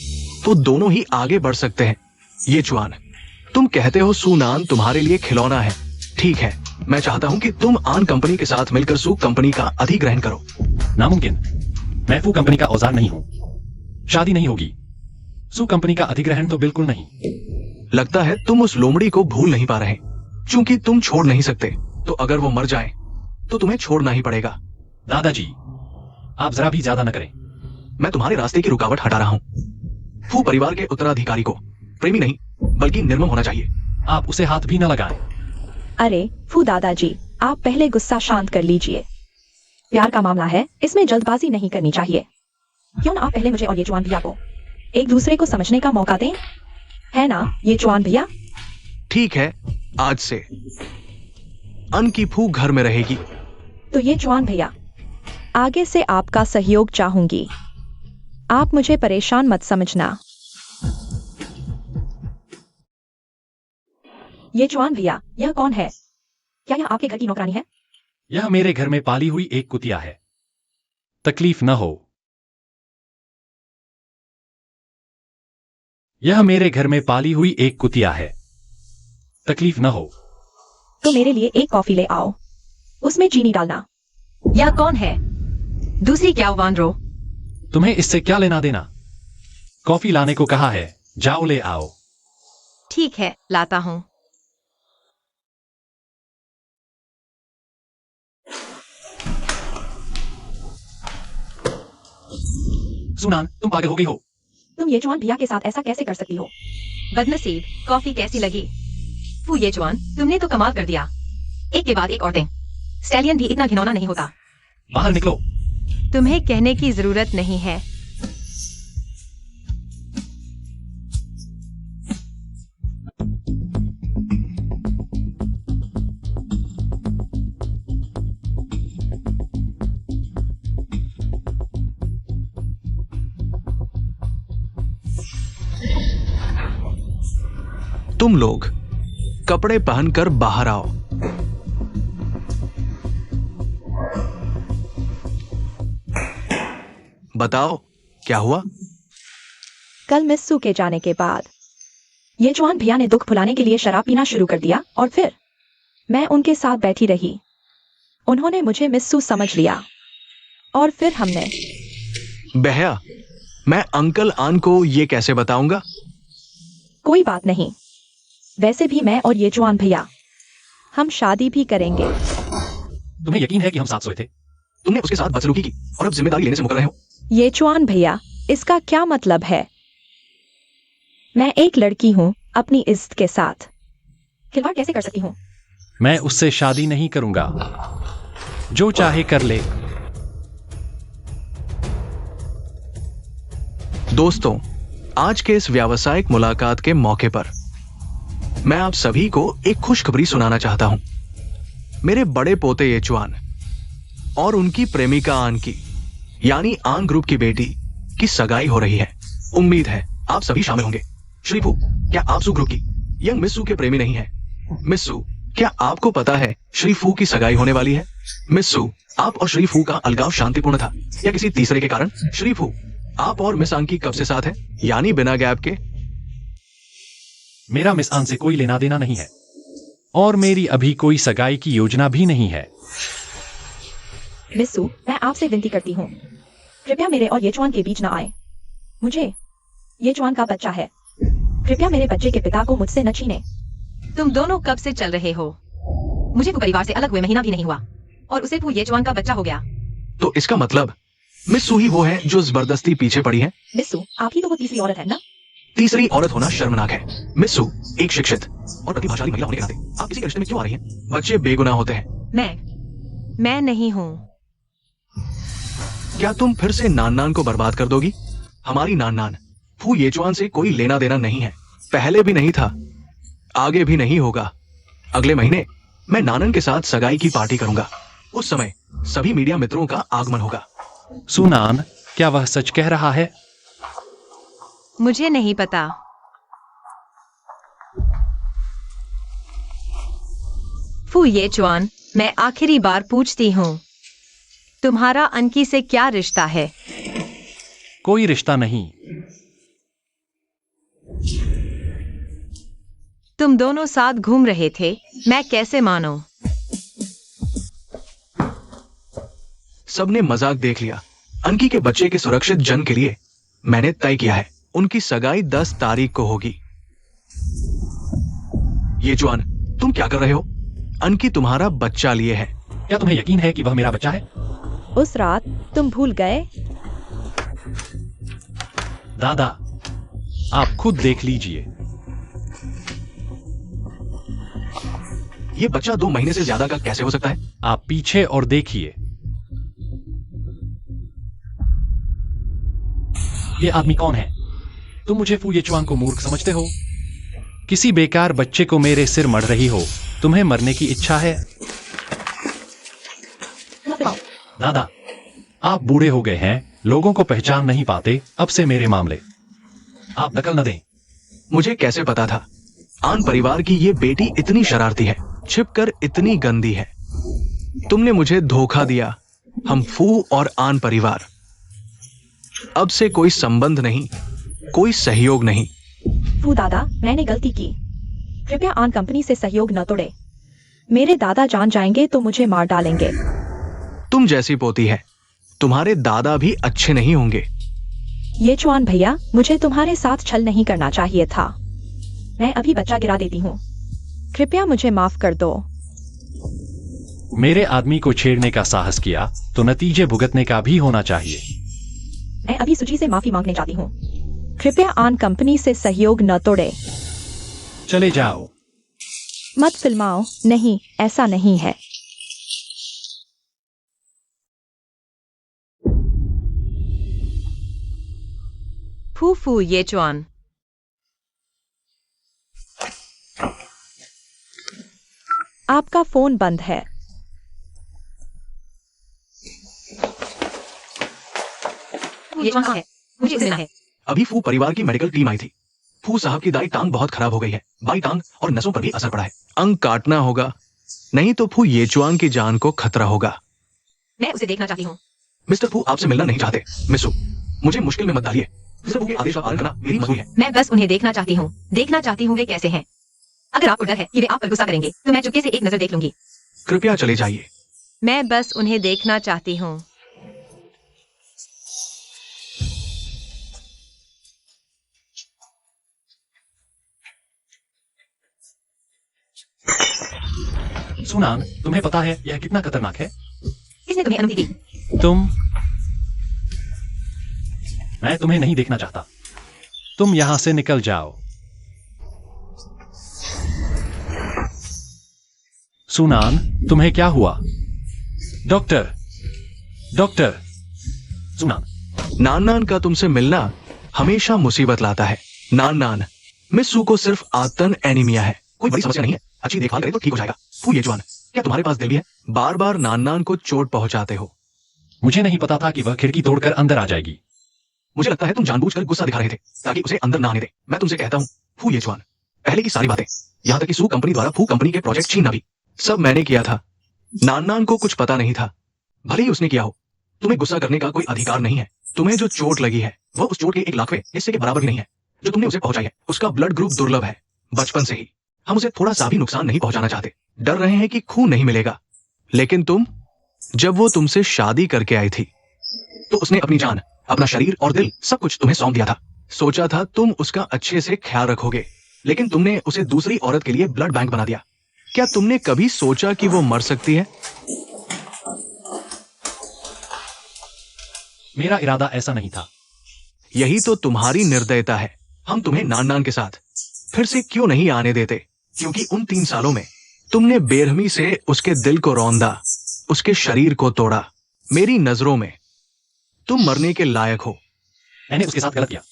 वो दोनों ही आगे बढ़ सकते हैं। ये चुआन, तुम कहते हो सूनान तुम्हारे लिए खिलौना है। ठीक है, मैं चाहता हूं कि तुम आन कंपनी के साथ मिलकर सू कंपनी का अधिग्रहण करो। नामुमकिन। मैं फू कंपनी का औजार नहीं हूं। शादी नहीं होगी। सू कंपनी का अधिग्रहण तो बिल्कुल नहीं। लगता है तुम उस लोमड़ी को भूल नहीं पा रहे। चूंकि तुम छोड़ नहीं सकते, तो अगर वो मर जाए तो तुम्हें छोड़ना ही पड़ेगा। दादाजी, आप जरा भी ज्यादा न करें। मैं तुम्हारे रास्ते की रुकावट हटा रहा हूं। फू परिवार के उत्तराधिकारी को प्रेमी नहीं बल्कि निर्मम होना चाहिए। आप उसे हाथ भी न लगाएं। अरे फू दादाजी, आप पहले गुस्सा शांत कर लीजिए। प्यार का मामला है, इसमें जल्दबाजी नहीं करनी चाहिए। क्यों ना आप पहले मुझे और ये जवान भैया को एक दूसरे को समझने का मौका दें, है ना ये जवान भैया? ठीक है, आज से अन की फू घर में रहेगी। तो ये जवान भैया, आगे से आपका सहयोग चाहूंगी। आप मुझे परेशान मत समझना। ये जवान भैया, यह कौन है? क्या यह आपके घर की नौकरानी है? यह मेरे घर में पाली हुई एक कुतिया है। तकलीफ न हो। यह मेरे घर में पाली हुई एक कुतिया है। तकलीफ न हो। तो मेरे लिए एक कॉफी ले आओ, उसमें चीनी डालना। यह कौन है? दूसरी क्या वानरो? तुम्हें इससे क्या लेना देना? कॉफी लाने को कहा है, जाओ ले आओ। ठीक है, लाता हूं। सुनान, तुम पागल हो गई हो। तुम ये जवान भैया के साथ ऐसा कैसे कर सकती हो? बदनसीब, कॉफी कैसी लगी? फू ये जवान, तुमने तो कमाल कर दिया। एक के बाद एक औरतें। स्टैलियन भी इतना घिनौना नहीं होता। बाहर निकलो। तुम्हें कहने की जरूरत नहीं है। तुम लोग कपड़े पहनकर बाहर आओ। बताओ क्या हुआ? कल मिस्सू के जाने के बाद ये जवान भैया ने दुख भुलाने के लिए शराब पीना शुरू कर दिया और फिर मैं उनके साथ बैठी रही। उन्होंने मुझे मिस्सू समझ लिया और फिर हमने। बहया, मैं अंकल आन को ये कैसे बताऊंगा? कोई बात नहीं, वैसे भी मैं और ये जवान भैया हम शादी भी करेंगे। तुम्हें यकीन है कि हम साथ सोए थे? तुमने उसके साथ बदसलूकी की और अब जिम्मेदारी लेने से मुकर रहे हो। ये जवान भैया, इसका क्या मतलब है? मैं एक लड़की हूँ, अपनी इज्जत के साथ खिलवाड़ कैसे कर सकती हूँ? मैं उससे शादी नहीं करूंगा। जो चाहे कर ले। दोस्तों, आज के इस व्यावसायिक मुलाकात के मौके पर मैं आप सभी को एक खुशखबरी सुनाना चाहता हूं। मेरे बड़े पोते येचुआन और उनकी प्रेमिका आन की, यानी आन ग्रुप की बेटी की सगाई हो रही है। उम्मीद है आप सभी शामिल होंगे। श्रीफू, क्या आप सू ग्रुप की यंग मिस सू के प्रेमी नहीं है? मिस सू, क्या आपको पता है श्रीफू की सगाई होने वाली है? मिस सू, आप और श्रीफू का अलगाव शांतिपूर्ण था या किसी तीसरे के कारण? श्रीफू, आप और मिस आन की कब से साथ है, यानी बिना गैप के? मेरा मिस आन से कोई लेना देना नहीं है और मेरी अभी कोई सगाई की योजना भी नहीं है। मिस्सू, मैं आपसे विनती करती हूँ, कृपया मेरे और येचुआन के बीच न आए। मुझे येचुआन का बच्चा है, कृपया मेरे बच्चे के पिता को मुझसे न छीने। तुम दोनों कब से चल रहे हो? मुझे वो परिवार से अलग हुए महीना भी नहीं हुआ और उसे वो येचुआन का बच्चा हो गया। तो इसका मतलब मिस सू ही वो है जो जबरदस्ती पीछे पड़ी है? मिस्सू, आप ही तो वो तीसरी औरत है ना? तीसरी औरत होना शर्मनाक है। मिस सू एक शिक्षित और प्रतिभाशाली महिला होने के नाते आप किसी के रिश्ते में क्यों आ रही हैं? बच्चे बेगुनाह होते हैं। मैं नहीं हूँ। क्या तुम फिर से नान नान को बर्बाद कर दोगी? हमारी नान नान फू येचुआन से कोई लेना देना नहीं है, पहले भी नहीं था, आगे भी नहीं होगा। अगले महीने मैं नानन के साथ सगाई की पार्टी करूंगा। उस समय सभी मीडिया मित्रों का आगमन होगा। सुनान, क्या वह सच कह रहा है? मुझे नहीं पता। फू येचुआन, मैं आखिरी बार पूछती हूँ, तुम्हारा अनकी से क्या रिश्ता है? कोई रिश्ता नहीं। तुम दोनों साथ घूम रहे थे, मैं कैसे मानूं? सबने मजाक देख लिया। अंकी के बच्चे के सुरक्षित जन्म के लिए मैंने तय किया है, उनकी सगाई 10 तारीख को होगी। ये जुआन, तुम क्या कर रहे हो? अंकी तुम्हारा बच्चा लिए है। क्या तुम्हें यकीन है कि वह मेरा बच्चा है? उस रात तुम भूल गए? दादा, आप खुद देख लीजिए। ये बच्चा 2 महीने से ज्यादा का कैसे हो सकता है? आप पीछे और देखिए। ये आदमी कौन है? तुम मुझे फू येचुआंग को मूर्ख समझते हो? किसी बेकार बच्चे को मेरे सिर मढ़ रही हो। तुम्हें मरने की इच्छा है? दादा, आप बूढ़े हो गए हैं, लोगों को पहचान नहीं पाते। अब से मेरे मामले आप दखल न दें। मुझे कैसे पता था आन परिवार की ये बेटी इतनी शरारती है, छिपकर इतनी गंदी है। तुमने मुझे धोखा दिया। हम फू और आन परिवार, अब से कोई संबंध नहीं, कोई सहयोग नहीं। फू दादा, मैंने गलती की। कृपया आन कंपनी से सहयोग न तोड़े। मेरे दादा जान जाएंगे तो मुझे मार डालेंगे। तुम जैसी पोती है, तुम्हारे दादा भी अच्छे नहीं होंगे। येचुआन भैया, मुझे तुम्हारे साथ छल नहीं करना चाहिए था। मैं अभी बच्चा गिरा देती हूँ। कृपया मुझे माफ कर दो। मेरे आदमी को छेड़ने का साहस किया तो नतीजे भुगतने का भी होना चाहिए। मैं अभी सुजी से माफी मांगने जाती हूँ। कृपया आन कंपनी से सहयोग न तोड़े। चले जाओ। मत फिल्माओ। नहीं, ऐसा नहीं है। फू येचुआन, आपका फोन बंद है। येचुआन है, मुझे इसे मिलना है। अभी फू परिवार की मेडिकल टीम आई थी। फू साहब की दाई टांग बहुत खराब हो गई है। बाई टांग और नसों पर भी असर पड़ा है। अंग काटना होगा, नहीं तो फू येचुआंग की जान को खतरा होगा। मैं उसे देखना चाहती हूँ। मिस्टर फू आपसे मिलना नहीं चाहते। मिसू, मुझे मुश्किल में मत डालिए। मिस्टर फू के आदेश का पालन करना मेरी मजबूरी है। मैं बस उन्हें देखना चाहती हूँ। देखना चाहती हूँ वे कैसे हैं। अगर आपको डर है कि वे आप पर गुस्सा करेंगे तो मैं चुपके से एक नजर देख लूंगी। कृपया चले जाइए। मैं बस उन्हें देखना चाहती हूँ। सुनान, तुम्हें पता है यह कितना खतरनाक है? किसने तुम्हें अनुमति दी? मैं तुम्हें नहीं देखना चाहता। तुम यहां से निकल जाओ। सुनान, तुम्हें क्या हुआ? Doctor, doctor. सुनान, नान नान का तुमसे मिलना हमेशा मुसीबत लाता है। नान नान, मिस्सू को सिर्फ आतन एनीमिया है, कोई बड़ी समस्या नहीं है। अच्छी देखभाल करें तो ठीक हो जाएगा। फू येचुआन, क्या तुम्हारे पास दिल भी है? बार बार नान नान को चोट पहुंचाते हो। मुझे नहीं पता था कि वह खिड़की तोड़कर अंदर आ जाएगी। मुझे लगता है तुम जानबूझकर गुस्सा दिखा रहे थे ताकि उसे अंदर ना आने दे। मैं तुमसे कहता हूँ फू येचुआन, पहले की सारी बातें, यहाँ तक कि सू कंपनी द्वारा फू कंपनी के प्रोजेक्ट छीनना भी, सब मैंने किया था। नान नान को कुछ पता नहीं था। भले ही उसने किया हो, तुम्हें गुस्सा करने का कोई अधिकार नहीं है। तुम्हें जो चोट लगी है वह उस चोट के 1,00,000वें हिस्से के बराबर भी नहीं है जो तुमने उसे पहुंचाई है। उसका ब्लड ग्रुप दुर्लभ है। बचपन से ही हम उसे थोड़ा सा भी नुकसान नहीं पहुंचाना चाहते। डर रहे हैं कि खून नहीं मिलेगा। लेकिन तुम, जब वो तुमसे शादी करके आई थी तो उसने अपनी जान, अपना शरीर और दिल सब कुछ तुम्हें सौंप दिया था। सोचा था तुम उसका अच्छे से ख्याल रखोगे, लेकिन तुमने उसे दूसरी औरत के लिए ब्लड बैंक बना दिया। क्या तुमने कभी सोचा कि वो मर सकती है? मेरा इरादा ऐसा नहीं था। यही तो तुम्हारी निर्दयता है। हम तुम्हें नान नान के साथ फिर से क्यों नहीं आने देते? क्योंकि उन 3 सालों में तुमने बेरहमी से उसके दिल को रौंदा, उसके शरीर को तोड़ा। मेरी नजरों में तुम मरने के लायक हो। मैंने उसके साथ गलत किया।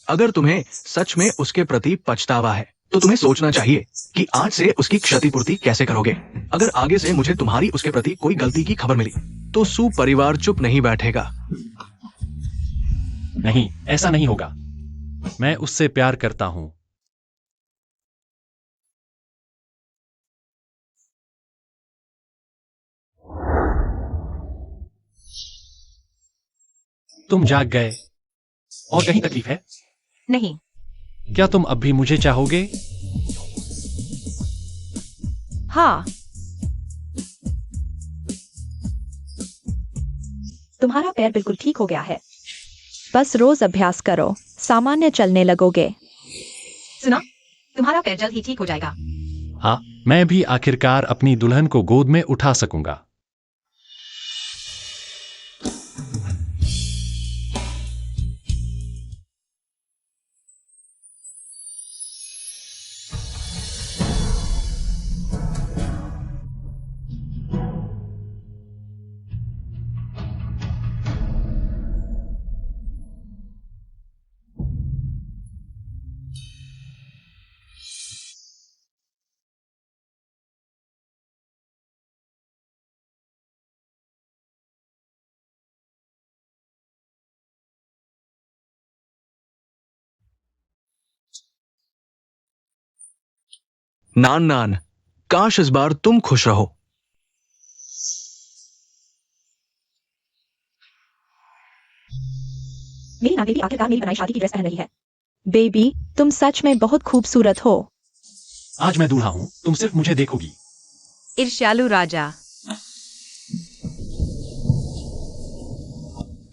अगर तुम्हें सच में उसके प्रति पछतावा है तो तुम्हें सोचना चाहिए कि आज से उसकी क्षतिपूर्ति कैसे करोगे। अगर आगे से मुझे तुम्हारी उसके प्रति कोई गलती की खबर मिली तो सू परिवार चुप नहीं बैठेगा। नहीं, ऐसा नहीं होगा। मैं उससे प्यार करता हूं। तुम जाग गए और कहीं तकलीफ है? नहीं। क्या तुम अब भी मुझे चाहोगे? हाँ, तुम्हारा पैर बिल्कुल ठीक हो गया है। बस रोज अभ्यास करो, सामान्य चलने लगोगे। सुना, तुम्हारा पैर जल्द ही ठीक हो जाएगा। हाँ, मैं भी आखिरकार अपनी दुल्हन को गोद में उठा सकूंगा। नान नान, काश इस बार तुम खुश रहो। मेरी नानी भी आखिरकार मेरी बनाई शादी की ड्रेस पहन रही है। बेबी, तुम सच में बहुत खूबसूरत हो। आज मैं दूल्हा हूं, तुम सिर्फ मुझे देखोगी। ईर्ष्यालु राजा।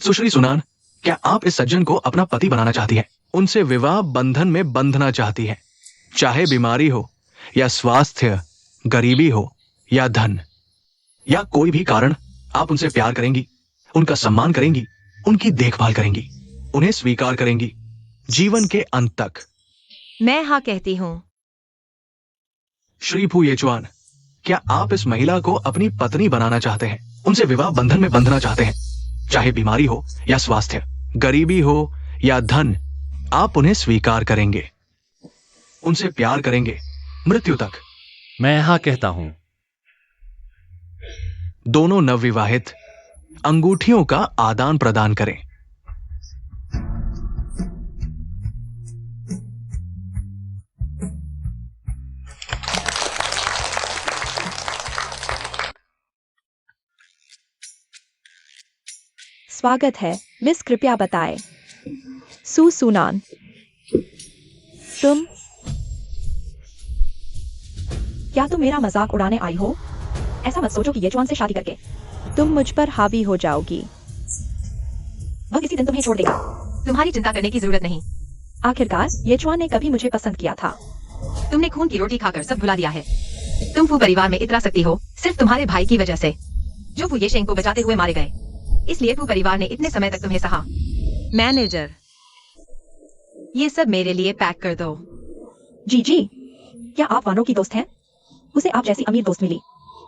सुश्री सुनान, क्या आप इस सज्जन को अपना पति बनाना चाहती हैं? उनसे विवाह बंधन में बंधना चाहती हैं, चाहे बीमारी हो या स्वास्थ्य, गरीबी हो या धन, या कोई भी कारण। आप उनसे प्यार करेंगी, उनका सम्मान करेंगी, उनकी देखभाल करेंगी, उन्हें स्वीकार करेंगी जीवन के अंत तक। मैं हाँ कहती हूँ। श्री फू येचुआन, क्या आप इस महिला को अपनी पत्नी बनाना चाहते हैं, उनसे विवाह बंधन में बंधना चाहते हैं, चाहे बीमारी हो या स्वास्थ्य, गरीबी हो या धन? आप उन्हें स्वीकार करेंगे, उनसे प्यार करेंगे मृत्यु तक। मैं हाँ कहता हूं। दोनों नवविवाहित अंगूठियों का आदान प्रदान करें। स्वागत है मिस, कृपया बताएं। सुनान, तुम क्या तुम मेरा मजाक उड़ाने आई हो? ऐसा मत सोचो कि येचुआन से शादी करके तुम मुझ पर हावी हो जाओगी। वह किसी दिन तुम्हें छोड़ देगा। तुम्हारी चिंता करने की जरूरत नहीं। आखिरकार येचुआन ने कभी मुझे पसंद किया था। तुमने खून की रोटी खाकर सब भुला दिया है। तुम फू परिवार में इतरा सकती हो सिर्फ तुम्हारे भाई की वजह से, जो फू येशेंग को बचाते हुए मारे गए। इसलिए फू परिवार ने इतने समय तक तुम्हें सहा। मैनेजर, ये सब मेरे लिए पैक कर दो। जी, क्या आप वानों की दोस्त हैं? उसे आप जैसी अमीर दोस्त मिली,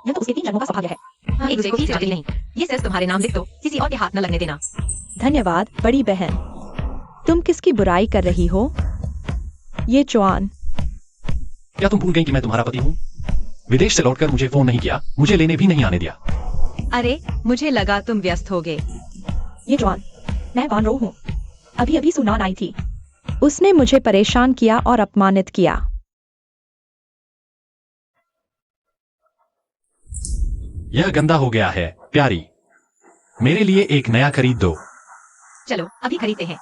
यह तो उसके 3 जन्मों का सौभाग्य है। हाँ, एक दूसरे को जाती नहीं। ये सिर्फ तुम्हारे नाम लिख दो, किसी और के हाथ न लगने देना। धन्यवाद बड़ी बहन। तुम किसकी बुराई कर रही हो? येचुआन, क्या तुम भूल गई कि मैं तुम्हारा पति हूं? विदेश से लौटकर मुझे फोन नहीं किया, मुझे लेने भी नहीं आने दिया। अरे, मुझे लगा तुम व्यस्त होगे। येचुआन, मैं वान रो हूँ। अभी सुनान आई थी। उसने मुझे परेशान किया और अपमानित किया। यह गंदा हो गया है प्यारी, मेरे लिए एक नया खरीद दो। चलो अभी खरीदते हैं।